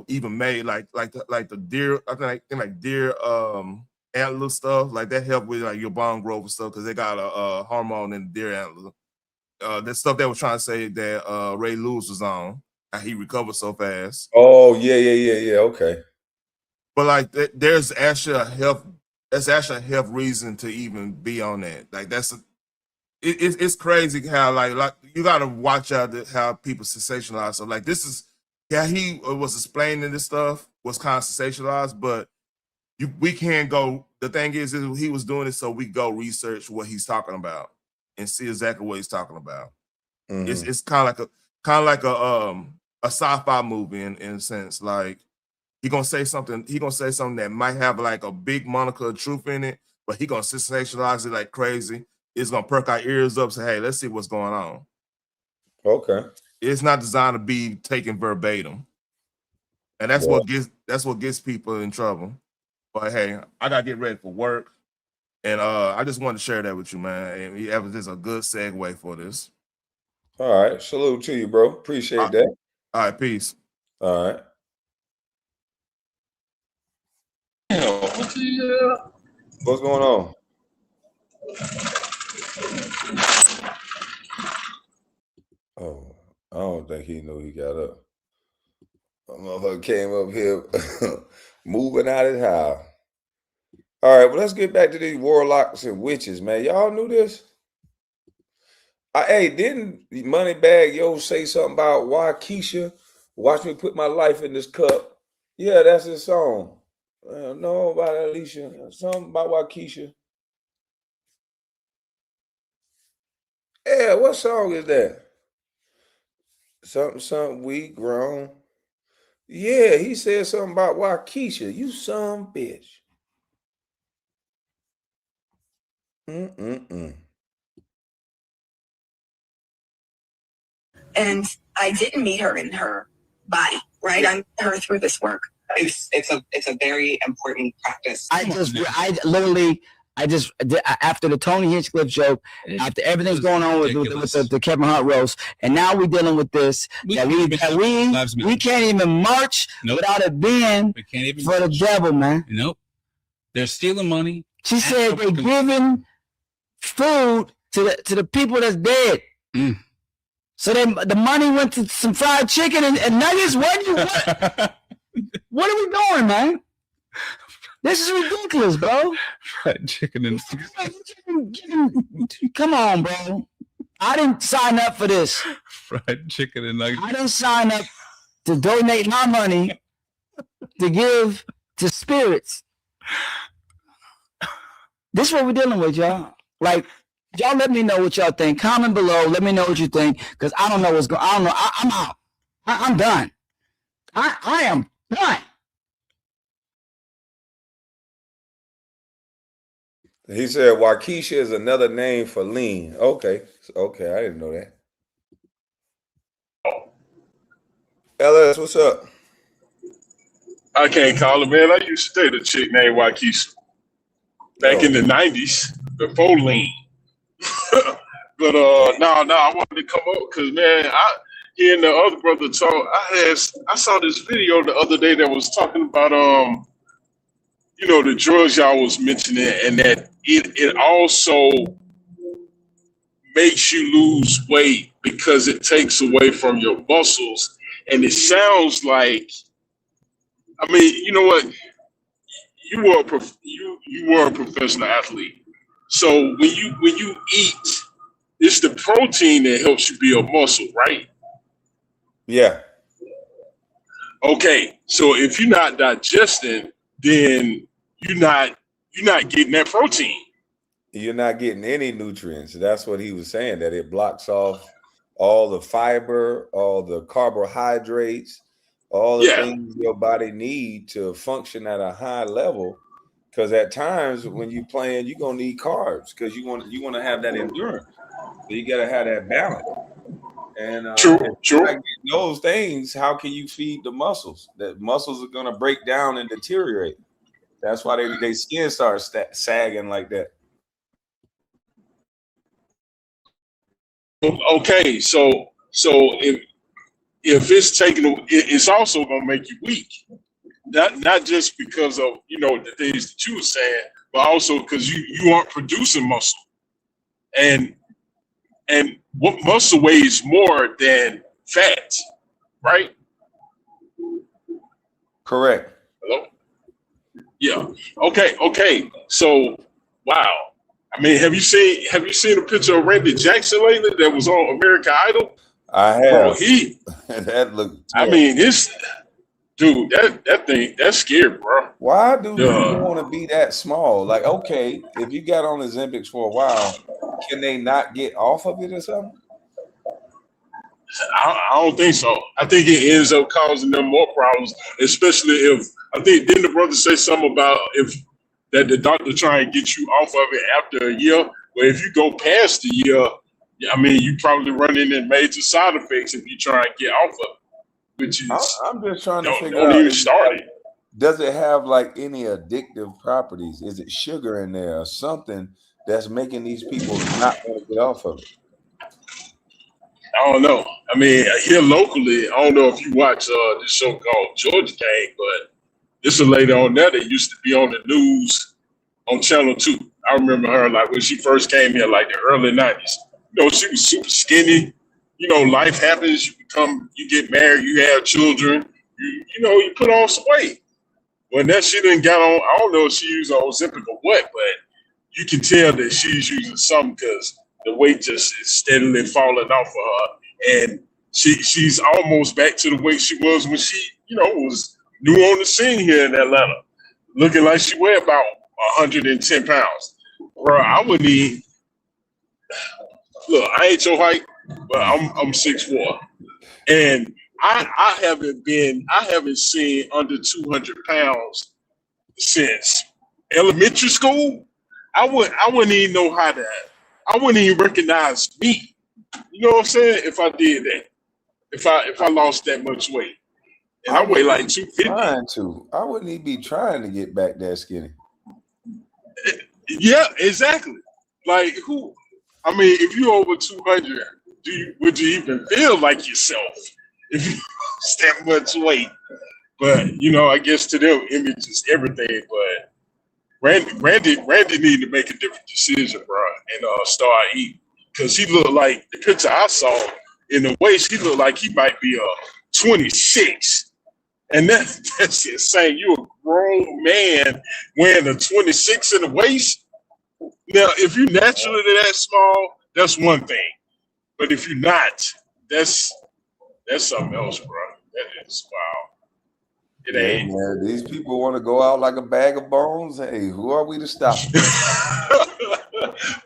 even made like the deer. I think like deer antler stuff like that help with like your bone growth and stuff because they got a hormone in the deer antler. That stuff they was trying to say that Ray Lewis was on. How he recovered so fast. Oh yeah. Okay. But like there's actually a health reason to even be on that. Like it's crazy how like you gotta watch out how people sensationalize. So like this is he was explaining this stuff was kind of sensationalized, but we can't go. The thing is he was doing it so we go research what he's talking about and see exactly what he's talking about. It's kind of like a sci-fi movie in a sense. Like he gonna say something that might have like a big monica of truth in it, but he gonna sensationalize it like crazy. It's gonna perk our ears up. Say, hey, let's see what's going on. Okay. It's not designed to be taken verbatim, and that's what gets people in trouble. But hey, I gotta get ready for work, and I just wanted to share that with you, man. And that was just a good segue for this. All right. Salute to you, bro. Appreciate that. All right, peace. All right. What's going on? Oh, I don't think he knew he got up. A motherfucker came up here moving out his house. All right, well, let's get back to these warlocks and witches, man. Y'all knew this? Hey, didn't Moneybag Yo say something about why Keisha? Watch me put my life in this cup. Yeah, that's his song. No, about Alicia. Something about Waukesha. Yeah, what song is that? Something we grown. Yeah, he said something about Waukesha. You some bitch. Mm-mm-mm. And I didn't meet her in her body, right? I met her through this work. It's a very important practice. I just after the Tony Hinchcliffe joke, after everything's going on with the Kevin Hart roast, and now we're dealing with this we can't even march without it being for the devil, man. Nope. They're stealing money. She said they're giving food to the people that's dead. So the money went to some fried chicken and nuggets. What are we doing, man? This is ridiculous, bro. Fried chicken and come on, bro. I didn't sign up for this. Fried chicken and nuggets. I didn't sign up to donate my money to give to spirits. This is what we're dealing with, y'all. Like, y'all let me know what y'all think. Comment below. Let me know what you think. Because I don't know what's going on. I don't know. I'm out. I'm done. I am done. He said Waukesha is another name for lean. Okay. Okay, I didn't know that. LS, what's up? I can't call it, man. I used to date a chick named Waukesha back in the 90s, before lean. But I wanted to come up because, man, hearing the other brother talk, I saw this video the other day that was talking about the drugs y'all was mentioning, and that it also makes you lose weight because it takes away from your muscles. And it sounds like, I mean, you know what? You were a professional athlete. So when you eat, it's the protein that helps you build muscle, right? Yeah. Okay. So if you're not digesting, then you're not getting that protein. You're not getting any nutrients. That's what he was saying, that it blocks off all the fiber, all the carbohydrates, all the things your body need to function at a high level. Because at times when you're playing, you're gonna need carbs because you want to have that endurance. So you gotta have that balance. And if you're not getting those things, how can you feed the muscles? The muscles are gonna break down and deteriorate. That's why they skin starts sagging like that. Okay, so if it's taking, it's also gonna make you weak. Not just because of the things that you were saying, but also because you aren't producing muscle. And what muscle weighs more than fat, right? Correct. Hello? Yeah. Okay. So wow. I mean, have you seen a picture of Randy Jackson lately that was on American Idol? I have. Bro, that looked. I mean, that thing, that's scary, bro. Why do people want to be that small? Like, okay, if you got on Ozempic for a while, can they not get off of it or something? I don't think so. I think it ends up causing them more problems, especially if, I think, didn't the brother say something about that the doctor try and get you off of it after a year? Well, if you go past the year, I mean, you probably run into major side effects if you try and get off of it. Which is, I'm just trying to figure don't out. even start it. Does it have like any addictive properties? Is it sugar in there or something that's making these people not want to get off of it? I don't know. I mean, here locally, I don't know if you watch this show called Georgia Gang, but there's a lady on there that used to be on the news on Channel 2. I remember her like when she first came here, like the early 90s. She was super skinny. Life happens. You get married, you have children. You put on some weight. When that she done got on, I don't know if she used Ozempic or what, but you can tell that she's using something because the weight just is steadily falling off of her, and she's almost back to the weight she was when she, was new on the scene here in Atlanta, looking like she weighed about 110 pounds. Bro, I wouldn't even look. I ain't your height, but I'm 6'4", and I haven't seen under 200 pounds since elementary school. I wouldn't even know how to. I wouldn't even recognize me. You know what I'm saying? If I did that, if I lost that much weight, and I weigh like 250. I wouldn't even be trying to get back that skinny. Yeah, exactly. Like who? I mean, if you're over 200, would you even feel like yourself if you lost that much weight? But you know, I guess to them, image is everything. But Randy needed to make a different decision, bro, and start eating because he looked like the picture I saw in the waist. He looked like he might be 26, and that's insane. You a grown man wearing a 26 in the waist. Now, if you naturally that small, that's one thing. But if you're not, that's something else, bro. That is wow. It ain't. Hey, man, these people want to go out like a bag of bones. Hey, who are we to stop?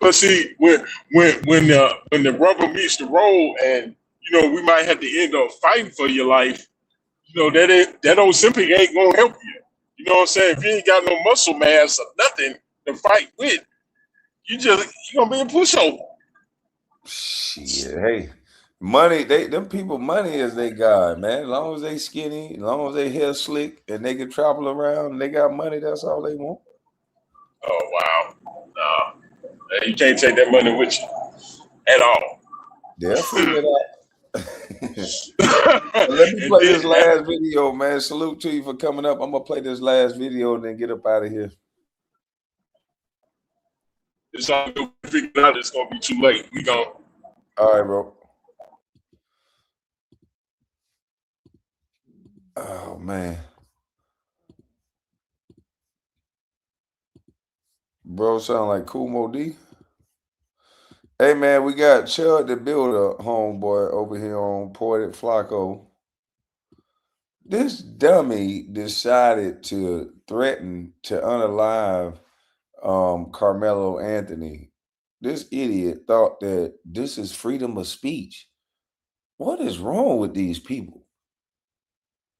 But see, when the rubber meets the road, and you know we might have to end up fighting for your life. You know that old Chimping ain't gonna help you. You know what I'm saying? If you ain't got no muscle mass or nothing to fight with, you gonna be a pushover. Shit, hey, money. Them people, money is they god, man. As long as they skinny, as long as they hair slick, and they can travel around, and they got money. That's all they want. Oh wow, no, you can't take that money with you at all. They'll figure it out. Let me play this last video, man. Salute to you for coming up. I'm gonna play this last video and then get up out of here. It's all good. We figured out it's gonna be too late. We go. All right, bro. Oh man, bro, sound like Kumo D. Hey man, we got Chud the Builder, homeboy, over here on Ported Flacco. This dummy decided to threaten to unalive Carmelo Anthony. This idiot thought that this is freedom of speech. What is wrong with these people?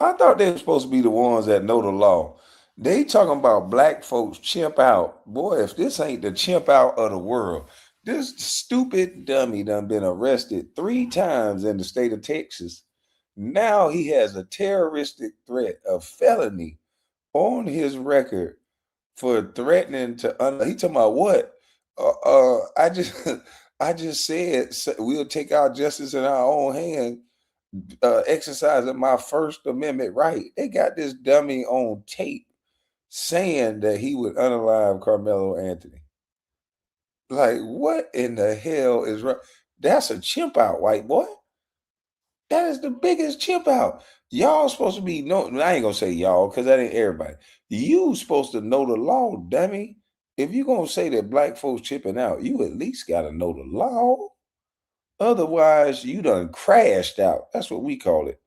I thought they were supposed to be the ones that know the law. They talking about black folks chimp out. Boy, if this ain't the chimp out of the world, this stupid dummy done been arrested 3 times in the state of Texas. Now he has a terroristic threat, a felony on his record for threatening to he talking about what? I just said we'll take our justice in our own hand, exercising my First Amendment right. They got this dummy on tape saying that he would unalive Carmelo Anthony. Like, what in the hell is wrong? That's a chimp out, white boy. That is the biggest chimp out. Y'all supposed to be I ain't gonna say y'all because that ain't everybody. You supposed to know the law, dummy. If you gonna say that black folks chipping out, you at least gotta know the law. Otherwise, you done crashed out. That's what we call it.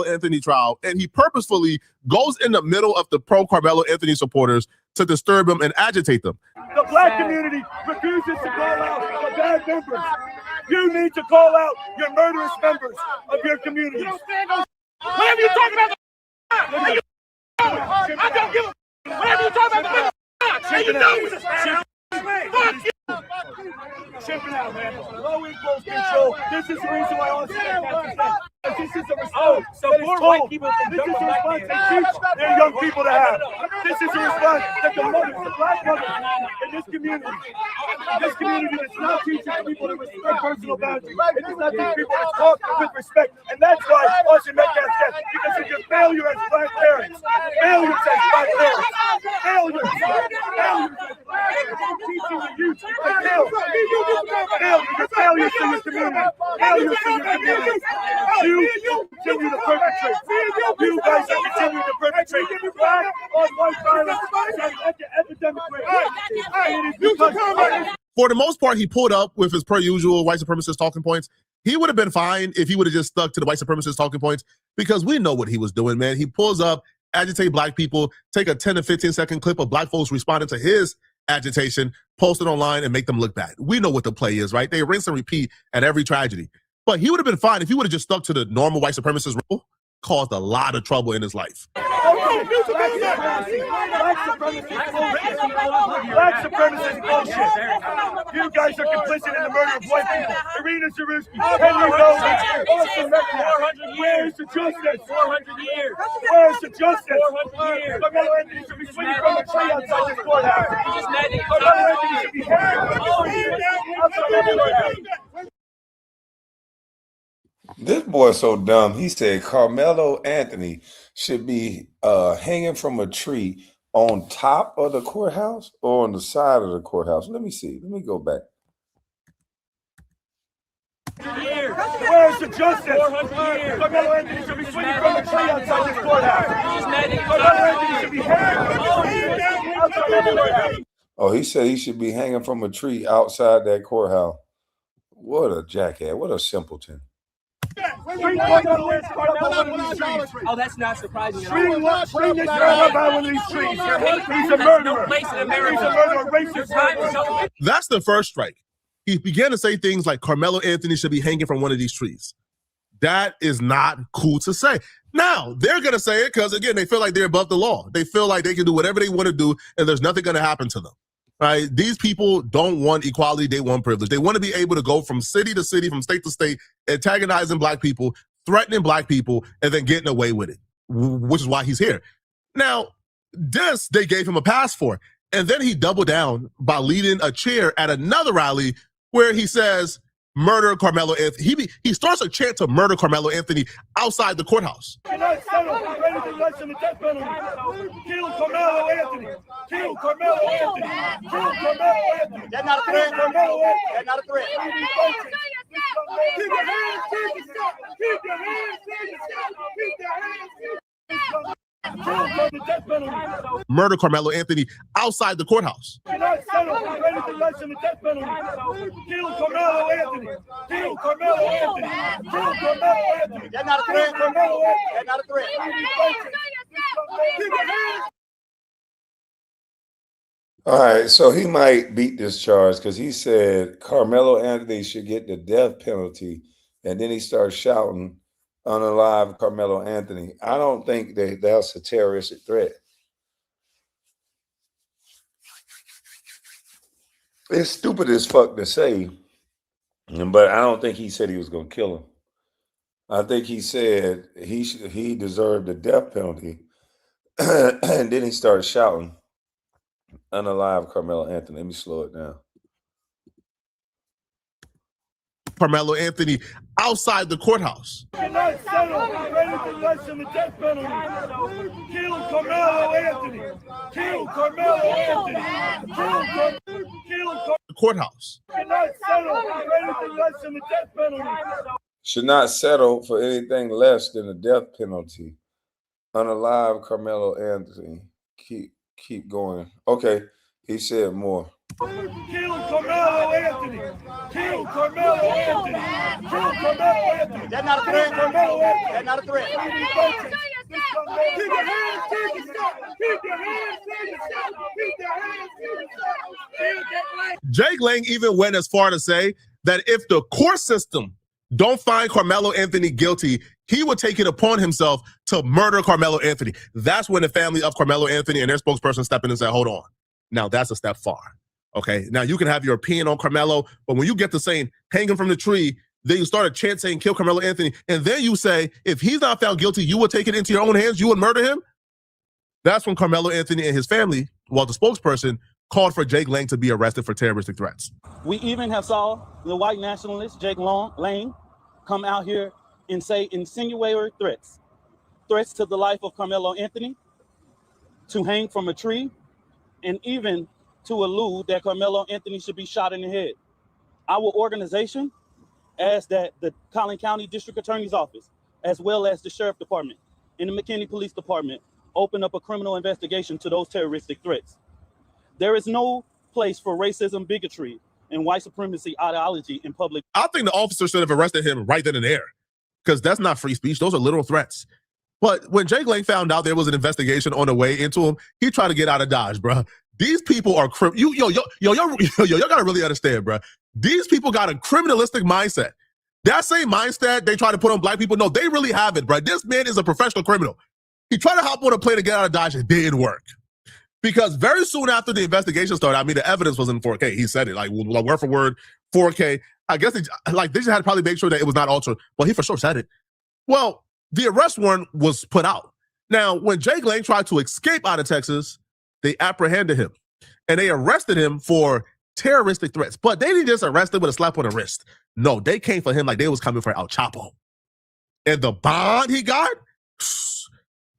Anthony trial, and he purposefully goes in the middle of the pro Carmelo Anthony supporters to disturb them and agitate them. The black community refuses to call out the bad members. You need to call out your murderous members of your community. Whatever you talking about, I don't give a. Whatever you talking about, and you know fuck you. Chimping out, man. Low impulse control. This is the reason why all this this is a response. So more white people can jump on black men. They teach their young people to have. This is a response that the mothers, the black mothers in this community is not teaching people to respect personal boundaries. It does not teach people to talk with respect. And that's why Austin Metcalf said, because of your failure as black parents. Failures as black parents. Failures. Teaching the youth to fail. Failures to your community. Failures to your community. You continue to perpetrate. You guys are continuing to perpetrate black on white violence and the epidemic rate. For the most part, he pulled up with his per usual white supremacist talking points. He would have been fine if he would have just stuck to the white supremacist talking points because we know what he was doing, man. He pulls up, agitate black people, take a 10 to 15 second clip of black folks responding to his agitation, post it online and make them look bad. We know what the play is, right? They rinse and repeat at every tragedy. But he would have been fine if he would have just stuck to the normal white supremacist rule, caused a lot of trouble in his life. Black supremacist bullshit. You guys are complicit in the murder of white people. Irina Zarusky, Henry Rosen, Austin Metcalf. Where's the justice? 400 years. Where's the justice? 400 years. Carmelo Anthony should be swinging from a tree outside this courthouse. Carmelo Anthony should be hanging from a tree outside this courthouse. This boy is so dumb. He said Carmelo Anthony should be hanging from a tree on top of the courthouse or on the side of the courthouse. Let me see. Let me go back. Where's the justice? Carmelo Anthony should be swinging from a tree outside this courthouse. Carmelo Anthony should be hanging from a tree outside this courthouse. Oh, he said he should be hanging from a tree outside that courthouse. What a jackass. What a simpleton. Oh, that's not surprising. Bring this man up out of these trees. He's a murderer. He's a murderer, racist. That's the first strike. He began to say things like Carmelo Anthony should be hanging from one of these trees. That is not cool to say. Now, they're going to say it because, again, they feel like they're above the law. They feel like they can do whatever they want to do and there's nothing going to happen to them. Right? These people don't want equality. They want privilege. They want to be able to go from city to city, from state to state, antagonizing black people, threatening black people, and then getting away with it, which is why he's here. Now, this they gave him a pass for. And then he doubled down by leading a cheer at another rally where he says, murder Carmelo Anthony. He starts a chant to murder Carmelo Anthony outside the courthouse. Cannot settle for anything less than the death penalty. Kill Carmelo Anthony. Kill Carmelo Anthony. Kill Carmelo Anthony. That's not a threat. That's not a threat. Keep your hands to yourself. Keep your hands to yourself. Keep your hands to yourself. Murder Carmelo Anthony outside the courthouse. Cannot settle for anything less than the death penalty. Kill Carmelo Anthony. Kill Carmelo Anthony. Kill Carmelo Anthony. That's not a threat. That's not a threat. Keep your hands. All right, so he might beat this charge because he said Carmelo Anthony should get the death penalty, and then he starts shouting, "Unalive Carmelo Anthony." I don't think that that's a terroristic threat. It's stupid as fuck to say, but I don't think he said he was going to kill him. I think he said he deserved the death penalty, and then he started shouting, "Unalive Carmelo Anthony." Let me slow it down. Carmelo Anthony outside the courthouse. Cannot settle for anything less than the death penalty. Kill Carmelo Anthony. Kill Carmelo Anthony. Kill the courthouse. Cannot settle for anything less than the death penalty. Should not settle for anything less than the death penalty. Unalive Carmelo Anthony. Keep going. Okay, he said more. Kill Carmelo Anthony. Kill Carmelo Anthony. Kill Carmelo Anthony. That's not a threat. That's not a threat. Keep your hands to yourself. Keep your hands to yourself. Keep your hands to yourself. Jake Lang even went as far to say that if the court system don't find Carmelo Anthony guilty, he would take it upon himself to murder Carmelo Anthony. That's when the family of Carmelo Anthony and their spokesperson stepped in and said, hold on. Now that's a step far. Okay, now you can have your opinion on Carmelo, but when you get to saying hang him from the tree, then you start a chant saying kill Carmelo Anthony, and then you say if he's not found guilty, you will take it into your own hands, you would murder him. That's when Carmelo Anthony and his family, well, the spokesperson, called for Jake Lang to be arrested for terroristic threats. We even have saw the white nationalist Jake Lang come out here and say insinuatory threats to the life of Carmelo Anthony, to hang from a tree, and even to allude that Carmelo Anthony should be shot in the head. Our organization asked that the Collin County District Attorney's Office, as well as the Sheriff Department and the McKinney Police Department, open up a criminal investigation to those terroristic threats. There is no place for racism, bigotry, and white supremacy ideology in public. I think the officer should have arrested him right then and there, because that's not free speech. Those are literal threats. But when Jake Lang found out there was an investigation on the way into him, he tried to get out of Dodge, bro. These people are y'all gotta really understand, bro. These people got a criminalistic mindset. That same mindset they try to put on black people, no, they really have it, bro. This man is a professional criminal. He tried to hop on a plane to get out of Dodge. It didn't work. Because very soon after the investigation started, I mean, the evidence was in 4K. He said it, like word for word, 4K. I guess they just had to probably make sure that it was not altered. Well, he for sure said it. Well, the arrest warrant was put out. Now, when Jake Lang tried to escape out of Texas, they apprehended him. And they arrested him for terroristic threats. But they didn't just arrest him with a slap on the wrist. No, they came for him like they was coming for El Chapo. And the bond he got,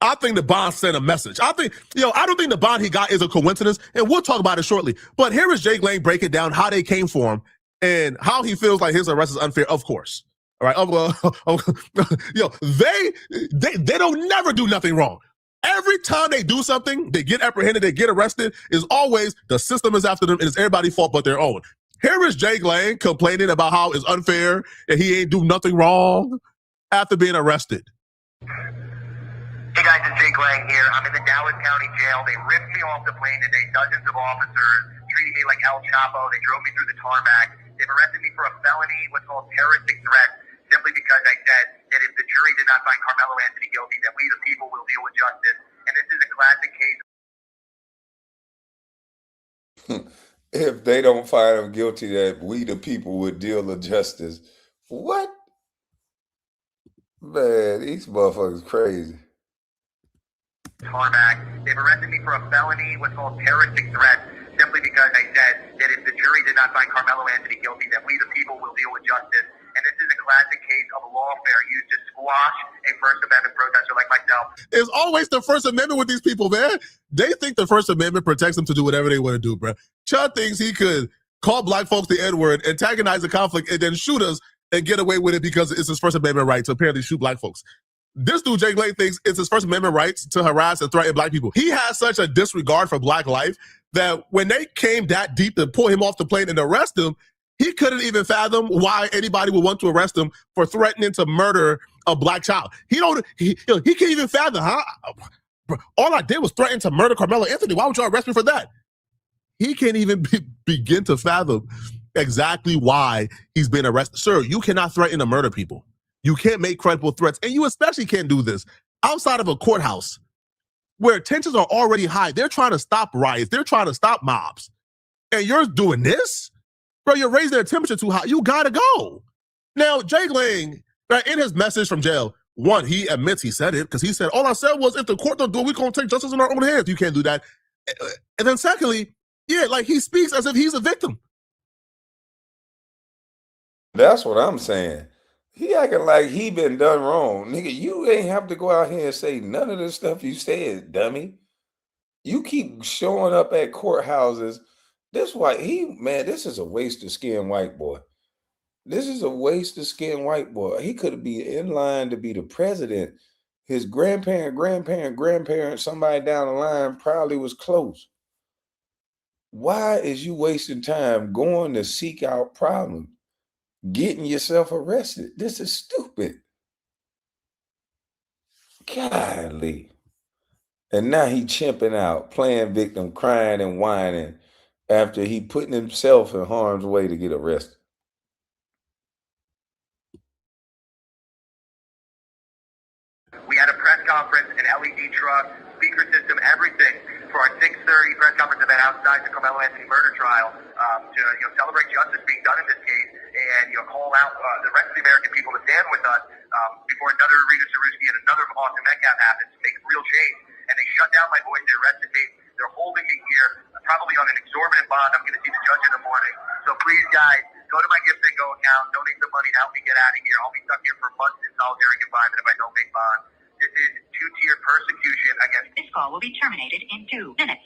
I think the bond sent a message. I don't think the bond he got is a coincidence, and we'll talk about it shortly. But here is Jake Lang breaking down how they came for him and how he feels like his arrest is unfair, of course. All right. They don't never do nothing wrong. Every time they do something, they get apprehended, they get arrested, is always the system is after them and it's everybody's fault but their own. Here is Jake Lang complaining about how it's unfair and he ain't do nothing wrong after being arrested. Hey guys, it's Jake Lang here. I'm in the Dallas County Jail. They ripped me off the plane today. Dozens of officers treating me like El Chapo. They drove me through the tarmac. They've arrested me for a felony, what's called terroristic threat, simply because I said that if the jury did not find Carmelo Anthony guilty, that we the people will deal with justice. And this is a classic case. If they don't find him guilty, that we the people would deal with justice. What? Man, these motherfuckers crazy. Tarmac. They've arrested me for a felony, what's called terroristic threat, simply because I said that if the jury did not find Carmelo Anthony guilty, that we the people will deal with justice. And this is a classic case of lawfare used to squash a First Amendment protester like myself. It's always the First Amendment with these people, man. They think the First Amendment protects them to do whatever they want to do, bro. Chud thinks he could call black folks the N-word, antagonize the conflict, and then shoot us and get away with it because it's his First Amendment right to apparently shoot black folks. This dude, Jake Lang, thinks it's his First Amendment rights to harass and threaten black people. He has such a disregard for black life that when they came that deep to pull him off the plane and arrest him, he couldn't even fathom why anybody would want to arrest him for threatening to murder a black child. He can't even fathom, all I did was threaten to murder Carmelo Anthony. Why would you arrest me for that? He can't even begin to fathom exactly why he's been arrested. Sir, you cannot threaten to murder people. You can't make credible threats, and you especially can't do this outside of a courthouse where tensions are already high. They're trying to stop riots. They're trying to stop mobs. And you're doing this? Bro, you're raising their temperature too high. You gotta go. Now, Jake Lang, in his message from jail, one, he admits he said it because he said, all I said was if the court don't do it, we're going to take justice in our own hands. You can't do that. And then secondly, he speaks as if he's a victim. That's what I'm saying. He acting like he been done wrong. Nigga, you ain't have to go out here and say none of the stuff you said, dummy. You keep showing up at courthouses. This is a waste of skin white boy. This is a waste of skin white boy. He could be in line to be the president. His grandparent, somebody down the line probably was close. Why is you wasting time going to seek out problems? Getting yourself arrested. This is stupid. Golly. And now he chimping out, playing victim, crying and whining after he putting himself in harm's way to get arrested. We had a press conference, an LED truck, speaker system, everything for our 6:30 press conference event outside the Carmelo Anthony murder trial to celebrate justice being done in this case and call out the rest of the American people to stand with us before another Rita Ceruschi and another Austin Metcalf happens to make real change. And they shut down my voice. They arrested me. They're holding me here, probably on an exorbitant bond. I'm going to see the judge in the morning. So please, guys, go to my Gift and Go account, donate the money to help me get out of here. I'll be stuck here for months in solitary confinement if I don't make bond. This is two-tier persecution against. This call will be terminated in 2 minutes.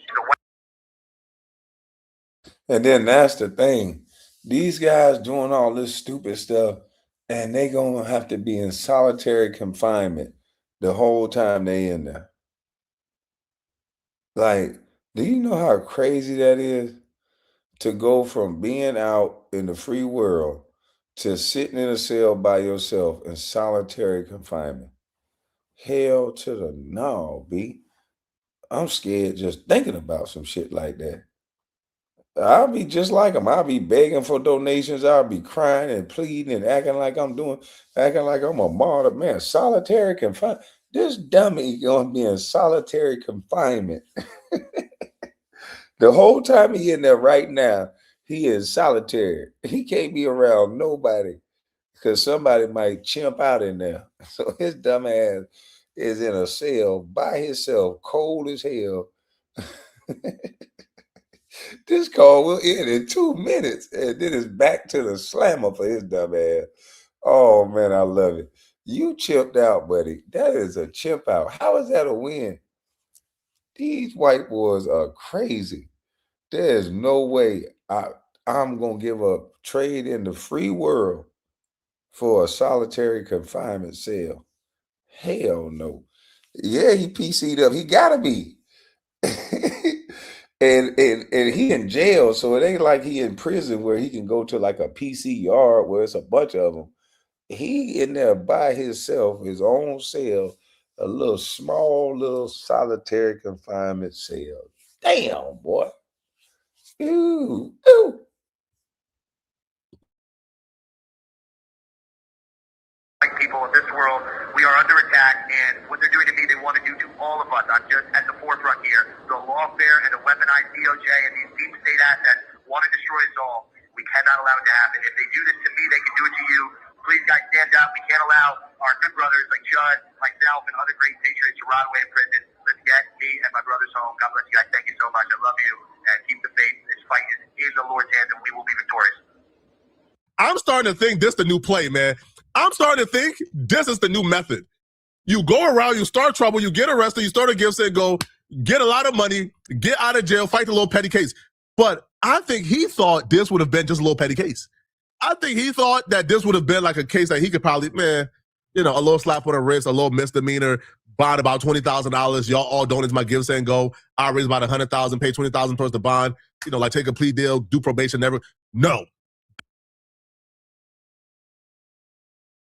And then that's the thing. These guys doing all this stupid stuff, and they gonna have to be in solitary confinement the whole time they in there. Like, do you know how crazy that is? To go from being out in the free world to sitting in a cell by yourself in solitary confinement. Hell to the no, B. I'm scared just thinking about some shit like that. I'll be just like him. I'll be begging for donations. I'll be crying and pleading and acting like I'm a martyr. Man, solitary confinement. This dummy gonna be in solitary confinement. The whole time he in there right now, he is solitary. He can't be around nobody because somebody might chimp out in there. So his dumb ass is in a cell by himself, cold as hell. This call will end in 2 minutes, and then it's back to the slammer for his dumb ass. Oh man, I love it. You chipped out, buddy. That is a chimp out. How is that a win? These white boys are crazy. There's no way I'm gonna give up trade in the free world for a solitary confinement cell. Hell no. Yeah, he PC'd up. He gotta be. And he in jail, so it ain't like he in prison where he can go to like a PC yard where it's a bunch of them. He in there by himself, his own cell, a little small little solitary confinement cell. Damn, boy. Ooh, ooh. Like people in this world, we are under attack, and what they're doing to me, they want to do to all of us. I'm just at the forefront here. The lawfare and the weaponized DOJ and these deep state assets want to destroy us all. We cannot allow it to happen. If they do this to me, they can do it to you. Please, guys, stand up. We can't allow our good brothers like Chud, myself, and other great patriots to rot away in prison. Let's get me and my brothers home. God bless you guys. Thank you so much. I love you, and keep the faith. This fight is in the Lord's hands, and we will be victorious. I'm starting to think this is the new play, man. I'm starting to think this is the new method. You go around, you start trouble, you get arrested, you start a gift set, go get a lot of money, get out of jail, fight the little petty case. But I think he thought this would have been just a little petty case. I think he thought that this would have been like a case that he could probably, man, a little slap on the wrist, a little misdemeanor, bond about $20,000. Y'all all donate my gift set and go. I raise about $100,000, pay $20,000 towards the bond. Like take a plea deal, do probation, never. No.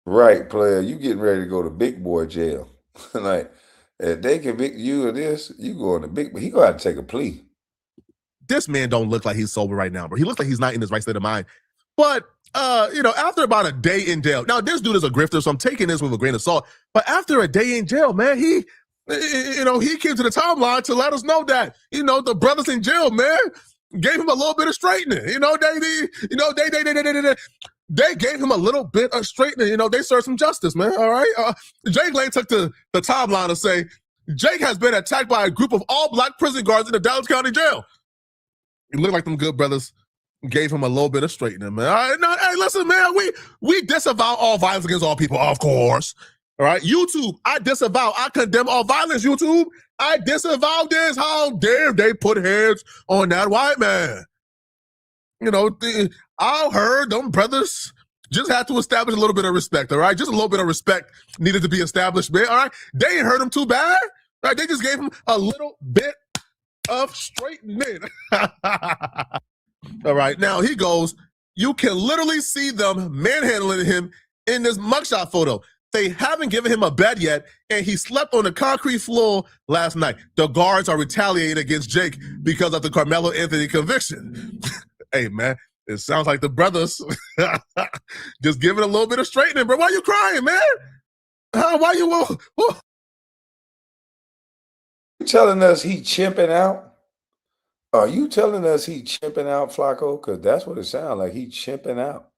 Right, player. You getting ready to go to big boy jail. Like, if they convict you of this, you going to big boy. He gonna have to take a plea. This man don't look like he's sober right now, bro. He looks like he's not in his right state of mind. But, after about a day in jail, now this dude is a grifter, so I'm taking this with a grain of salt. But after a day in jail, man, he came to the timeline to let us know that, the brothers in jail, man, gave him a little bit of straightening. They gave him a little bit of straightening. They served some justice, man. All right. Jake Lane took the timeline to say Jake has been attacked by a group of all black prison guards in the Dallas County Jail. It looked like them good brothers gave him a little bit of straightening, man. All right, no, hey, listen, man, we disavow all violence against all people, of course. All right, YouTube, I condemn all violence, YouTube. I disavow this. How dare they put hands on that white man? I heard them brothers just had to establish a little bit of respect, all right? Just a little bit of respect needed to be established, man, all right? They ain't hurt him too bad, right? They just gave him a little bit of straightening. All right, now he goes, you can literally see them manhandling him in this mugshot photo. They haven't given him a bed yet, and he slept on the concrete floor last night. The guards are retaliating against Jake because of the Carmelo Anthony conviction. Hey, man, it sounds like the brothers just giving a little bit of straightening, bro. Why you crying, man? Why you telling us he chimping out? Are you telling us he chimping out, Flacco? Because that's what it sounds like. He chimping out.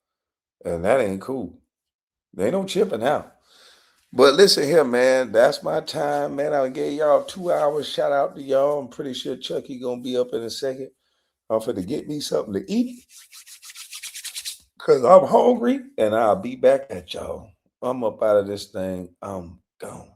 And that ain't cool. They ain't no chimping out. But listen here, man. That's my time, man. I gave y'all 2 hours. Shout out to y'all. I'm pretty sure Chucky gonna be up in a second. I'm finna get me something to eat. Because I'm hungry. And I'll be back at y'all. I'm up out of this thing. I'm gone.